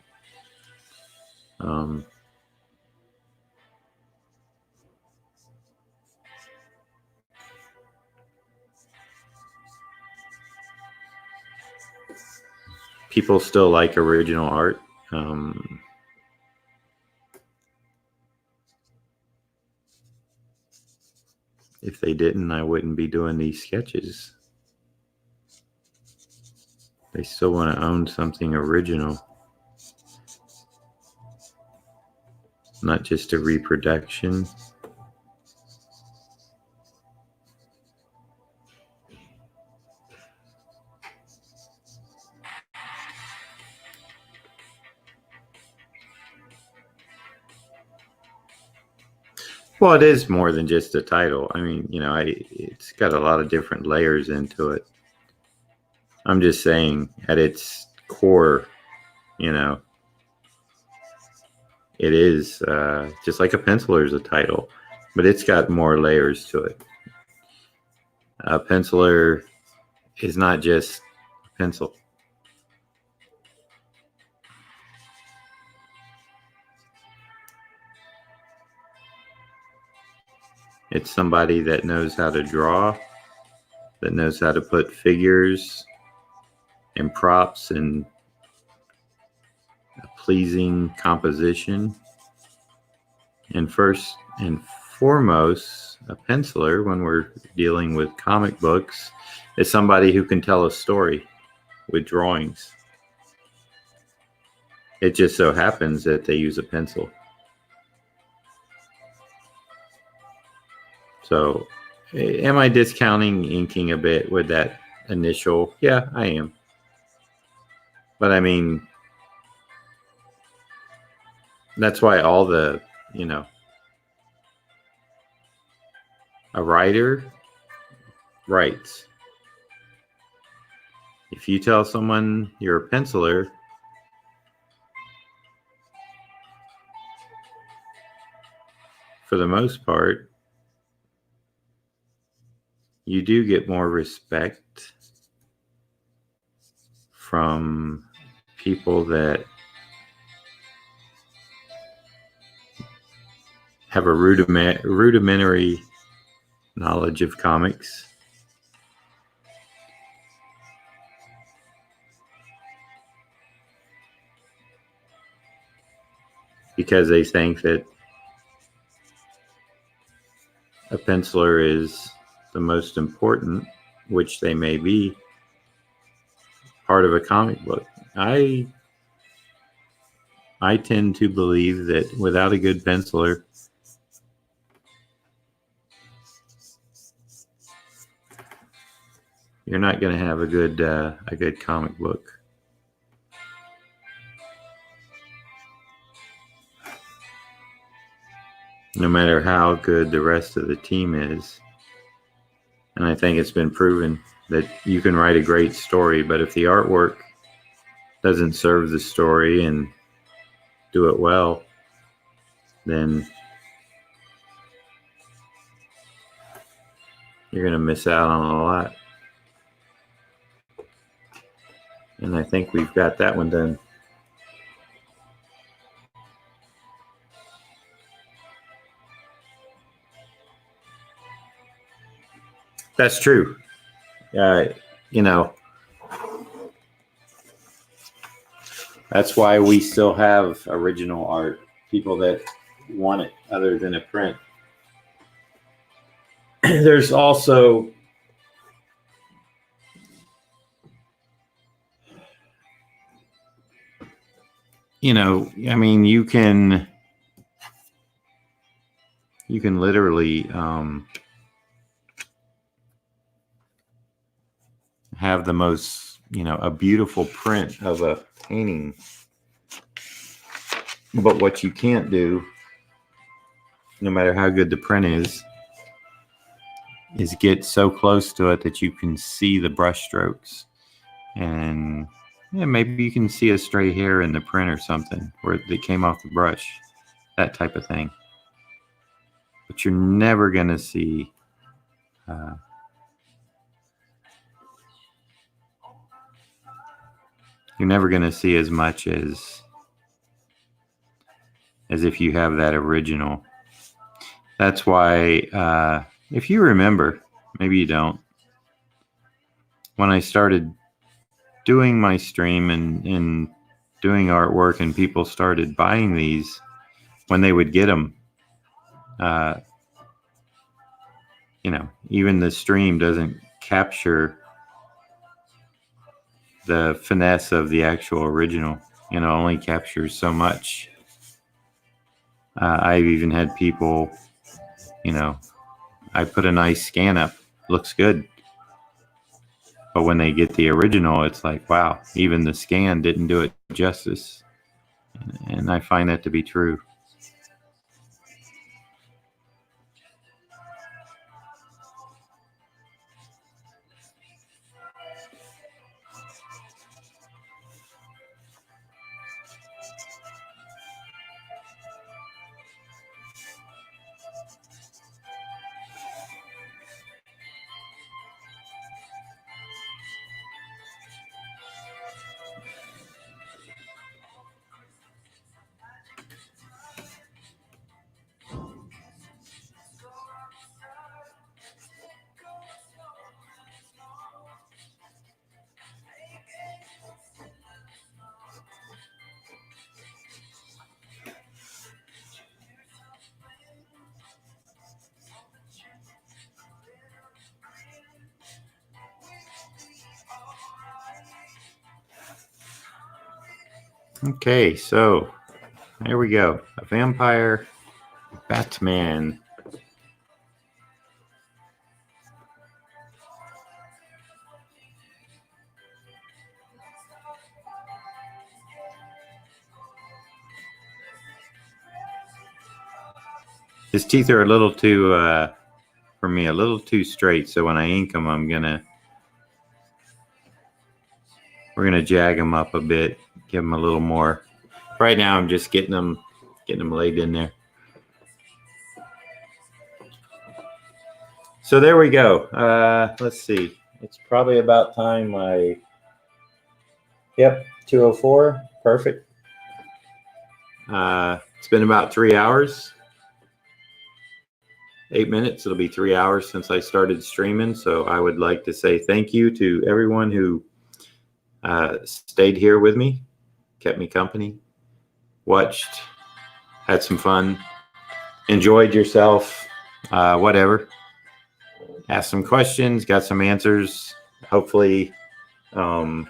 A: People still like original art. If they didn't, I wouldn't be doing these sketches. They still want to own something original, not just a reproduction. Well, it is more than just a title. I mean, it's got a lot of different layers into it. I'm just saying, at its core, it is just like a penciler is a title, but it's got more layers to it. A penciler is not just a pencil. It's somebody that knows how to draw, that knows how to put figures and props and a pleasing composition. And first and foremost, a penciler, when we're dealing with comic books, is somebody who can tell a story with drawings. It just so happens that they use a pencil. So, am I discounting inking a bit with that initial? Yeah, I am. But I mean, that's why all the, a writer writes. If you tell someone you're a penciler, for the most part, you do get more respect from people that have a rudimentary knowledge of comics. Because they think that a penciler is the most important, which they may be, part of a comic book. I tend to believe that without a good penciler, you're not going to have a good comic book. No matter how good the rest of the team is. And I think it's been proven that you can write a great story, but if the artwork doesn't serve the story and do it well, then you're going to miss out on a lot. And I think we've got that one done. That's true. That's why we still have original art. People that want it other than a print. There's also you can literally have the most, a beautiful print of a painting. But what you can't do, no matter how good the print is get so close to it that you can see the brush strokes. And maybe you can see a stray hair in the print or something where they came off the brush, that type of thing. But you're never going to see as much as if you have that original. That's why, if you remember, maybe you don't, when I started doing my stream and doing artwork and people started buying these, when they would get them, even the stream doesn't capture the finesse of the actual original, only captures so much. I've even had people, I put a nice scan up, looks good. But when they get the original, it's like, wow, even the scan didn't do it justice. And I find that to be true. Okay, so there we go. A vampire Batman. His teeth are a little too, for me, a little too straight. So when I ink them, we're gonna jag them up a bit, give them a little more. Right now, I'm just getting them laid in there. So there we go. Let's see. It's probably about time yep, 2:04. Perfect. It's been about 3 hours. 8 minutes. It'll be 3 hours since I started streaming. So I would like to say thank you to everyone who stayed here with me, kept me company, watched, had some fun, enjoyed yourself, whatever. Asked some questions, got some answers. Hopefully, the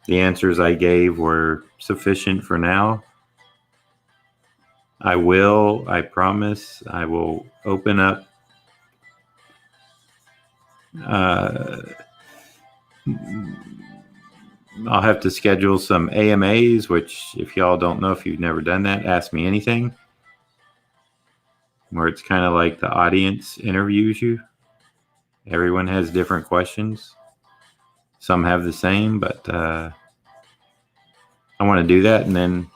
A: answers I gave were sufficient for now. I promise, I will open up I'll have to schedule some AMAs, which if y'all don't know, if you've never done that, ask me anything, where it's kind of like the audience interviews you. Everyone has different questions. Some have the same, but I want to do that. And then,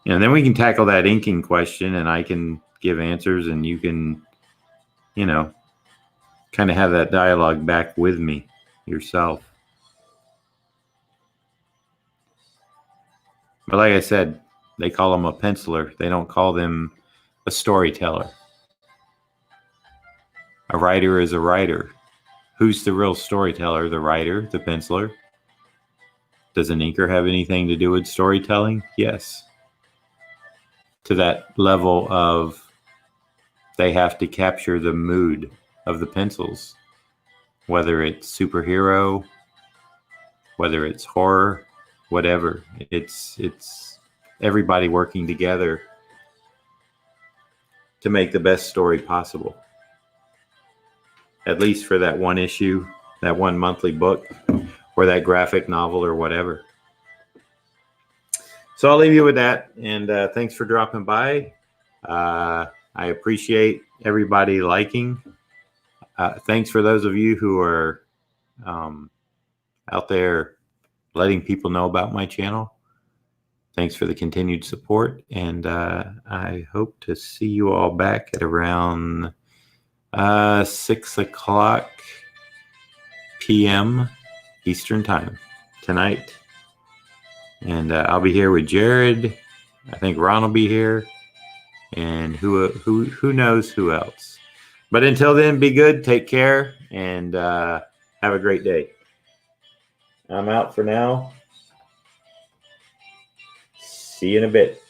A: then we can tackle that inking question and I can give answers and you can, kind of have that dialogue back with me yourself. But like I said, they call them a penciler. They don't call them a storyteller. A writer is a writer. Who's the real storyteller? The writer, the penciler? Does an inker have anything to do with storytelling? Yes. To that level of they have to capture the mood of the pencils, whether it's superhero, whether it's horror, whatever. It's everybody working together to make the best story possible. At least for that one issue, that one monthly book, or that graphic novel or whatever. So I'll leave you with that. And thanks for dropping by. I appreciate everybody liking. Thanks for those of you who are out there letting people know about my channel. Thanks for the continued support. And I hope to see you all back at around 6:00 p.m. Eastern Time tonight. And I'll be here with Jared. I think Ron will be here. And who knows who else. But until then, be good, take care, and have a great day. I'm out for now. See you in a bit.